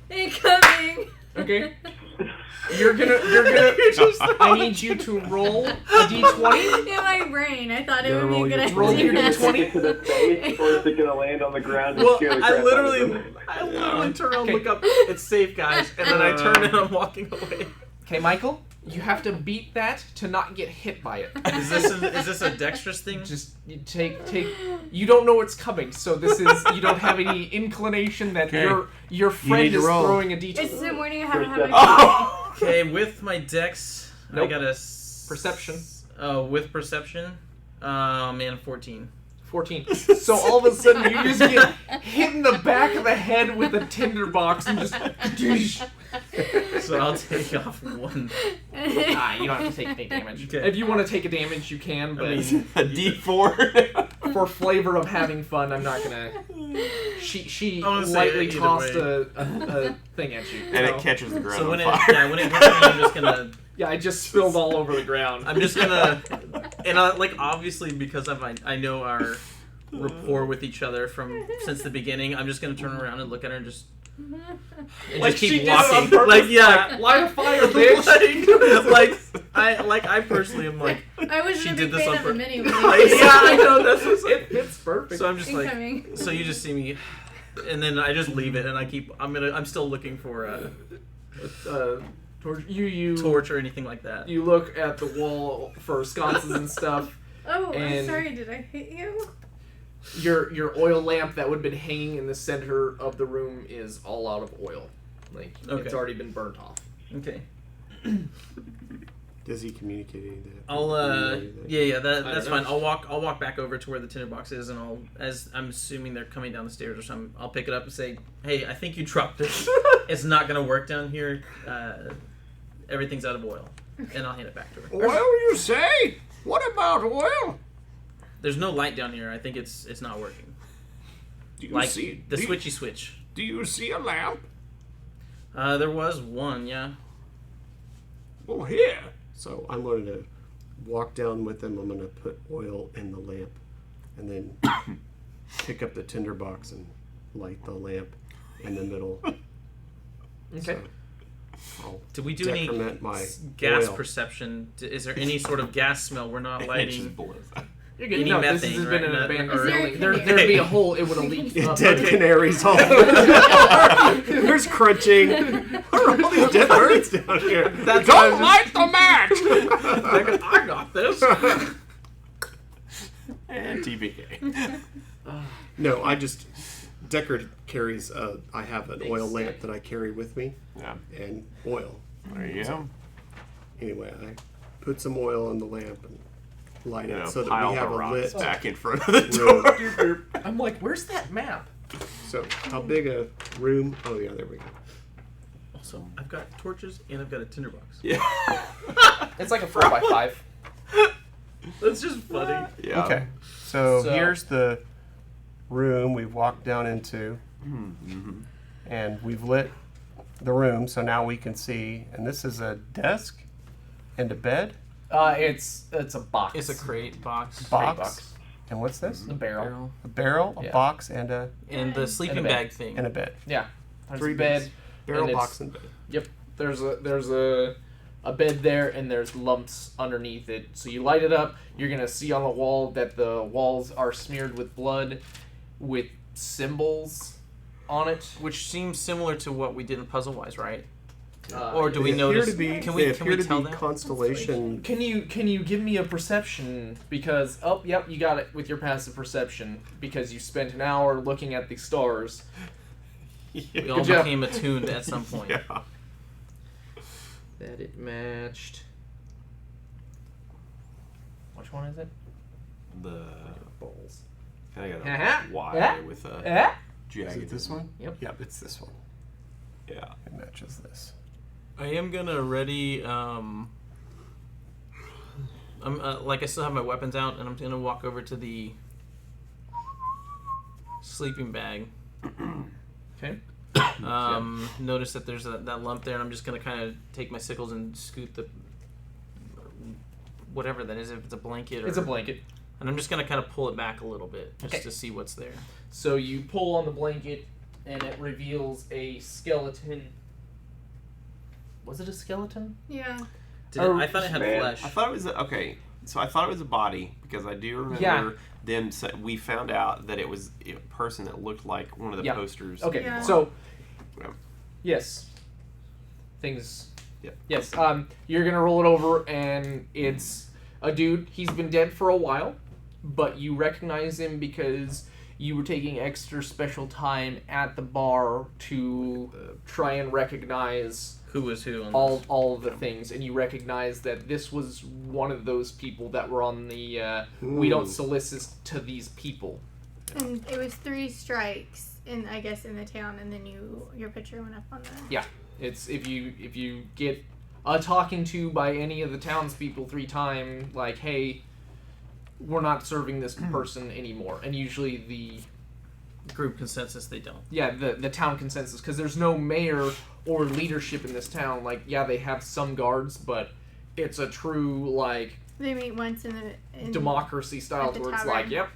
Incoming. Okay. You're gonna. I need you to roll a d20. In my brain, I thought it Gotta would roll be a good your roll idea. your Take d20. it to the face, or is it gonna land on the ground and well, scare the I crap out of literally them? turn around, Okay. look up. It's safe, guys, and then I turn and I'm walking away. Okay, Michael, you have to beat that to not get hit by it. Is this a dexterous thing? Just you take. You don't know what's coming, so this is you don't have any inclination that Okay. your need friend to is roll. throwing a d20. It's the morning. I haven't had Perception. my Okay, with my dex, Nope. I got a Perception. With perception, man, 14. 14. So all of a sudden you just get hit in the back of the head with a tinderbox and just. So I'll take off 1. You don't have to take any damage. Okay. If you want to take a damage, you can, but A D4. for flavor of having fun, I'm not gonna. She I wanna say lightly either tossed way. a thing at you. And so- it catches the ground So when on it fire. when it hits me, I'm just gonna Yeah, I just spilled all over the ground. I'm just gonna and like obviously because I know our rapport with each other from since the beginning. I'm just gonna turn around and look at her and just Like keep she did it on walking. purpose, Like yeah, light a fire, bitch. I personally am like I was She a did big this fan on of the purpose. mini. yeah, I know that's what's It fits perfect. so I'm just like Incoming. so you just see me, and then I just leave it and I'm still looking for a you torch or anything like that. you look at the wall for sconces and stuff. Oh, I'm And- sorry. Did I hit you? Your oil lamp that would have been hanging in the center of the room is all out of oil. Like Okay. it's already been burnt off. Okay. Does he communicate any of that? I'll yeah that's don't fine. know. I'll walk back over to where the tinderbox is, and as I'm assuming they're coming down the stairs or something, I'll pick it up and say, "Hey, I think you dropped it. It's not gonna work down here. Everything's out of oil," and I'll hand it back to her. Oil, you say? What about oil? There's no light down here. I think it's not working. Do you Like see the switchy switch. Do you see a lamp? There was one, yeah. Well, here. So I'm going to walk down with them. I'm going to put oil in the lamp, and then pick up the tinderbox and light the lamp in the middle. Okay. So I'll Did we do any decrement my gas oil. perception? Is there any sort of gas smell we're not It just lighting? blows up. You're good. Any No, this methane, has right? been an Not- abandoned or- building. Is there- There'd be a hole. It would have leaked up. Dead canaries all There's crunching. What are all these dead birds down here? That's Don't light the match! I got this. And TBK. No, I just... Deckard carries... I have an oil lamp that I carry with me, Yeah. and oil. There you go. Anyway, I put some oil in the lamp and light You it know, so that pile we have the a rocks lit back in front of the door. room. I'm like, where's that map? So, how big a room? Oh, yeah, there we go. Also, I've got torches and I've got a tinderbox. Yeah. It's like a 4x5. That's just funny. Yeah. Okay, so So- here's the room we've walked down into, Mm-hmm. and we've lit the room, so now we can see. And this is a desk and a bed. It's a box. It's a crate box. Box. And what's this? A barrel. A barrel, a Yeah. box, and a And the sleeping And a bed. bag thing. and a bed. Yeah. There's Three a bed. beds. Barrel, and it's- box, and bed. Yep. There's a bed there, and there's lumps underneath it. So you light it up. You're gonna see on the wall that the walls are smeared with blood, with symbols on it. Which seems similar to what we did in Puzzle Wise, right? Or do we They notice? appear to be, Can they we appear to tell be that? constellation. Can you give me a perception? Because yep, you got it with your passive perception because you spent an hour looking at the stars. We all Good job. became attuned at some point. Yeah. That it matched. Which one is it? The Balls. I got Uh-huh. a Y Yeah. with a Eh? jagged. Is it this one? Yep. Yep, it's this one. Yeah. It matches this. I am gonna ready. I'm like I still have my weapons out, and I'm gonna walk over to the sleeping bag. Okay. Notice that there's that lump there, and I'm just gonna kind of take my sickles and scoot the whatever that is. If it's a blanket, or, It's a blanket. and I'm just gonna kind of pull it back a little bit just Okay. to see what's there. So you pull on the blanket, and it reveals a skeleton. Was it a skeleton? Yeah. I thought it had Man. flesh. I thought it was okay. So I thought it was a body because I do remember Yeah. them. We found out that it was a person that looked like one of the Yeah. posters. Okay, Yeah. so Yeah. yes, things. Yep. Yes. You're gonna roll it over, and it's a dude. He's been dead for a while, but you recognize him because you were taking extra special time at the bar to try and recognize Who was who? On all of the things, and you recognize that this was one of those people that were on the we don't solicit to these people. And it was 3 strikes in the town, and then your picture went up on the. Yeah, it's if you get a talking to by any of the townspeople 3 times, like, hey, we're not serving this person anymore, and usually the group consensus, they don't. the town consensus, because there's no mayor or leadership in this town. Like, yeah, they have some guards, but it's a true like They meet once in the. democracy style at the where it's tavern. like, yep,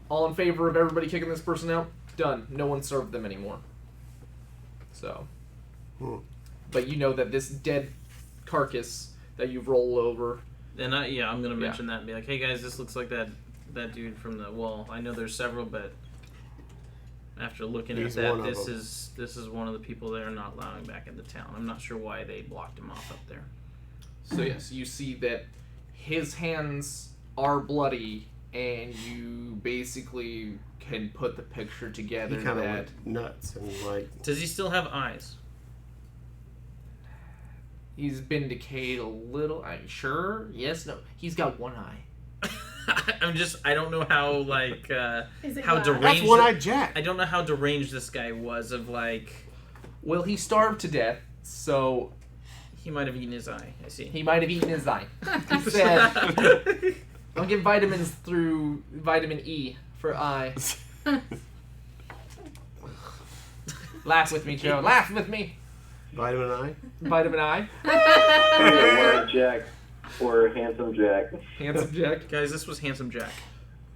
all in favor of everybody kicking this person out. Done. No one served them anymore. So, but you know that this dead carcass that you've rolled over. And I'm gonna mention that and be like, hey guys, this looks like that dude from the wall. I know there's several, but after looking He's at that, one of this them. is one of the people they're not allowing back into town. I'm not sure why they blocked him off up there. So yes, you see that his hands are bloody, and you basically can put the picture together He kind of that went nuts and like. Does he still have eyes? he's been decayed a little. I'm sure. Yes. No. He's got one eye. I don't know how like Is it how glass? deranged. That's one-eyed Jack. I don't know how deranged this guy was. Of like, Well, he starved to death, so he might have eaten his eye. I see. he might have eaten his eye. He said, "I'll give vitamins through vitamin E for eye." Laugh with me, Joe. Laugh with me. Vitamin I. Vitamin I. One-eyed Jack or handsome Jack. Handsome Jack. Guys, this was Handsome Jack.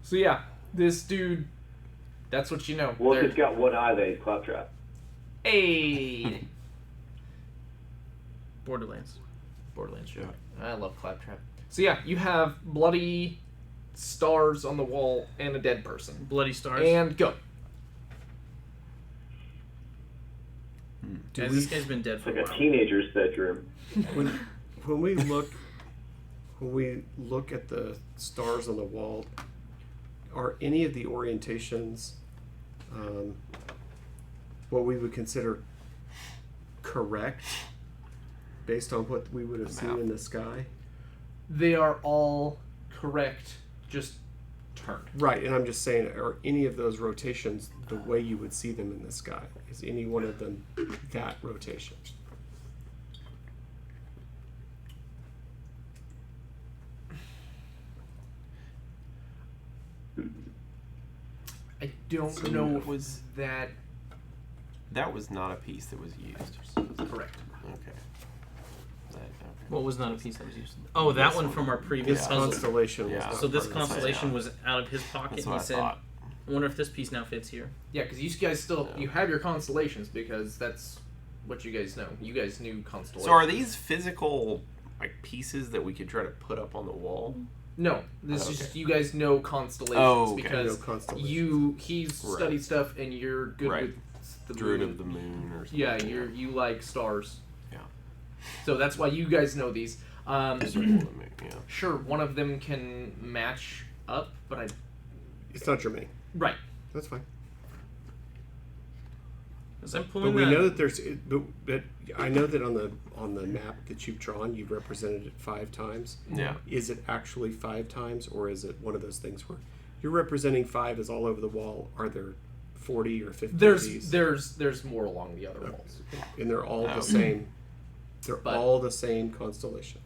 So yeah, this dude. That's what you know. Well, There- if he's got one eye, then he's claptrap. Hey. Borderlands. Borderlands joke. I love Claptrap. So yeah, you have bloody stars on the wall and a dead person. Bloody stars. And go. Guys, this guy's been dead It's for like a a while. teenager's bedroom. When we look at the stars on the wall, are any of the orientations what we would consider correct based on what we would have seen in the sky? They are all correct, just turned. Right, and I'm just saying, are any of those rotations the way you would see them in the sky? Is any one of them that rotation? I don't So know it if was- that That was not a piece that was used. correct. Okay. Okay. What was not a piece that was used? Oh, that one from our previous This puzzle. constellation was Yeah. not So this part of the constellation sky. was out of his pocket. That's And what he I said, thought. "I wonder if this piece now fits here." Yeah, because you guys still you have your constellations because that's what you guys know. You guys knew constellations. So are these physical like pieces that we could try to put up on the wall? No, this Oh, is okay. just you guys know constellations Oh, okay. because No constellations. he's Right. studied stuff and you're good Right. with the Druid moon. of the moon or something. Yeah, you like stars. Yeah. So that's why you guys know these. Yeah. Sure, one of them can match up, but It's not germane. Right. That's fine. As I'm But pulling we that, know that there's. But I know that on the map that you've drawn, you've represented it 5 times. Yeah. Is it actually 5 times, or is it one of those things where you're representing 5 as all over the wall? Are there 40 or 50 of these? There's more along the other walls. And they're all Oh. the same. They're But- all the same constellation.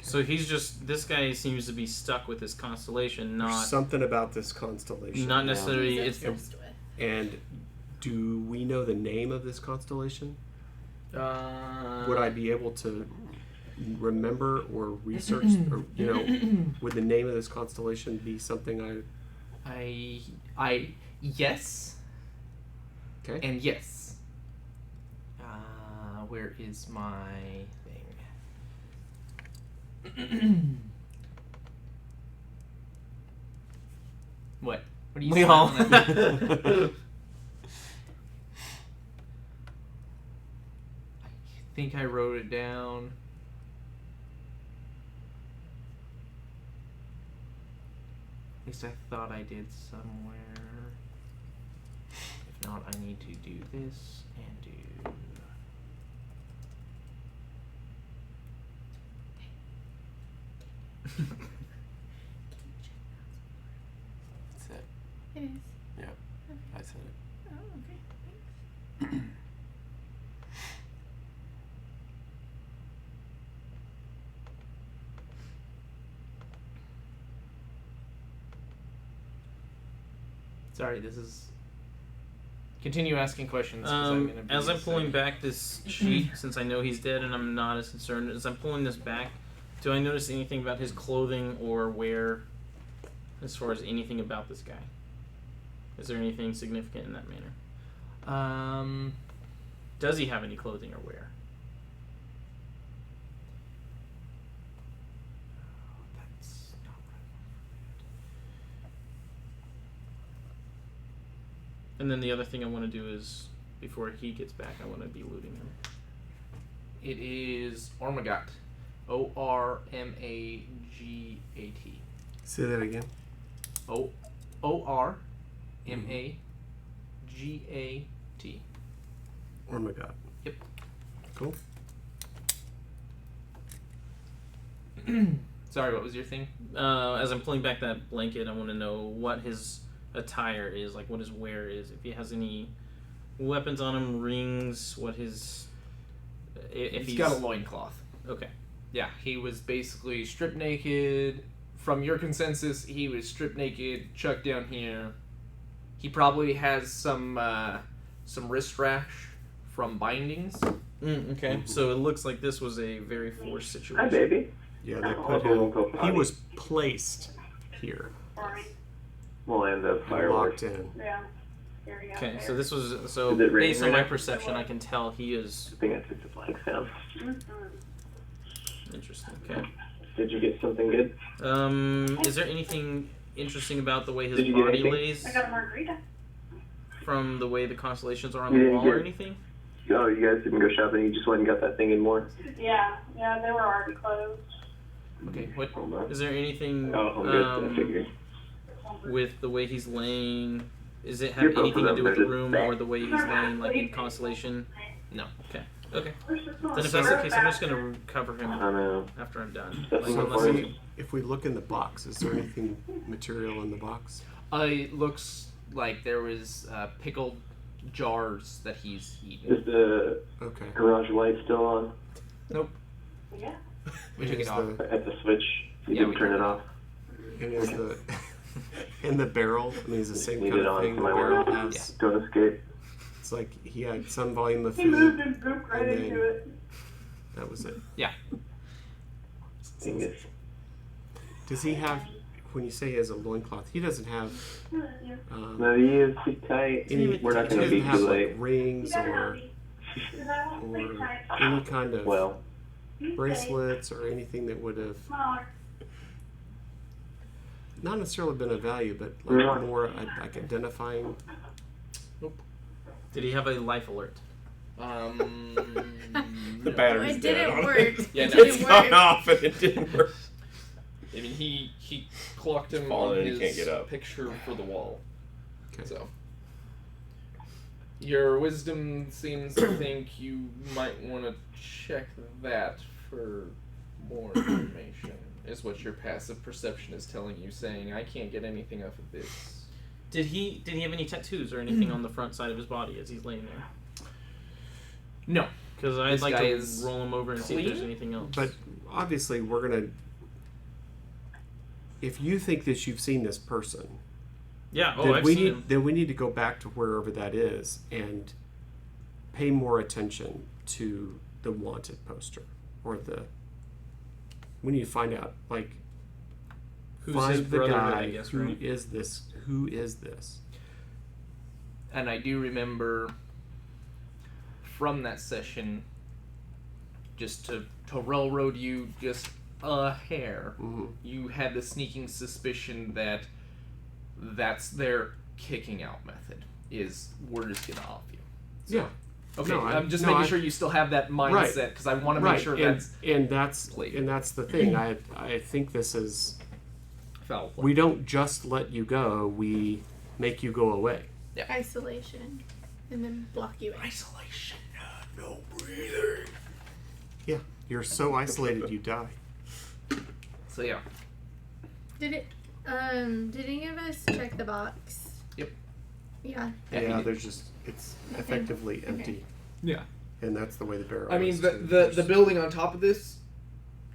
so this guy seems to be stuck with this constellation, There's not something about this constellation. not necessarily. He's It's obsessed with. And do we know the name of this constellation? Would I be able to remember or research, or would the name of this constellation be something I? Yes. Okay. And yes. Where is my thing? What? What are you smiling at? I think I wrote it down. At least I thought I did somewhere. If not, I need to do this and do. That's it. It is. I said it. Oh, okay. Thanks. Sorry, this is. Continue asking questions. 'Cause I'm gonna be as I'm a pulling sec. back this sheet, since I know he's dead and I'm not as concerned, as I'm pulling this back, do I notice anything about his clothing or wear, as far as anything about this guy? Is there anything significant in that manner? Does he have any clothing or wear? That's not what And then the other thing I want to do is, before he gets back, I want to be looting him. It is Ormagat. Ormagat. Say that again. Ormagat. Oh my God. Yep. Cool. Sorry, what was your thing? As I'm pulling back that blanket, I want to know what his attire is, like what his wear is. If he has any weapons on him, rings, what his... If He's got a loincloth. Okay. Yeah, he was basically stripped naked. From your consensus, he was stripped naked, chucked down here. He probably has some wrist rash from bindings. Okay. So it looks like this was a very forced situation. Hi, baby. Yeah, they Oh, put we'll go him. He potty. was placed here, We'll end the and fireworks. locked in. Okay, so this was so Is it raining based on right my now? perception, I can tell he is I think I took the blank sound. interesting. Okay. Did you get something good? Is there anything interesting about the way his Did you get body anything? lays I got a margarita. from the way the constellations are on You the didn't wall or get- anything? Oh, you guys didn't go shopping. You just went and got that thing and more. Yeah, they were already closed. Okay. What Hold on. is there anything Oh, I'm good. I figured. with the way he's laying? Does it You're have both anything to of do them, with the they're room just or the way he's laying, like in constellation? No. Okay. Okay. Then if that's the case, I'm just gonna cover him I don't know. after I'm done. That's Like, so unless funny. he- If we look in the box, is there anything material in the box? It looks like there was pickled jars that he's eaten. Is the Okay. garage light still on? Nope. Yeah. We took And it off. At the switch? You Yeah, didn't we turn took it it off? And is the in the barrel? I mean, is the same Leave kind it of on thing. for The my barrel work. has. Don't escape. It's like he had some volume of He moved food. and pooped right and into then- it. That was it. Dingus. Does he have? When you say he has a loincloth, he doesn't have. No, he is too tight. Any, We're not he going to be doesn't have too like late. rings or any kind of Well, bracelets or anything that would have not necessarily been of value, but like more like identifying. Did he have a life alert? The battery's It dead. didn't work. Yeah, It no, It's didn't gone work. off and it didn't work. I mean, he clocked him Fallen on and he his can't get up. picture for the wall. Okay. So, your wisdom seems to think you might want to check that for more information. Is what your passive perception is telling you, saying, "I can't get anything off of this." Did he have any tattoos or anything on the front side of his body as he's laying there? No. Because I'd This like guy to is roll him over and see if there's clean? anything else. But obviously, we're gonna. If you think that you've seen this person, yeah, then I've we seen need him. then we need to go back to wherever that is and pay more attention to the wanted poster or the. We need to find out Who's find his the brother, guy. I guess, Who right? is this? Who is this? And I do remember from that session, just to railroad you just a hair, you had the sneaking suspicion that that's their kicking out method, is we're just going to off you. So, Yeah. okay, No, I'm just making sure you still have that mindset, because I want to make sure and, that's and that's played. and that's the thing. I think this is. foul play. We don't just let you go. We make you go away. Isolation. And then block you in. Isolation. No breathing. Yeah, you're so isolated you die. So yeah. Did any of us check the box? Yep. Yeah. Yeah, there's just it's effectively empty, Yeah. and that's the way the barrel. I mean, is, the, too. the building on top of this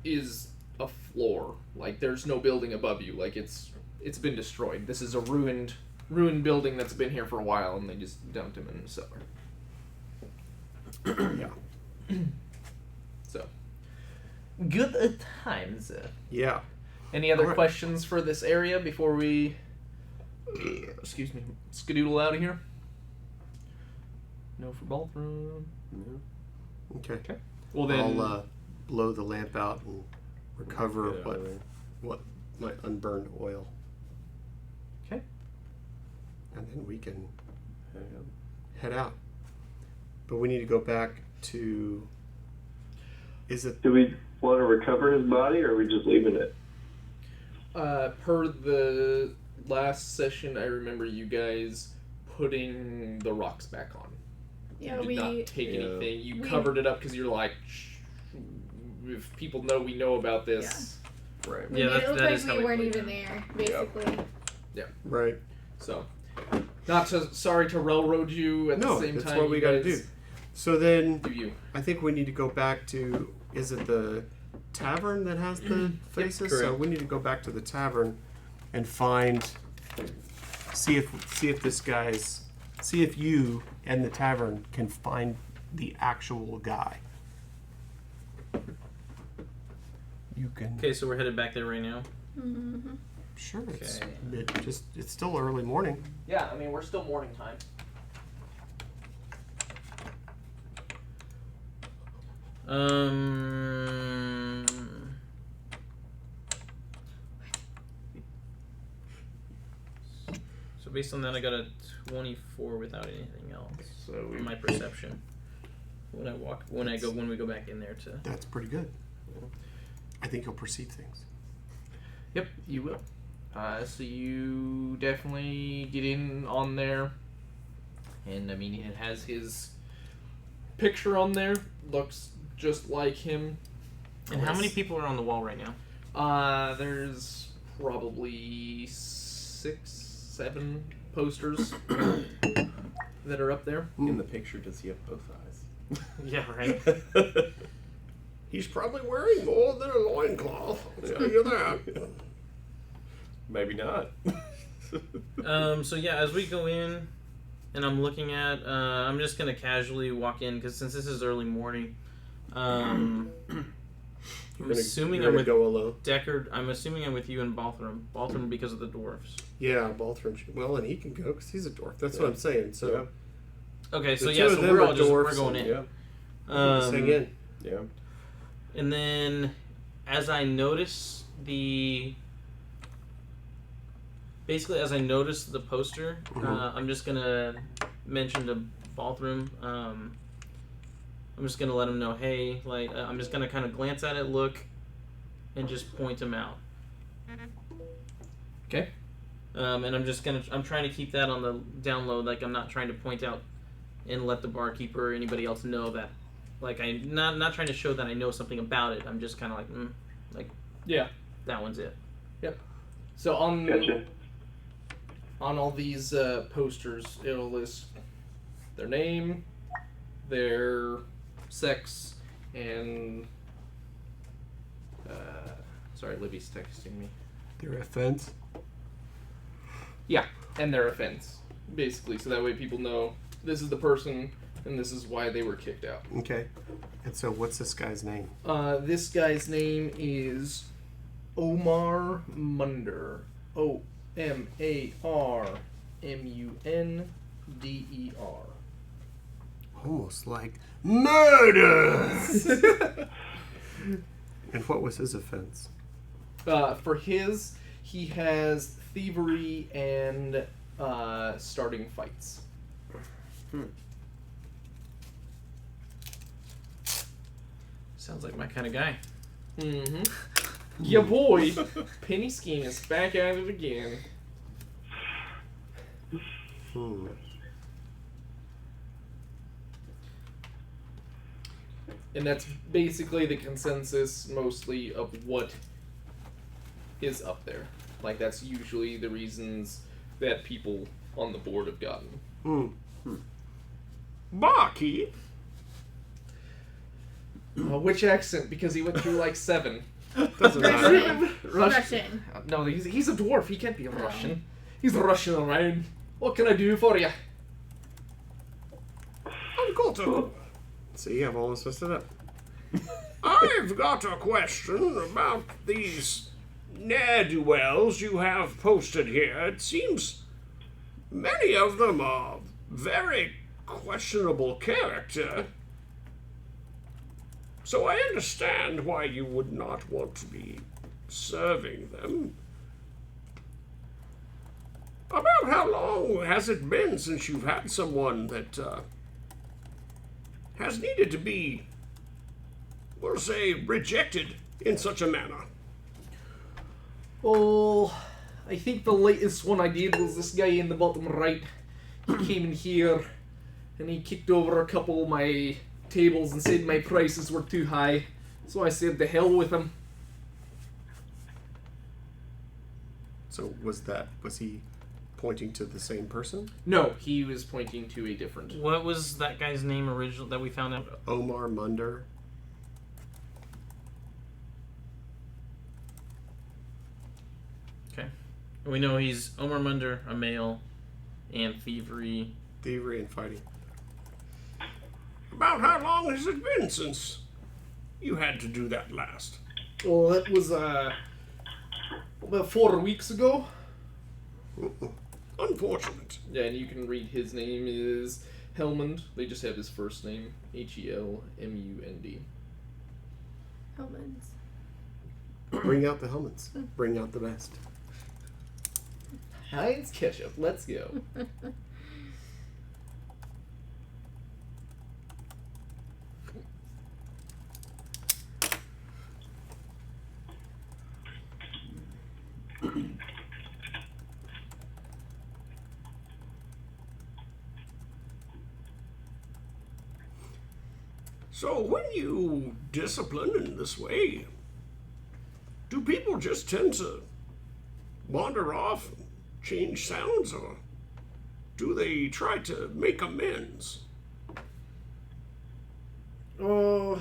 is a floor. Like, there's no building above you. Like, it's been destroyed. This is a ruined building that's been here for a while, and they just dumped him in the cellar. Yeah. So, good times. Yeah. Any other Alright. questions for this area before we, excuse me, skedoodle out of here? No for Baltham. Okay. Well then, I'll blow the lamp out and recover Get out of there. what my unburned oil. Okay. And then we can head out. But we need to go back to. Is it? Do we want to recover his body, or are we just leaving it? per the last session, I remember you guys putting the rocks back on. Yeah, You did not take Yeah. anything. You we- covered it up because you're like, if people know we know about this. Right. We Yeah, made that- it look that like is how we we weren't played even there, basically. Right. So, sorry to railroad you at No, the same that's time. what we you got to guys do. So then, Do you? I think we need to go back to. Is it the tavern that has the faces? So correct. we need to go back to the tavern and find. See if this guy's. See if you and the tavern can find the actual guy. You can. Okay, so we're headed back there right now. Mm-hmm. Sure. It's Okay. it's still early morning. Yeah, I mean, we're still morning time. So based on that, I got a 24 without anything else. So In my perception. When we go back in there to. That's pretty good. I think you'll perceive things. Yep, you will. So you definitely get in on there, and I mean it has his picture on there. Looks just like him. And how many people are on the wall right now? There's probably 6, 7 posters that are up there. In the picture, does he have both eyes? Yeah, right. He's probably wearing more than a loincloth. I'll tell you that. Maybe not. So yeah, as we go in, and I'm looking at, I'm just gonna casually walk in because since this is early morning, I'm assuming you're I'm gonna with go alone. Deckard. I'm assuming I'm with you and Balthram. Balthram because of the dwarves. Yeah, Balthram. Well, and he can go because he's a dwarf. That's what I'm saying. So Okay, so The yeah, two so of them we're are all just we're dwarfs going and- in. Yeah. just hang in. Yeah. And then, as I notice the poster, I'm just gonna mention to Balthram, I'm just gonna let him know, hey, like I'm just gonna kind of glance at it, look, and just point him out. Okay. And I'm trying to keep that on the down low. Like I'm not trying to point out and let the barkeeper or anybody else know that. Like I'm not trying to show that I know something about it. I'm just kind of like Yeah. that one's it. Yep. So on Gotcha. on all these posters, it'll list their name, their sex, and sorry, Libby's texting me. Their offense. Yeah, and their offense, basically, so that way people know this is the person and this is why they were kicked out. Okay. And so, what's this guy's name? This guy's name is Omar Munder. OMARMUNDER. Almost like murder. And what was his offense? For his, he has thievery and starting fights. Sounds like my kind of guy. Mm-hmm. Yeah, boy. Penny Scheme is back at it again. And that's basically the consensus, mostly, of what is up there. Like, that's usually the reasons that people on the board have gotten. Barkeep. Which accent? Because he went through like 7. Doesn't matter. Russian. No, he's a dwarf. He can't be a Russian. He's Russian, alright. What can I do for you? Uncle. See, I've almost messed it up. I've got a question about these ne'er-do-wells you have posted here. It seems many of them are very questionable character. So I understand why you would not want to be serving them. About how long has it been since you've had someone that has needed to be, we'll say, rejected in such a manner? Oh, I think the latest one I did was this guy in the bottom right. He came in here and he kicked over a couple of my tables and said my prices were too high. So I said, the hell with him. So was he pointing to the same person? No, he was pointing to a different. What was that guy's name original that we found out? Omar Munder. Okay. We know he's Omar Munder, a male, and thievery. Thievery and fighting. About how long has it been since you had to do that last? Oh, that was about 4 weeks ago. Unfortunate. Yeah, and you can read his name is Helmund. They just have his first name, Helmund. Helmets. Bring out the helmets. Bring out the best. Heinz Ketchup, let's go. So when you discipline in this way, do people just tend to wander off and change sounds, or do they try to make amends? We've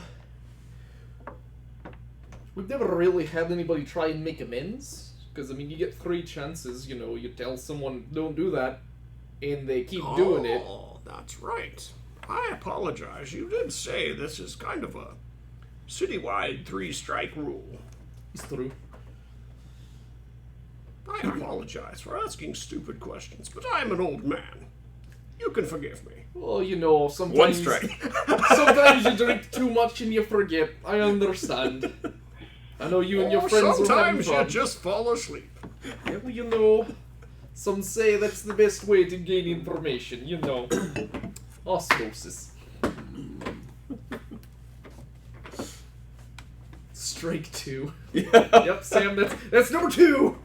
never really had anybody try and make amends. Because, I mean, you get 3 chances, you tell someone, don't do that, and they keep doing it. Oh, that's right. I apologize. You did say this is kind of a citywide 3-strike rule. It's true. I apologize for asking stupid questions, but I'm an old man. You can forgive me. Well, sometimes... 1 strike. Sometimes you drink too much and you forget. I understand. I know you and your friends were having Sometimes fun. you just fall asleep. Well, some say that's the best way to gain information, Osmosis. strike 2. Yeah. Yep, Sam, that's number 2.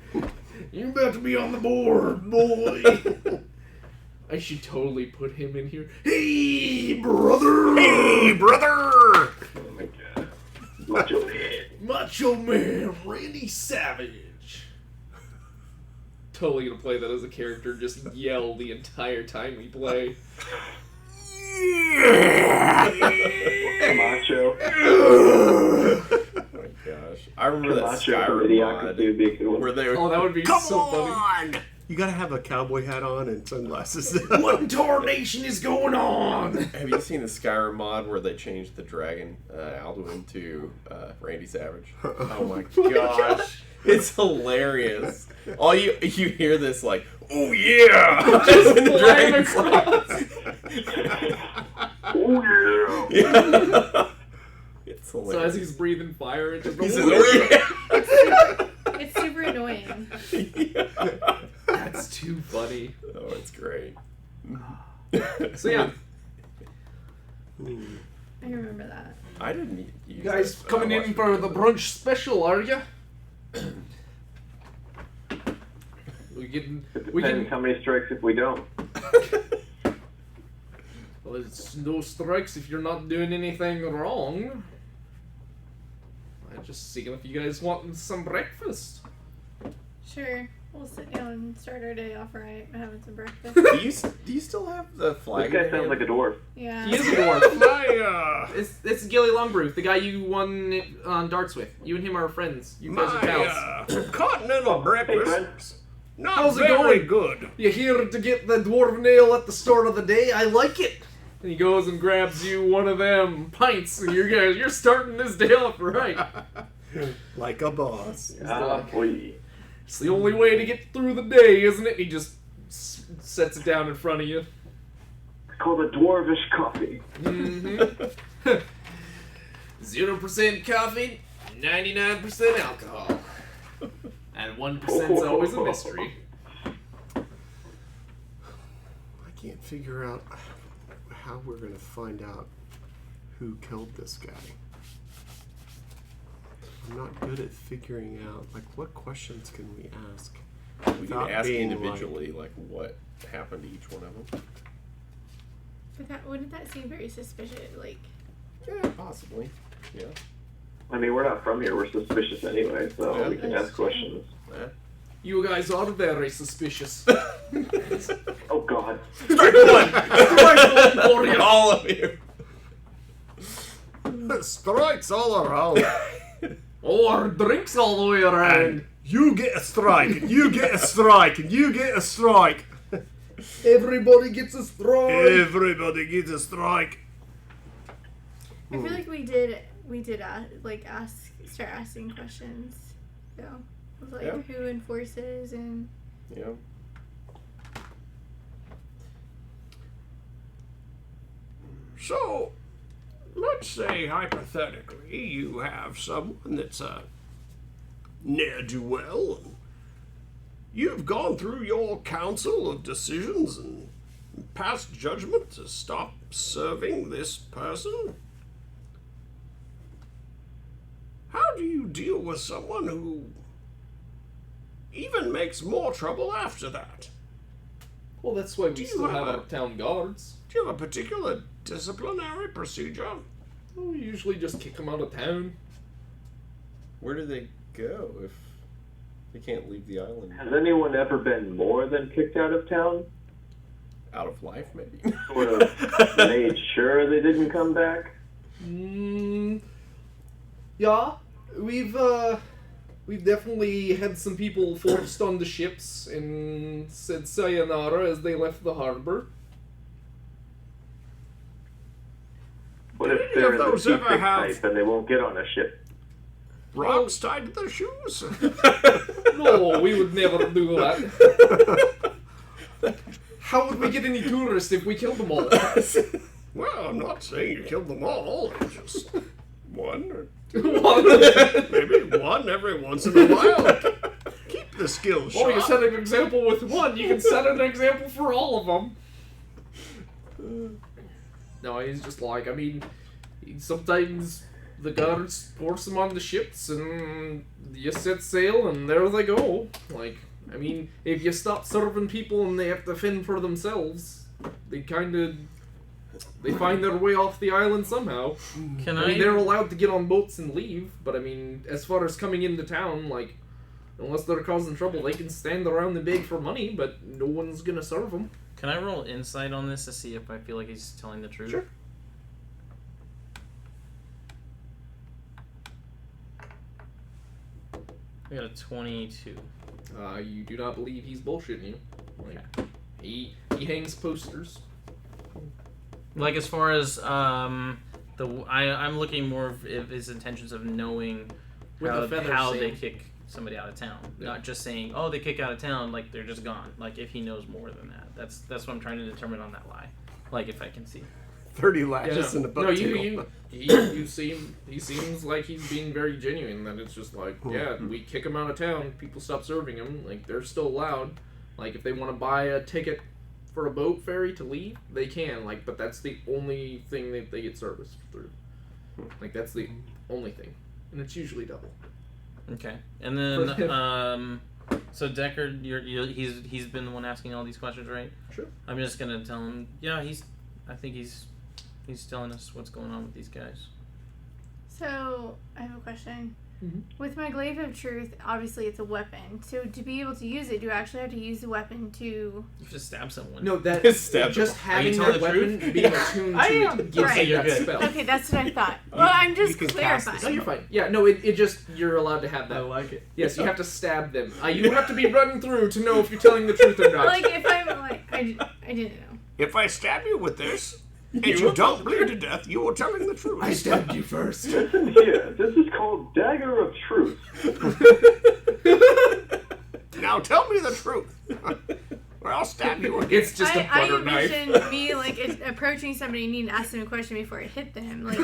You're about to be on the board, boy. I should totally put him in here. Hey, brother! Hey, brother! Oh my god. Macho Man. Macho Man Randy Savage. Totally gonna play that as a character, just yell the entire time we play. Macho. Oh my gosh. I remember that Macho Skyrim Idiocracy mod would be a good one. where they were... Oh, that would be Come so funny. on! You gotta have a cowboy hat on and sunglasses. What tarnation is going on? Have you seen the Skyrim mod where they changed the dragon Alduin to Randy Savage? Oh my gosh. It's hilarious. All you hear this like, oh yeah! Just in the dragon's Oh yeah. Yeah. It's So hilarious. as he's breathing fire, it just He goes, says, "Oh, It's super annoying. yeah." That's too funny. Oh, it's great. So yeah, I remember that. I didn't use you guys this, but I coming in watched for it. the brunch special, are you? We Depends can. how many strikes if we don't. Well, it's no strikes if you're not doing anything wrong. I'm just seeing if you guys want some breakfast. Sure. We'll sit down and start our day off right by having some breakfast. Do you still have the This flag? guy in sounds your like a hand? dwarf. Yeah. He is a dwarf. My, It's Gilly Longbruth, the guy you won it on darts with. You and him are friends. You guys are pals. continental breakfast. friends. Not How's it very going? good. You here to get the dwarf nail at the start of the day? I like it. And he goes and grabs you one of them pints, and you're starting this day off right. Like a boss. Ah, boy. It's the only way to get through the day, isn't it? He just sets it down in front of you. It's called a dwarvish coffee. Mm-hmm. 0% coffee, 99% alcohol. And 1% is always a mystery. I can't figure out how we're going to find out who killed this guy. I'm not good at figuring out, like, what questions can we ask? We can without ask being individually, like, what happened to each one of them. But wouldn't that seem very suspicious? Like, Yeah, possibly. Yeah. I mean, we're not from here. We're suspicious anyway, so Yeah, we can that's ask true. questions. Yeah. You guys are very suspicious. Oh God. Strike one! All of you. Strikes all around. Or drinks all the way around. And you get a strike, and you get a strike, and you get a strike. Everybody gets a strike. Everybody gets a strike. I feel like we did start asking questions. So, it was like Yeah. who enforces and Yeah. So, let's say hypothetically you have someone that's a ne'er-do-well. And you've gone through your council of decisions and passed judgment to stop serving this person. How do you deal with someone who even makes more trouble after that? Well, that's why we Do you still have have our town guards. Do you have a particular disciplinary procedure? We usually just kick them out of town. Where do they go if they can't leave the island? Has anyone ever been more than kicked out of town? Out of life, maybe? Sort of made sure they didn't come back? Yeah, we've definitely had some people forced on the ships and said sayonara as they left the harbor. What if Any they're of in the those ever seasick have- type and they won't get on a ship? Rocks tied to their shoes? No, we would never do that. How would we get any tourists if we killed them all? Well, I'm not saying you killed them all. It's just one or Well, maybe one every once in a while. Keep the skills you sharp. set an example with one, you can set an example for all of them. No, he's just like, I mean, sometimes the guards force them on the ships, and you set sail, and there they go. Like, I mean, if you stop serving people and they have to fend for themselves, they find their way off the island somehow. Can I mean, they're allowed to get on boats and leave, but I mean, as far as coming into town, like, unless they're causing trouble, they can stand around and beg for money, but no one's gonna serve them. Can I roll insight on this to see if I feel like he's telling the truth? Sure. I got a 22. You do not believe he's bullshitting you. Like, he hangs posters. Like, as far as I'm looking more of his intentions of knowing With the feather how seal. they kick somebody out of town, Yeah. not just saying, "Oh, they kick out of town," like they're just gone. Like, if he knows more than that, that's what I'm trying to determine on that lie. Like, if I can see. 30 lashes in the boat. He seems like he's being very genuine. That it's just like, yeah, we kick him out of town. People stop serving him. Like, they're still allowed. Like, if they want to buy a ticket for a boat ferry to leave, they can. Like, but that's the only thing that they get service through. Like, that's the only thing, and it's usually double. Okay, and then so Decker, he's been the one asking all these questions, right? Sure. I'm just gonna tell him. Yeah, I think he's telling us what's going on with these guys. So, I have a question. Mhm. With my glaive of truth, obviously it's a weapon. So, to be able to use it, do I actually have to use the weapon to... You just stab someone. No, that Stab just them. having telling that the weapon truth? being attuned I to am. it gives Right. you that You're good. spell. Okay, that's what I thought. Well, I'm just you can cast clarifying. No, you're fine. Yeah, no, it just, you're allowed to have that. like it. Yes, you have to stab them. You have to be running through to know if you're telling the truth or not. Like, if I'm like... I didn't know. If I stab you with this, and you don't bleed to death, you are telling the truth. I stabbed you first. Listen here, this is called Dagger of Truth. Now tell me the truth, or I'll stab you again. It's just a I butter knife. envision me, like, approaching somebody and need to ask them a question before I hit them. Like,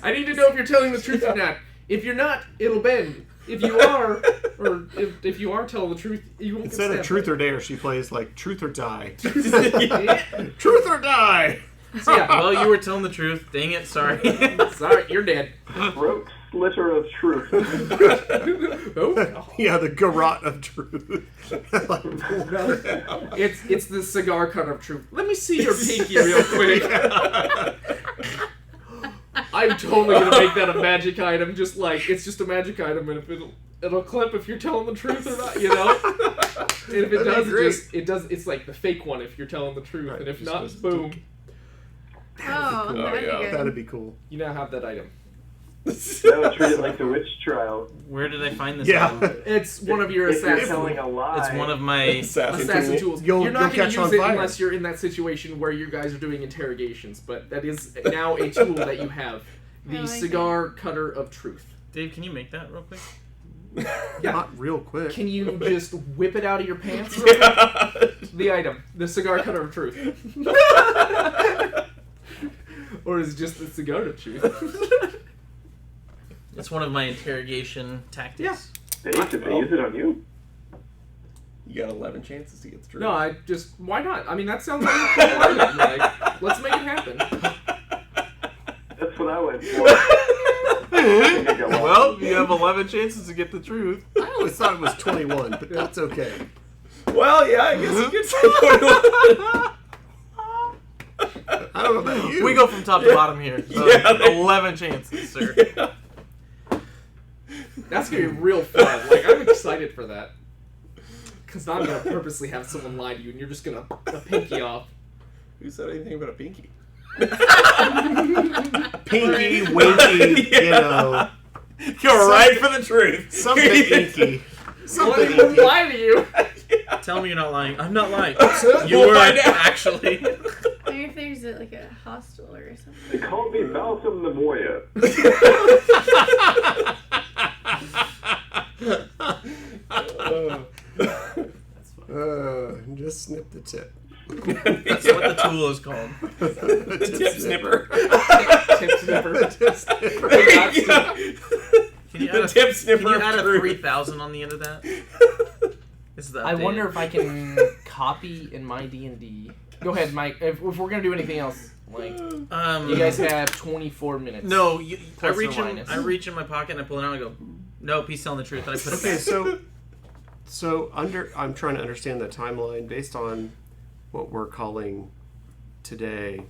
I need to know if you're telling the truth or not. If you're not, it'll bend. If you are, or if you are telling the truth, you won't Instead get of stabbed. truth or dare, she plays like truth or die. Yeah. Truth or die. So yeah, Well, you were telling the truth. Dang it. Sorry. sorry, you're dead. Throat slitter of truth. Oh, Yeah, the garrote of truth. it's the cigar cut of truth. Let me see your pinky real quick. I'm totally gonna make that a magic item. Just like it's just a magic item, and if it'll clip if you're telling the truth or not, you know. And if it That'd be does, great. it does. It's like the fake one if you're telling the truth, Right, and if just not, goes boom. oh, that'd yeah. be good. That'd be cool. You now have that item. That would treat it like the witch trial. Where did I find this? Yeah. item? It's one of your If you're assassin. telling a lie, It's one of my. Assassin tools. You'll- You're not you'll going catch to on use it fire. unless you're in that situation where you guys are doing interrogations, but that is now a tool that you have. I The like cigar cutter of truth. Dave, can you make that real quick? Not real quick. Can you just whip it out of your pants? Real quick? The item. The cigar cutter of truth. Or is it just the cigar of truth? It's one of my interrogation tactics. Dave, did they use it on you? You got 11 chances to get through. No, I just... Why not? I mean, that sounds like a cool item. Like, let's make it happen. That's what I went for. I think I got Well, you have 11 chances to get the truth. I always thought it was 21, but that's okay. Well, yeah, I guess you could say 21. I don't know about you. We go from top to bottom here. So Yeah, they- 11 chances, sir. That's going to be real fun. Like, I'm excited for that. Because now I'm going to purposely have someone lie to you, and you're just going to pinky off. Who said anything about a pinky? Pinky, winky, you know, Go right for the truth. something inky. What Something if I inky. lie to you? Tell me you're not lying. I'm not lying. We'll You were find out. actually. Maybe if there's like a hostel or something. They called me Balsam the Moya. Just snip the tip. That's what the tool is called. The tip snipper. Tip snipper. Tip snipper. Can you The add tip Can snipper you of add a truth. 3,000 on the end of that? This is the I update. wonder if I can copy in my D&D. Go ahead, Mike. If we're gonna do anything else, Like, you guys have 24 minutes. No, I Plus or reach in. minus. I reach in my pocket and I pull it out and I go, "Nope, he's telling the truth." And I put it Okay, back. I'm trying to understand the timeline based on what we're calling today.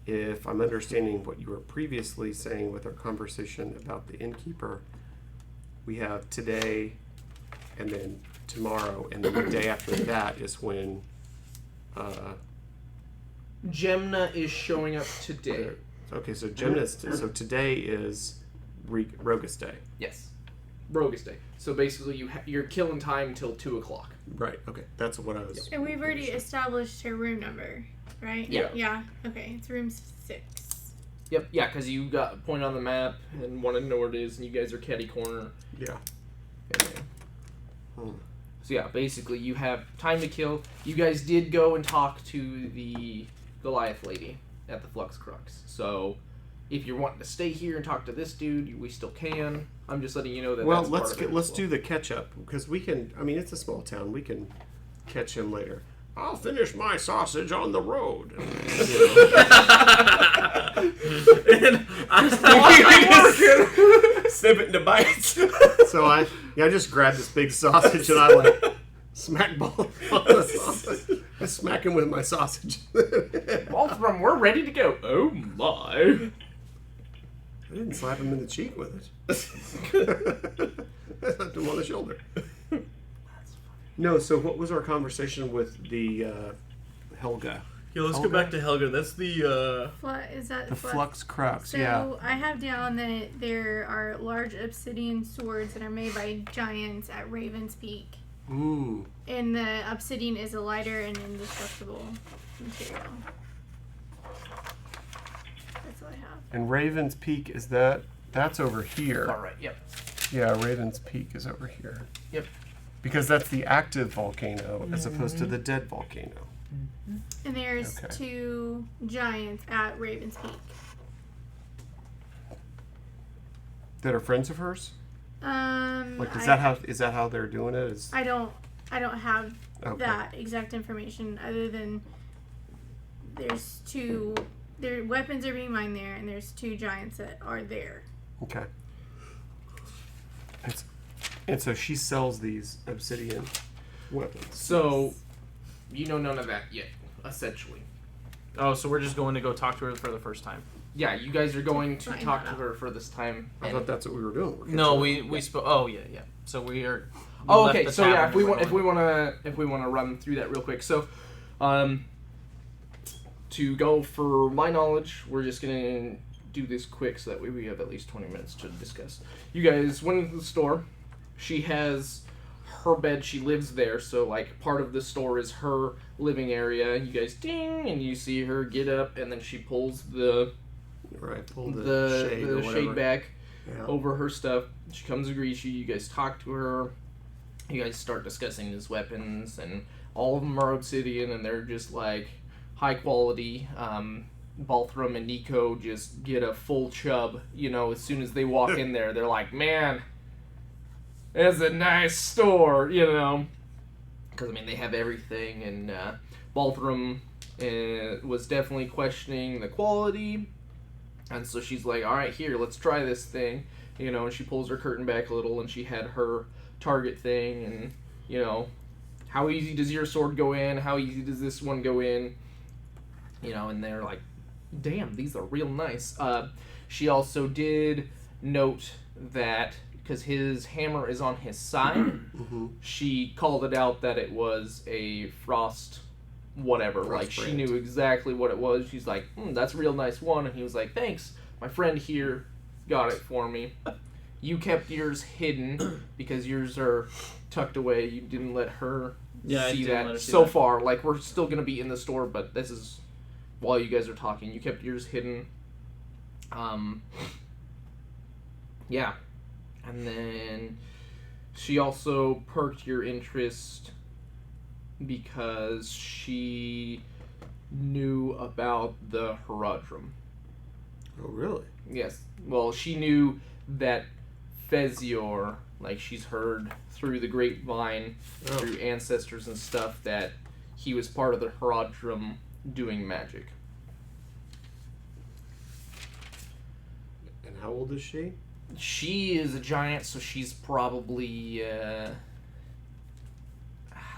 If I'm understanding what you were previously saying with our conversation about the innkeeper, we have today, and then tomorrow, and then the day after that is when. Gemna is showing up today. Okay, so so today is Rogus Day. Yes. Rogus Day. So basically, you're killing time until 2 o'clock. Right. Okay, that's what I was. And we've already established her room number, right? Yeah. Yeah. Okay, it's room 6. Yep. Yeah, because you got a point on the map and want to know where it is, and you guys are catty corner. Yeah. So yeah, basically you have time to kill. You guys did go and talk to the Goliath lady at the Flux Crux. So if you're wanting to stay here and talk to this dude, we still can. I'm just letting you know that. Well, that's part of it let's as well. do the catch up because we can. I mean, it's a small town. We can catch him later. I'll finish my sausage on the road. And I Snip it into bites. So I just grabbed this big sausage and I like smack ball on the sausage. I smack him with my sausage. Both of them, we're ready to go. Oh my. I didn't slap him in the cheek with it. I slapped him on the shoulder. No, so what was our conversation with the Helga? Yeah, let's go back to Helga. That's the Is that The Flux Crux, So yeah. I have down that there are large obsidian swords that are made by giants at Raven's Peak. Mm. And the obsidian is a lighter and indestructible material. That's all I have. And Raven's Peak, that's over here. All right. Yep. Yeah, Raven's Peak is over here. Yep. Because that's the active volcano as opposed to the dead volcano. And there's Okay. 2 giants at Raven's Peak. That are friends of hers? Like, is I- that how they're doing it? I don't have Okay. that exact information other than there's 2 their weapons are being mined there and there's 2 giants that are there. Okay. And so she sells these obsidian weapons. So you know none of that yet, essentially. Oh, so we're just going to go talk to her for the first time. Yeah, you guys are going to Find talk that to out. her for this time. I and- thought that's what we were doing. We're No, catching up. we spoke. Oh yeah. So we are. Oh, left okay. the So yeah, tavern if we and want, we're if we want to run through that real quick. So, to go for my knowledge, we're just gonna do this quick so that way we have at least 20 minutes to discuss. You guys went into the store. She has her bed. She lives there, so like part of the store is her living area. You guys ding, and you see her get up, and then she pulls the Right, pull the, the shade or whatever. shade back Yeah. over her stuff. She comes and greets you. You guys talk to her. You guys start discussing his weapons, and all of them are obsidian, and they're just like high quality. Balthram and Nico just get a full chub. You know, as soon as they walk in there, they're like, "Man, it's a nice store." You know, because I mean they have everything, and Balthram was definitely questioning the quality. And so she's like, all right, here, let's try this thing. You know, and she pulls her curtain back a little, and she had her target thing, and, you know, how easy does your sword go in? How easy does this one go in? You know, and they're like, damn, these are real nice. She also did note that, because his hammer is on his side, she called it out that it was a frost whatever. Frost Like, she brand. knew exactly what it was. She's like, that's a real nice one. And he was like, thanks. My friend here got it for me. You kept yours hidden because yours are tucked away. You didn't let her Yeah, I see didn't that let her see so that. far. Like, we're still going to be in the store, but this is while you guys are talking. You kept yours hidden. Yeah. And then she also perked your interest because she knew about the Herodrum. Oh, really? Yes. Well, she knew that Fezior, like she's heard through the grapevine, through ancestors and stuff, that he was part of the Herodrum doing magic. how old is she? She is a giant, so she's probably,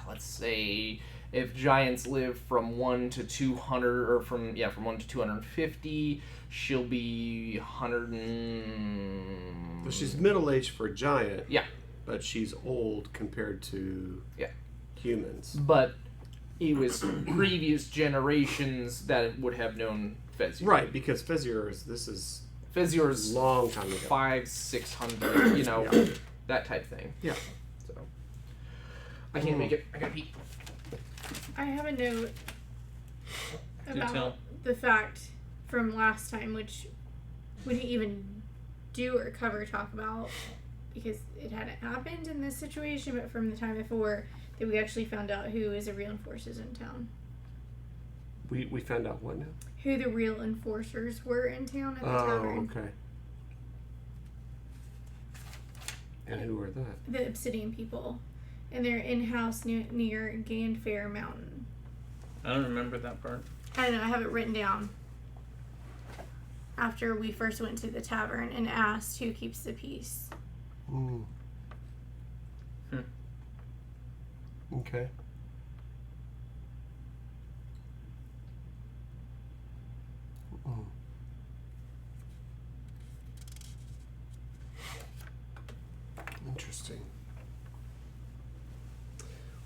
let's say, if giants live from 1 to 200, or from 1 to 250, she'll be 100 and... So she's middle-aged for a giant. Yeah. But she's old compared to humans. But it was previous generations that would have known Fezior. Right, because Fezior's Fezior's a long time ago. 500-600, that type thing. Yeah. So I can't make it. I gotta pee. I have a note Do tell. about the fact from last time, which we didn't even do or cover talk about because it hadn't happened in this situation, but from the time before that we actually found out who is the real enforcers in town. We found out what now? Who the real enforcers were in town at the tavern. Okay. And who are that? The Obsidian people. And they're in-house near Ganfair Mountain. I don't remember that part. I don't know, I have it written down. After we first went to the tavern and asked who keeps the peace. Mm. Okay. Interesting.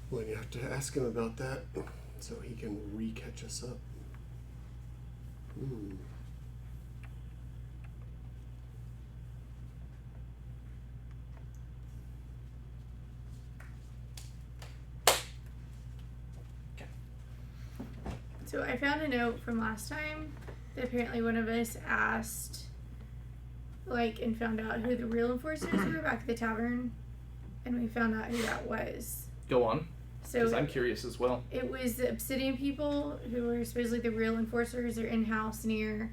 Well, you have to ask him about that so he can re-catch us up. Hmm. So I found a note from last time that apparently one of us asked, and found out who the real enforcers were back at the tavern, and we found out who that was. Go on, because So I'm curious as well. it was the Obsidian people who were supposedly the real enforcers. They're in-house near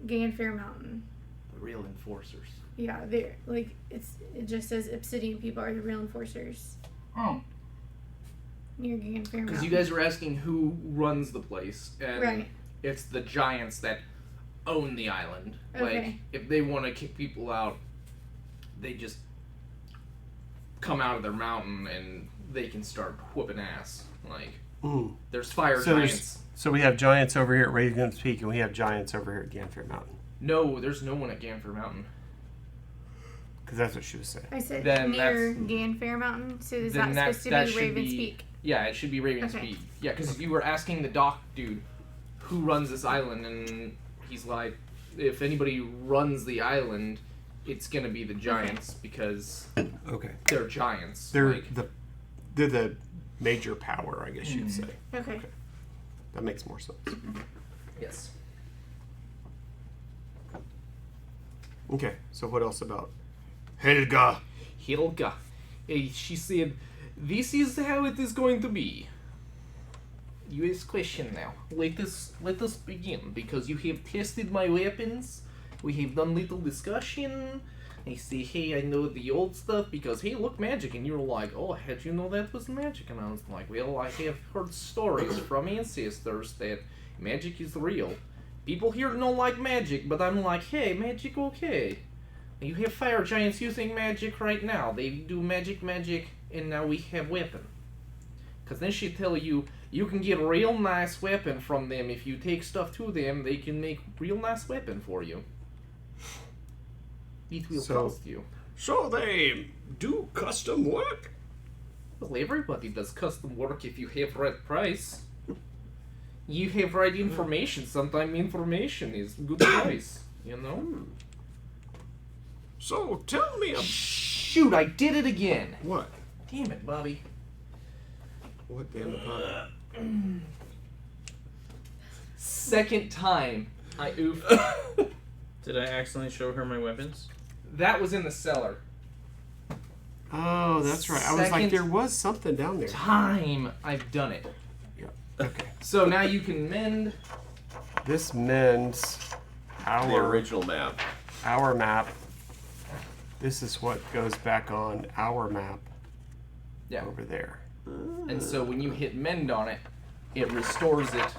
Ganfair Mountain. The real enforcers. Yeah, they're it just says Obsidian people are the real enforcers Oh. near Ganfair Mountain. Because you guys were asking who runs the place, and Right. it's the giants that own the island. Okay. If they want to kick people out, they just come out of their mountain and they can start whooping ass. There's fire giants. So we have giants over here at Raven's Peak, and we have giants over here at Ganfair Mountain. No, there's no one at Ganfair Mountain. Because that's what she was saying. I said Then near Ganfair Mountain, so is then that supposed to that be should Raven's be- Peak? Yeah, it should be Raven's Okay. Peak. Yeah, because you were asking the dock dude who runs this island, and he's like, if anybody runs the island, it's gonna be the giants because Okay. they're giants. They're the major power, I guess you'd say. Okay. That makes more sense. Yes. Okay, so what else about Helga? Helga. She said, "This is how it is going to be." You ask question now. Let us begin, because you have tested my weapons. We have done little discussion. I say, hey, I know the old stuff because, hey, look, magic. And you're like, oh, how'd you know that was magic? And I was like, well, I have heard stories from ancestors that magic is real. People here don't like magic, but I'm like, hey, magic okay. You have fire giants using magic right now. They do magic, and now we have weapon. Because then she tell you, you can get a real nice weapon from them. If you take stuff to them, they can make real nice weapon for you. It will cost you. So they do custom work? Well, everybody does custom work if you have right price. You have right information. Sometimes information is good price, you know? So tell me Shoot, I did it again. what? Damn it, Bobby. What damn it? Second time I oofed. Did I accidentally show her my weapons? That was in the cellar. Oh, that's right. I was like, Second there was something down there. Time I've done it. Yeah. Okay. So now you can mend. This mends The our original map. map. This is what goes back on our map Yeah. over there. And so when you hit mend on it, it restores it.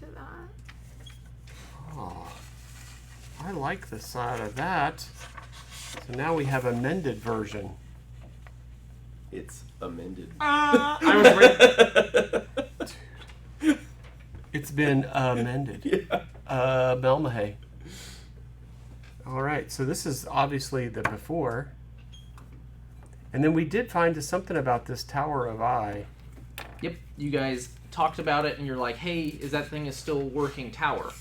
To that. Oh. I like the side of that. So now we have amended version. It's amended. I was ready. It's been amended. Yeah. Belmahay. All right, so this is obviously the before. And then we did find something about this Tower of Eye. Yep, you guys talked about it, and you're like, "Hey, is that thing a still working tower?"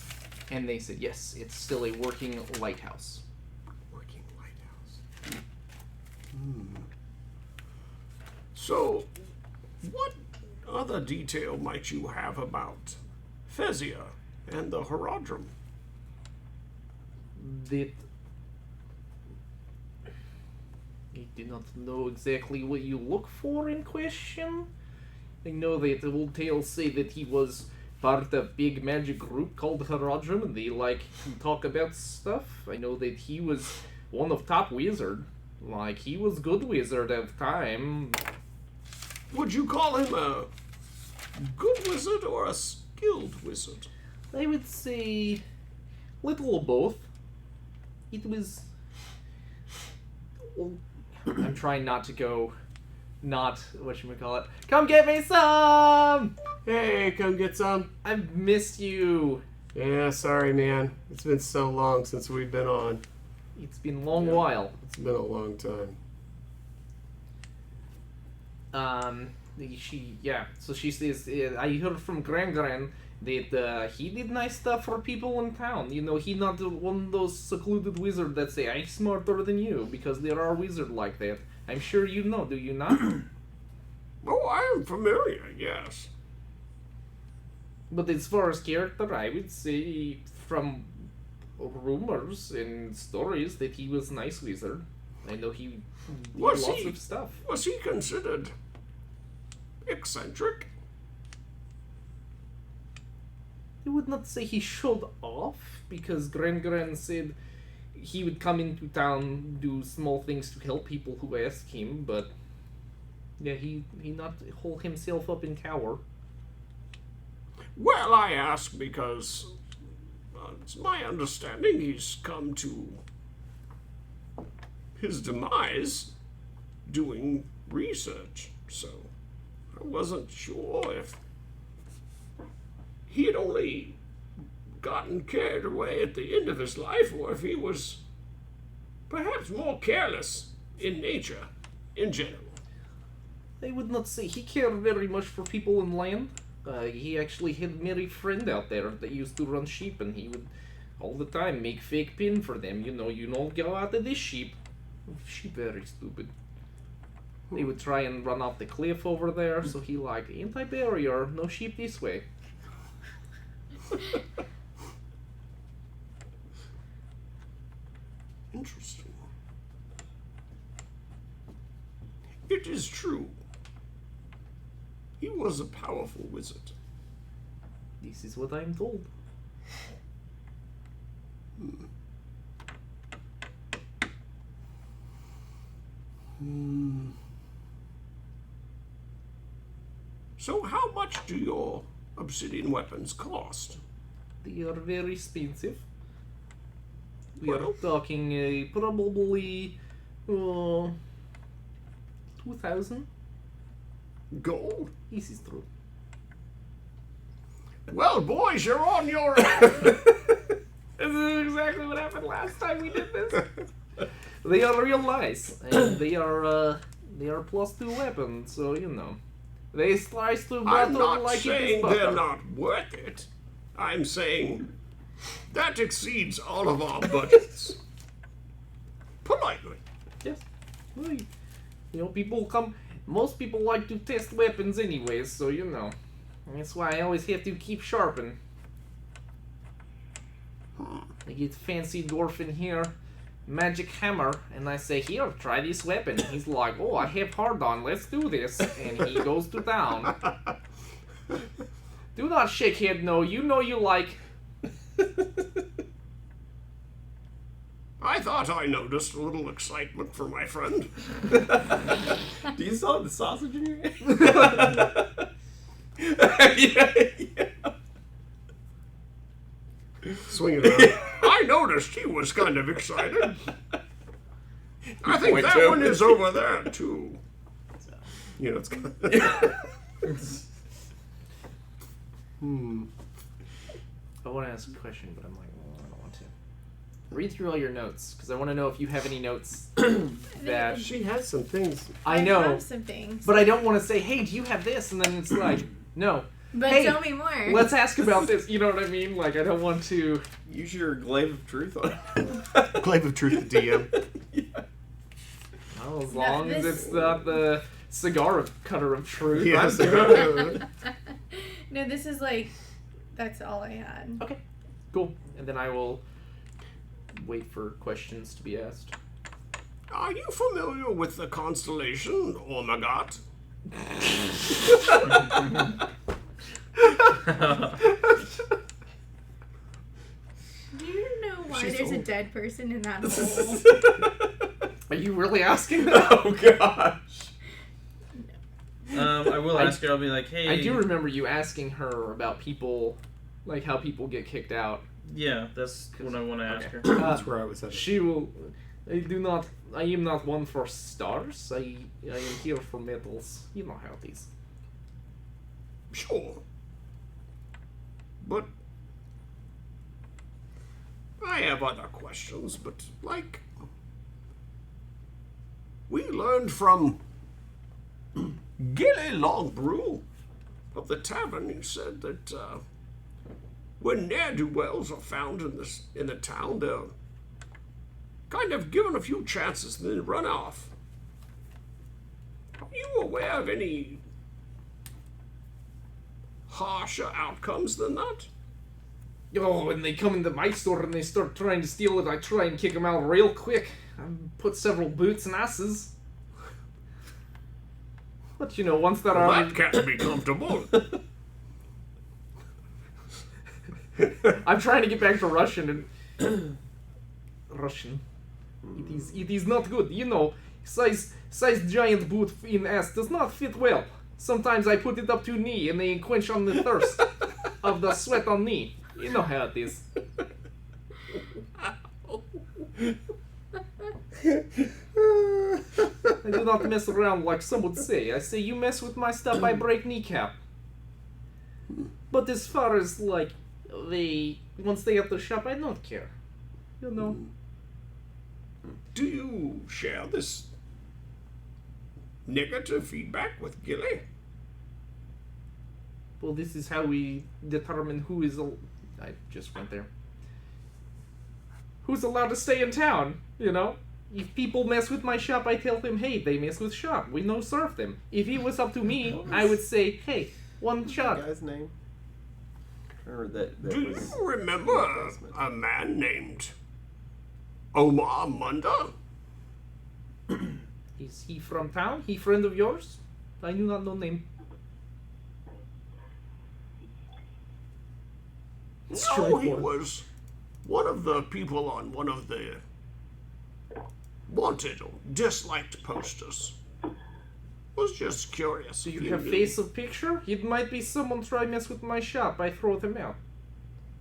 And they said, "Yes, it's still a working lighthouse." Working lighthouse. So, what other detail might you have about Fezia and the Herodrum? That I do not know exactly what you look for in question. I know that the old tales say that he was part of a big magic group called Herodrum, and they like to talk about stuff. I know that he was one of top wizard. Like, he was good wizard at the time. Would you call him a good wizard or a skilled wizard? I would say little of both. It was. Well, I'm trying not to go. Not whatchamacallit. Come get me some! Hey, come get some. I've missed you. Yeah, sorry, man. It's been so long since we've been on. It's been a long while. It's been a long time. So she says, I heard from Gran that he did nice stuff for people in town. You know, he not one of those secluded wizards that say, I'm smarter than you, because there are wizards like that. I'm sure you know, do you not? Oh, I am familiar, yes. But as far as character, I would say from rumors and stories that he was a nice wizard. I know he did Was lots he? of stuff. Was he considered eccentric? I would not say he showed off, because Gran said he would come into town, do small things to help people who ask him, but yeah, he not hold himself up in tower. Well, I ask because it's my understanding he's come to his demise doing research, so I wasn't sure if he had only gotten carried away at the end of his life or if he was perhaps more careless in nature in general. I would not say he cared very much for people in land. He actually had a merry friend out there that used to run sheep, and he would all the time make fake pin for them. You don't go out of this sheep. Sheep very stupid. They would try and run off the cliff over there, so he like, anti-barrier, no sheep this way. Interesting. It is true. He was a powerful wizard. This is what I'm told. So how much do your obsidian weapons cost? They are very expensive. We Well- are talking probably 2,000. Gold? This is true. Well, boys, you're on your This is exactly what happened last time we did this. They are real nice, and they are +2 weapons, so you know. They slice through I'm metal not like it saying is butter. they're not worth it. I'm saying that exceeds all of our budgets. Politely. Yes. Well, most people like to test weapons anyways, so you know. That's why I always have to keep sharpened. I get fancy dwarf in here, magic hammer, and I say, here, try this weapon. He's like, oh, I have hard on, let's do this. And he goes to town. Do not shake head no, you know you like. I thought I noticed a little excitement for my friend. Do you still have the sausage in your hand? yeah. Swing it around. I noticed he was kind of excited. I think Point that to him. one is over there, too. You know, it's kind of... I want to ask a question, but I'm like, well, I don't want to. Read through all your notes, because I want to know if you have any notes that... She has some things. I know, have some things. but I don't want to say, hey, do you have this? And then it's like, no. But Hey, tell me more. Let's ask about this. You know what I mean? Like, I don't want to... Use your glaive of truth on it. Glaive of Truth, the DM. Well, as No, long as this- it's not the cigar cutter of truth. Yes. I'm good. No, this is like, that's all I had. Okay, cool. And then I will wait for questions to be asked. Are you familiar with the constellation Ormagat? Do you know why She's there's a old. dead person in that hole? Are you really asking that? Oh gosh. I will ask her. I'll be like, hey. I do remember you asking her about people, like how people get kicked out. Yeah, that's what I want to ask her. That's where I was at. She will. I am not one for stars. I am here for medals. You know how it is. Sure. But I have other questions, but like we learned from Gilly Longbrew of the tavern, he said that when ne'er-do-wells are found in the town, they're kind of given a few chances and then run off. Are you aware of any harsher outcomes than that? Oh, when they come into my store and they start trying to steal it, I try and kick them out real quick. I put several boots and asses. But you know, once that Well, army... that can't be comfortable. I'm trying to get back to Russian and... Russian. It is not good. You know, size giant boot in ass does not fit well. Sometimes I put it up to knee and they quench on the thirst of the sweat on knee. You know how it is. I do not mess around like some would say. I say, you mess with my stuff, I break kneecap. But as far as, like, once they at the shop, I don't care. You know. Do you share this negative feedback with Gilly? Well, this is how we determine who is... I just went there. Who's allowed to stay in town, you know? If people mess with my shop, I tell them, hey, they mess with shop. We no serve them. If it was up to me, I would say, hey, one shot. The guy's name? Or that Do was you remember a man named Omar Munda? Is he from town? He friend of yours? I do not know name. No, he Straightforward. was one of the people on one of the wanted or disliked posters. Was just curious. Do if you have knew. face of picture? It might be someone try mess with my shop. I throw them out.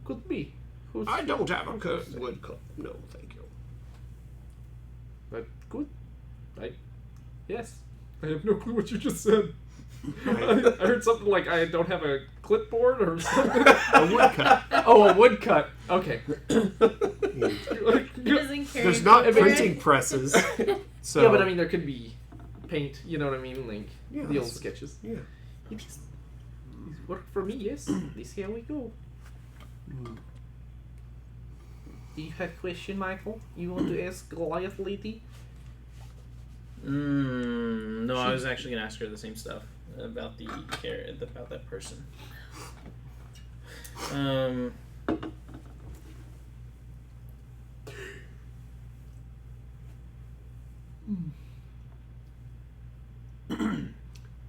Could be. Who's I don't have a wood cut. No, thank you. But good. Yes. I have no clue what you just said. I heard something like I don't have a clipboard or something. A woodcut. Oh, a woodcut. Okay. He doesn't carry There's not paper. printing presses. So Yeah, but I mean, there could be paint. You know what I mean? Like Yeah, the old that's- sketches. yeah. It is worked for me. Yes. This here we go. Do you have a question, Michael? You want to ask Goliath lady? No, I was actually gonna ask her the same stuff about about that person.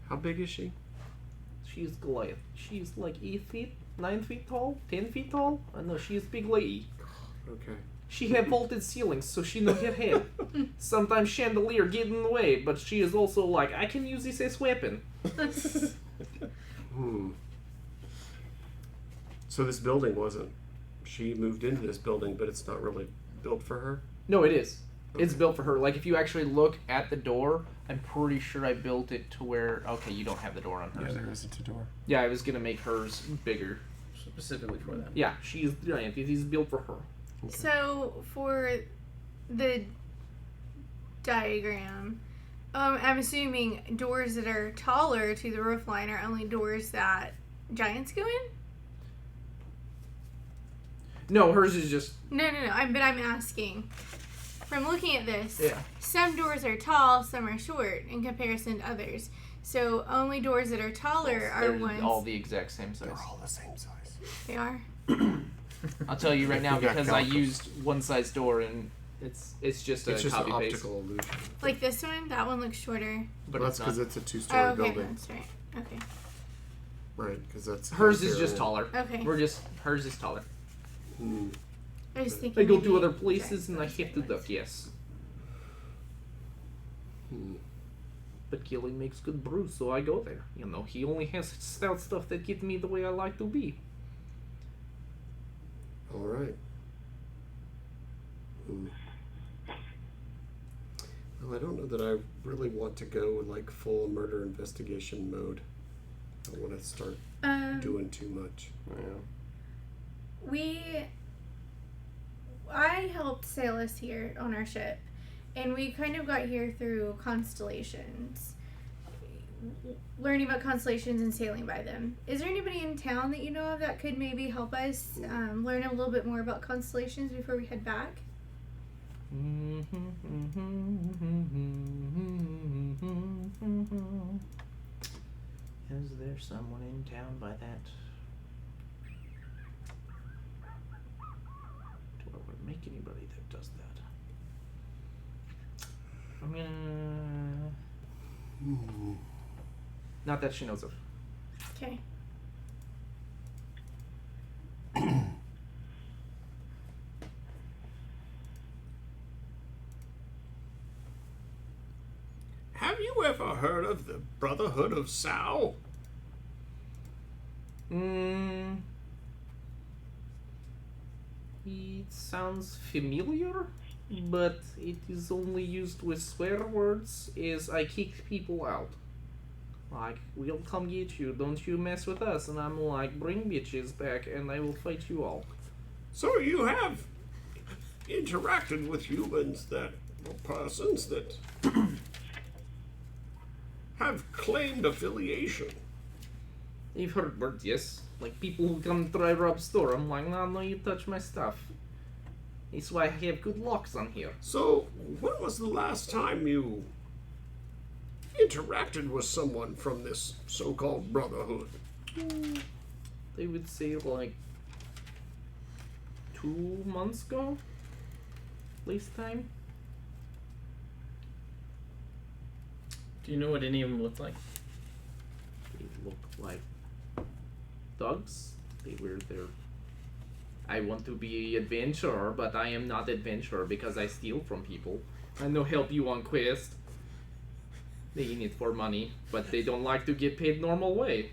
How big is she? She's Goliath. She's like 8 feet, 9 feet tall, 10 feet tall. I know she's big lady. Okay. She have vaulted ceilings, so she no hit head. Sometimes chandelier get in the way, but she is also like, I can use this as weapon. So this building wasn't she moved into this building, but it's not really built for her? No, it is. It's Okay. built for her. Like, if you actually look at the door, I'm pretty sure I built it to where... Okay, you don't have the door on hers. Yeah, there isn't a door. Yeah, I was going to make hers bigger. Specifically for that. Yeah, she's giant. It is built for her. So for the diagram, I'm assuming doors that are taller to the roof line are only doors that giants go in? No, hers is just... No. But I'm asking. From looking at this, Yeah. some doors are tall, some are short in comparison to others. So only doors that are taller are They're ones. all the exact same size. They're all the same size. They are. I'll tell you right now, You got because I calipers. used one size door and it's just a It's just copy an paste. optical illusion. Like this one, that one looks shorter. But Well, that's it's because not. it's a two-story Oh, okay, building. that's right. Okay. Right, because that's... Hers is just interior. taller. Okay. Hers is taller. Hmm. I was thinking. I go maybe to other places giants and I are have to different. duck, yes. Hmm. But Gilly makes good brews, so I go there. You know, he only has stout stuff that gets me the way I like to be. All right. Hmm. Well, I don't know that I really want to go like full murder investigation mode. I don't want to start doing too much. Yeah. I helped sail us here on our ship, and we kind of got here through constellations, learning about constellations and sailing by them. Is there anybody in town that you know of that could maybe help us learn a little bit more about constellations before we head back? Is there someone in town by that? Do I want to make anybody that does that? I'm gonna... Not that she knows of. Okay. Have you ever heard of the Brotherhood of Sao? It sounds familiar, but it is only used with swear words as I kick people out. Like, we'll come get you, don't you mess with us, and I'm like, bring bitches back and I will fight you all. So you have interacted with humans that, or persons that have claimed affiliation. You've heard words, yes? Like people who come try rob store, I'm like, no, you touch my stuff. That's why I have good locks on here. So, when was the last time you interacted with someone from this so-called Brotherhood? They would say like 2 months ago. Least time. Do you know what any of them look like? They look like dogs. They wear their... I want to be adventurer, but I am not adventurer because I steal from people. I no help you on quest. They in it for money, but they don't like to get paid normal way.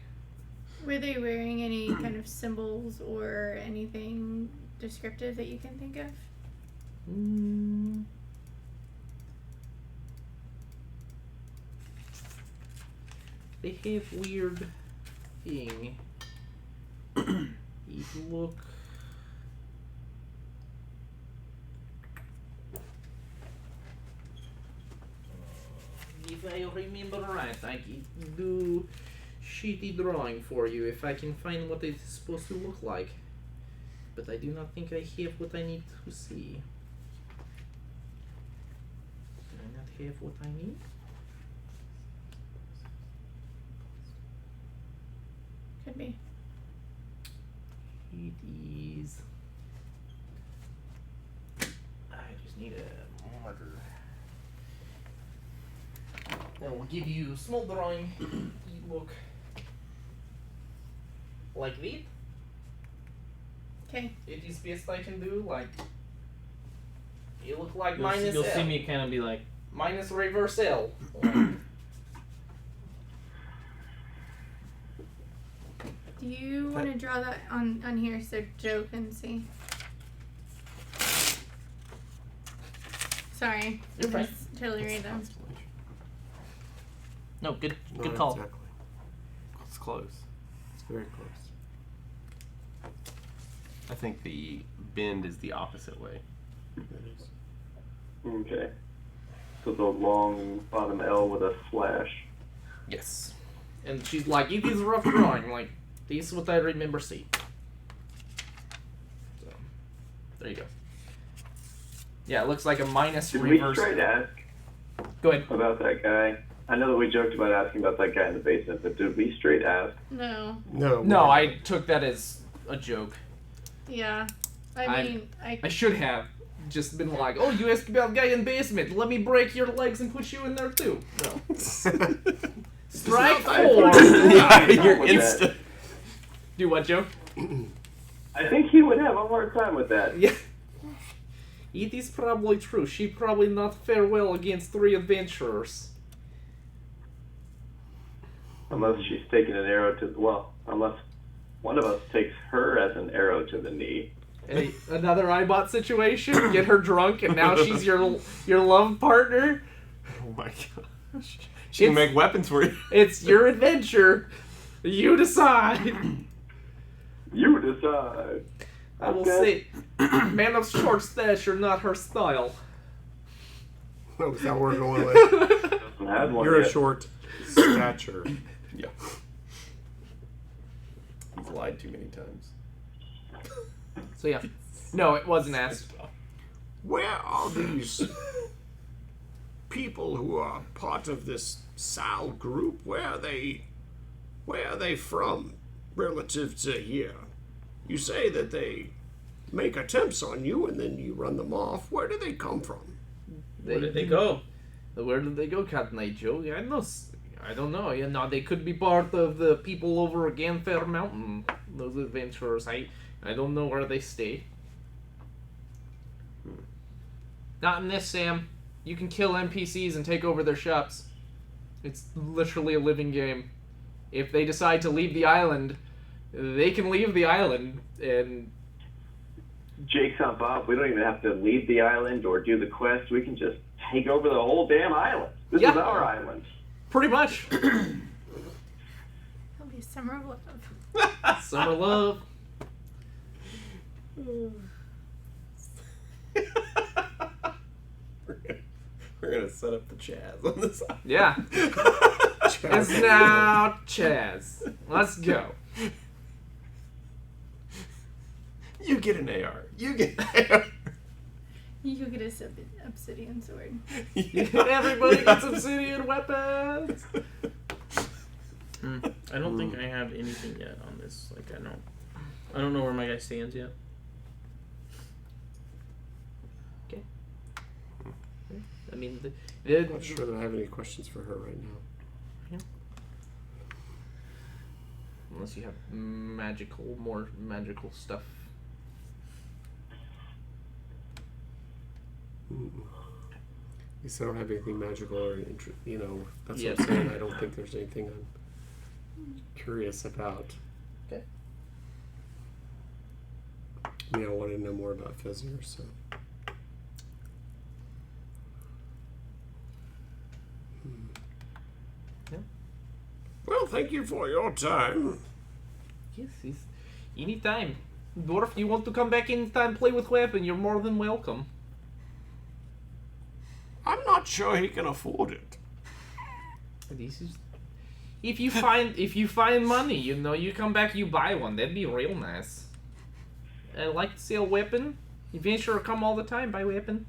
Were they wearing any kind of symbols or anything descriptive that you can think of? They have weird thing. It look... If I remember right, I can do shitty drawing for you if I can find what it's supposed to look like. But I do not think I have what I need to see. Do I not have what I need? Could be. It is... I just need a marker. That will give you small drawing. You look like that. Okay. It is best I can do. Like you look like You'll, minus you'll L. see me kind of be like, Minus reverse L. Do Do you want to draw that on here so Joe can see? Sorry. You're fine. It's totally random. No, good Not call. Exactly. It's close. It's very close. I think the bend is the opposite way. It is. Okay. So the long bottom L with a slash. Yes. And she's like, it is a rough drawing. Like, this is what I remember seeing. So, there you go. Yeah, it looks like a minus Did we reverse. try to ask Go ahead. about that guy? I know that we joked about asking about that guy in the basement, but did we straight ask? No. No. No, I took that as a joke. Yeah. I should have just been like, oh, you asked about guy in basement. Let me break your legs and put you in there too. No. Strike 4. You're instant. Do what, Joe? I think he would have a hard time with that. Yeah. It is probably true. She probably not fare well against 3 adventurers. Unless she's taking an arrow to unless one of us takes her as an arrow to the knee. Hey, another iBot situation. Get her drunk, and now she's your love partner. Oh my gosh. She can make weapons for you. It's your adventure. You decide. You decide. I will Okay. say, man of short stature, not her style. Oh, is that what we're going with? Doesn't have one You're yet. a short stature. Yeah. He's lied too many times. So yeah, no, it wasn't asked. Where are these people who are part of this Sal group? Where are they from relative to here? You say that they make attempts on you and then you run them off. Where do they come from? Where did they go? Where did they go, Captain Joe? I don't know. You know, they could be part of the people over again Fair Mountain. Those adventurers. I don't know where they stay. Not in this, Sam. You can kill NPCs and take over their shops. It's literally a living game. If they decide to leave the island, they can leave the island, and Jake's on Bob. We don't even have to leave the island or do the quest. We can just take over the whole damn island. This Yeah. is our island. pretty much. It'll be summer of love. Summer love. We're gonna set up the Chaz on the side. Yeah. It's now Chaz. Let's go. You get an AR. You get an AR. You get a obsidian sword. Everybody gets obsidian weapons. I don't think I have anything yet on this. Like I don't know where my guy stands yet. Okay. I mean, I'm not sure that I have any questions for her right now. unless you have more magical stuff. At least I don't have anything magical or that's Yeah. what I'm saying. I don't think there's anything I'm curious about. Okay. I mean, I wanted to know more about Fezzer, so. Yeah. Well, thank you for your time. Yes, anytime. Dwarf, you want to come back anytime, play with weapon, you're more than welcome. I'm not sure he can afford it. This is... If you find money, you come back, you buy one. That'd be real nice. I like to sell weapon. Adventurer come all the time, buy weapon.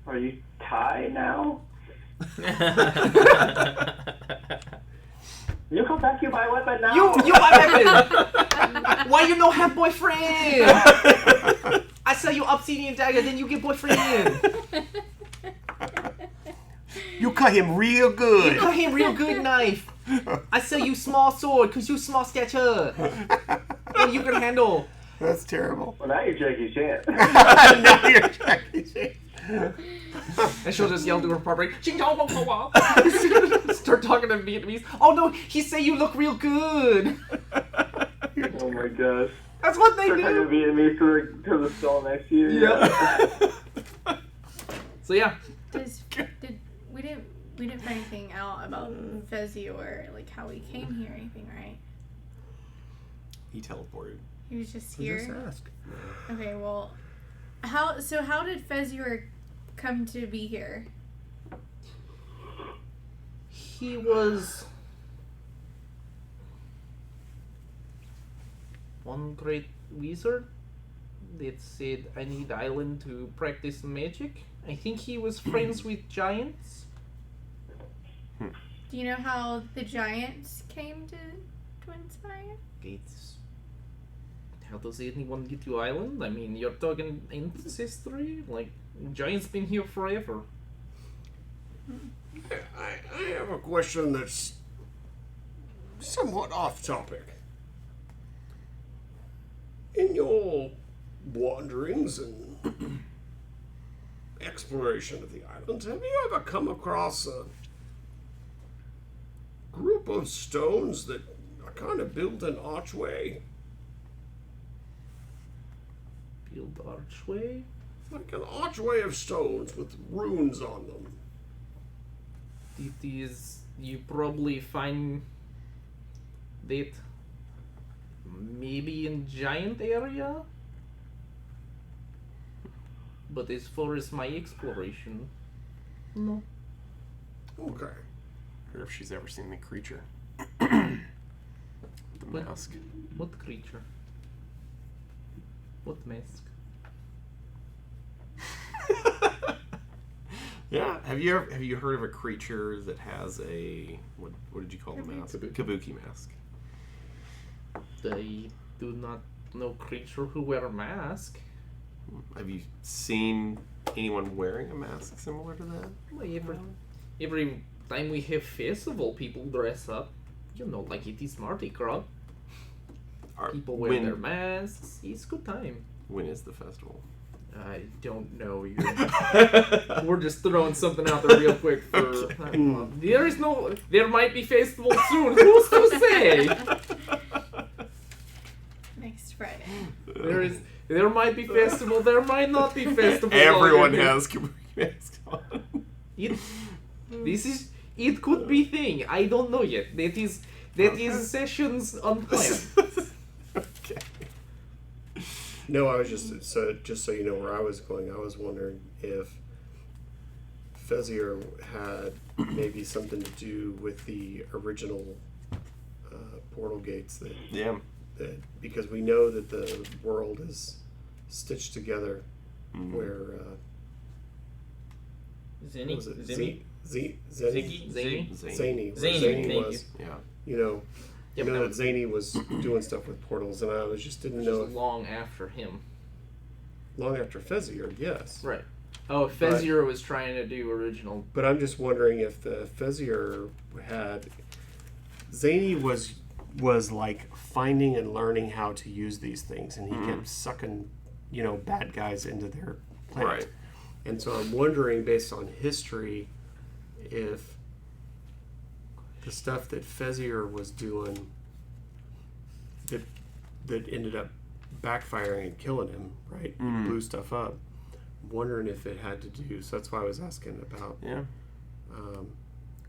Are you Thai now? You come back, you buy weapon now. You buy weapon! Why you no have boyfriend? I sell you obsidian dagger, then you get boyfriend. You cut him real good. You cut him real good knife. I sell you small sword, because you small stature. And you can handle. That's terrible. Well, now you're Jackie Chan. Now you're Jackie Chan. And she'll just yell to her property. Start talking to Vietnamese. Oh no, he say you look real good. Oh my gosh. That's what they Start talking do. Vietnamese to the stall next to you. Yeah. So yeah. We didn't find anything out about Fezzi or like how he came here or anything, right? He teleported. He was just We here. just ask. Okay, well, how did Fezzior come to be here? He was one great wizard that said I need island to practice magic. I think he was friends with giants. Do you know how the giants came to Inspire? It's how does anyone get to island? I mean, you're talking ancestry. Like giants been here forever. I have a question that's somewhat off topic. In your wanderings and exploration of the island, have you ever come across a group of stones that are kind of built an archway? Build archway. Like an archway of stones with runes on them. It is you probably find that maybe in giant area. But as far as my exploration, no. Okay. Or if she's ever seen the creature. The mask. What creature? What mask? Yeah. Have you heard of a creature that has a what did you call the mask? Kabuki mask. I do not know creature who wear a mask. Have you seen anyone wearing a mask similar to that? Well, every time we have festival, people dress up. You know, like it is Mardi Gras. People wear their masks. It's good time. When is the festival? I don't know. We're just throwing something out there real quick for. There might be festival soon. Who's to say? Next Friday. There might be festival. There might not be festival. Everyone has kabuki masks on. It could be thing. I don't know yet. That is sessions unplanned. Okay. No, I was just so you know where I was going. I was wondering if Fezzior had maybe something to do with the original portal gates that because we know that the world is stitched together where Zinni? what was it? Zimmy? Zany Zany, was. thank you. Yeah. You know, Yep, you know that that Zany was doing stuff with portals, and I was just didn't know if Long after him. long after Fezzior, yes. Right. Oh, Fezzior was trying to do original. But I'm just wondering if the Fezzior had Zany was like finding and learning how to use these things, and he kept sucking, bad guys into their plant. Right. And so I'm wondering, based on history, if the stuff that Fezzior was doing that ended up backfiring and killing him, right? He blew stuff up. I'm wondering if it had to do. So that's why I was asking about. Yeah.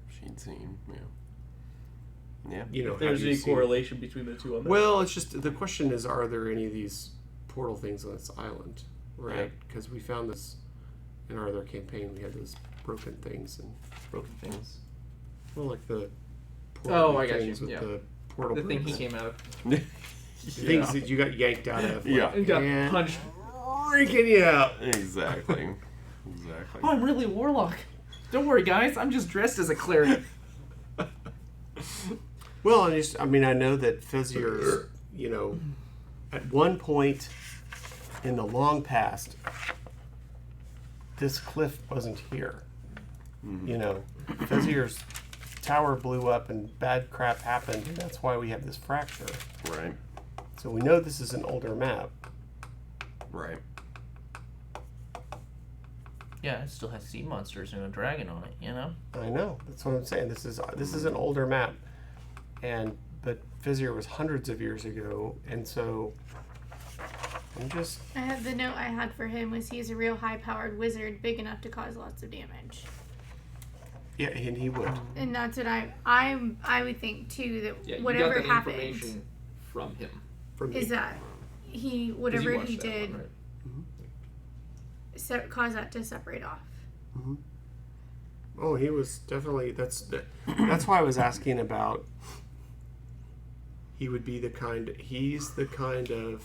She'd seen. Yeah. If there's any correlation between the two on that. Well, it's just the question is: are there any of these portal things on this island? Right? Because we found this in our other campaign. We had those broken things and Broken things. well, like the portal I got things you, with yeah. the portal. The thing he bricks. came out of. The things that you got yanked out of. Yeah. And got and punched. freaking you out. Exactly. Oh, I'm really a warlock. Don't worry, guys. I'm just dressed as a cleric. Well, I know that Fezzior's, at one point in the long past, this cliff wasn't here. Fezzior's tower blew up and bad crap happened, and that's why we have this fracture. Right. So we know this is an older map. Right. Yeah, it still has sea monsters and a dragon on it, you know? I know. That's what I'm saying. This is an older map, but Vizier was hundreds of years ago, and so I have the note I had for him was he's a real high-powered wizard, big enough to cause lots of damage. Yeah, and he would. And that's what I would think too, that Yeah, you whatever got that happened information from him. From is me. that he 'Cause whatever you watched he that did one, right? cause that to separate off. Mm-hmm. Oh, he was definitely. That's why I was asking about. He would be the kind. He's the kind of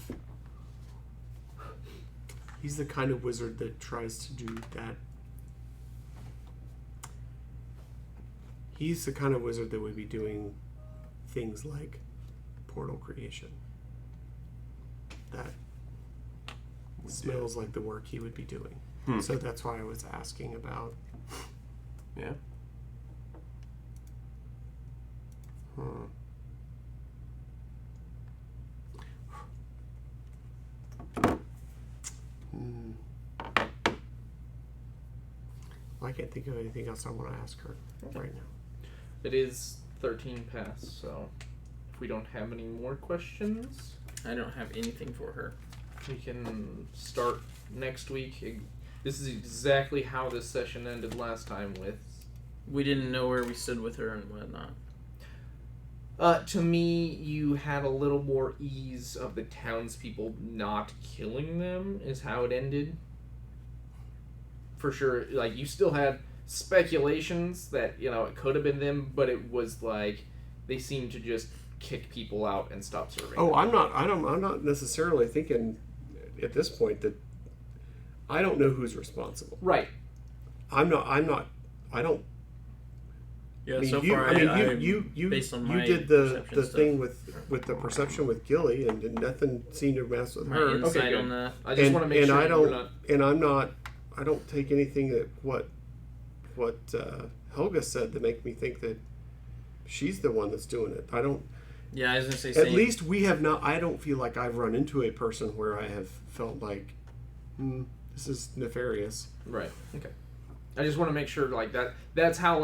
wizard that tries to do that. He's the kind of wizard that would be doing things like portal creation. That smells like the work he would be doing. So that's why I was asking about. Yeah. I can't think of anything else I want to ask her right now. It is 13 past, so if we don't have any more questions, I don't have anything for her. we can start next week. This is exactly how this session ended last time with... We didn't know where we stood with her and whatnot. To me, you had a little more ease of the townspeople not killing them, is how it ended. For sure, like, you still had speculations that, it could have been them, but it was like, they seemed to just kick people out and stop serving. Oh, I'm not necessarily thinking at this point that I don't know who's responsible. Right. I don't. Yeah, I mean, so you, far I mean, I you based on you my did the perception thing with the perception with Gilly, and nothing seemed to mess with my her. insight Okay, good. on that. I just want to make sure I don't take anything that what Helga said to make me think that she's the one that's doing it. I don't. Yeah, I was gonna say. At least we have not. I don't feel like I've run into a person where I have felt like, this is nefarious. Right. Okay. I just want to make sure, like, that's how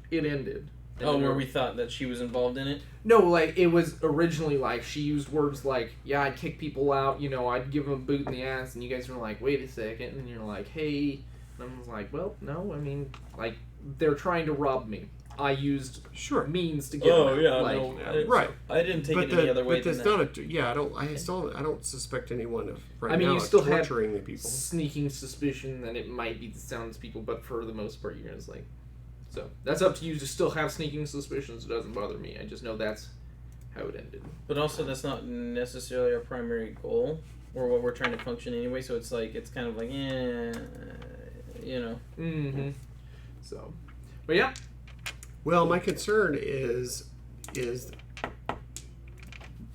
it ended. And where we thought that she was involved in it? No, like, it was originally, like, she used words like, yeah, I'd kick people out, I'd give them a boot in the ass, and you guys were like, wait a second, and you're like, hey, and I was like, well, no, I mean, like, they're trying to rob me. I used means to get them out. Right. I didn't take it any other way than that. I don't suspect anyone of you still torturing had the people. Sneaking suspicion that it might be the townspeople, but for the most part, you're just like, so that's up to you to still have sneaking suspicions. It doesn't bother me. I just know that's how it ended. But also, that's not necessarily our primary goal or what we're trying to function anyway. So it's kind of like, Mm-hmm. So, but yeah. Well, my concern is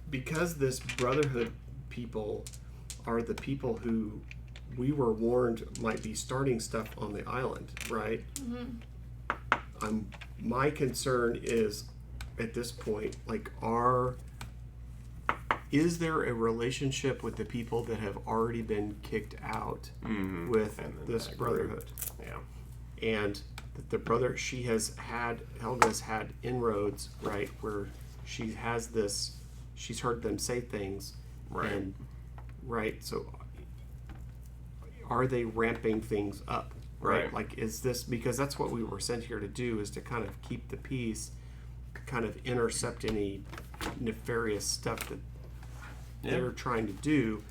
because this Brotherhood people are the people who we were warned might be starting stuff on the island, right? Mm-hmm. My concern is, at this point, like, is there a relationship with the people that have already been kicked out with this Brotherhood? Yeah. And Helga's had inroads, right, where she's heard them say things, right? So are they ramping things up, right? Like, is this, because that's what we were sent here to do, is to kind of keep the peace, kind of intercept any nefarious stuff that they're trying to do.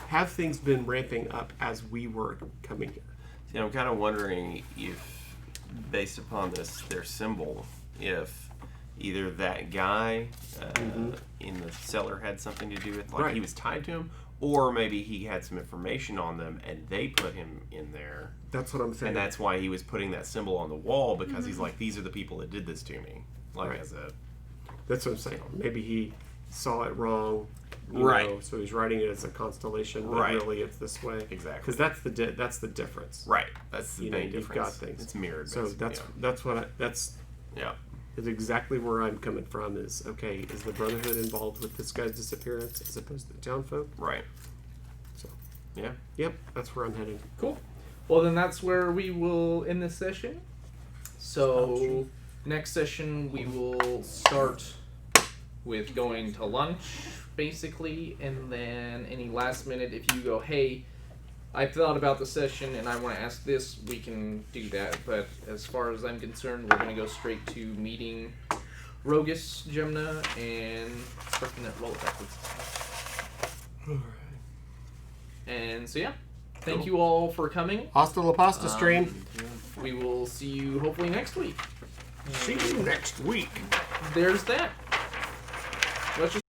Have things been ramping up as we were coming here? See, I'm kind of wondering if, based upon their symbol, if either that guy in the cellar had something to do with, like, he was tied to him, or maybe he had some information on them and they put him in there. That's what I'm saying. And that's why he was putting that symbol on the wall, because he's like, these are the people that did this to me. Like, that's what I'm saying. Maybe he saw it wrong. You know, so he's writing it as a constellation, but really it's this way. Exactly. Because that's the difference. Right. That's the main difference. You've got things. It's mirrored. So that's exactly where I'm coming from. Is okay. Is the Brotherhood involved with this guy's disappearance as opposed to the town folk? Right. So. Yeah. Yep, that's where I'm heading. Cool. Well, then that's where we will end this session. So, next session we will start with going to lunch, basically, and then any last minute, if you go, hey, I thought about the session and I want to ask this, we can do that. But as far as I'm concerned, we're going to go straight to meeting Rogus, Gemna, and starting that roll backwards. And so, yeah. Thank you all for coming. Hasta la pasta stream. We will see you hopefully next week. See you next week. There's that. Let's just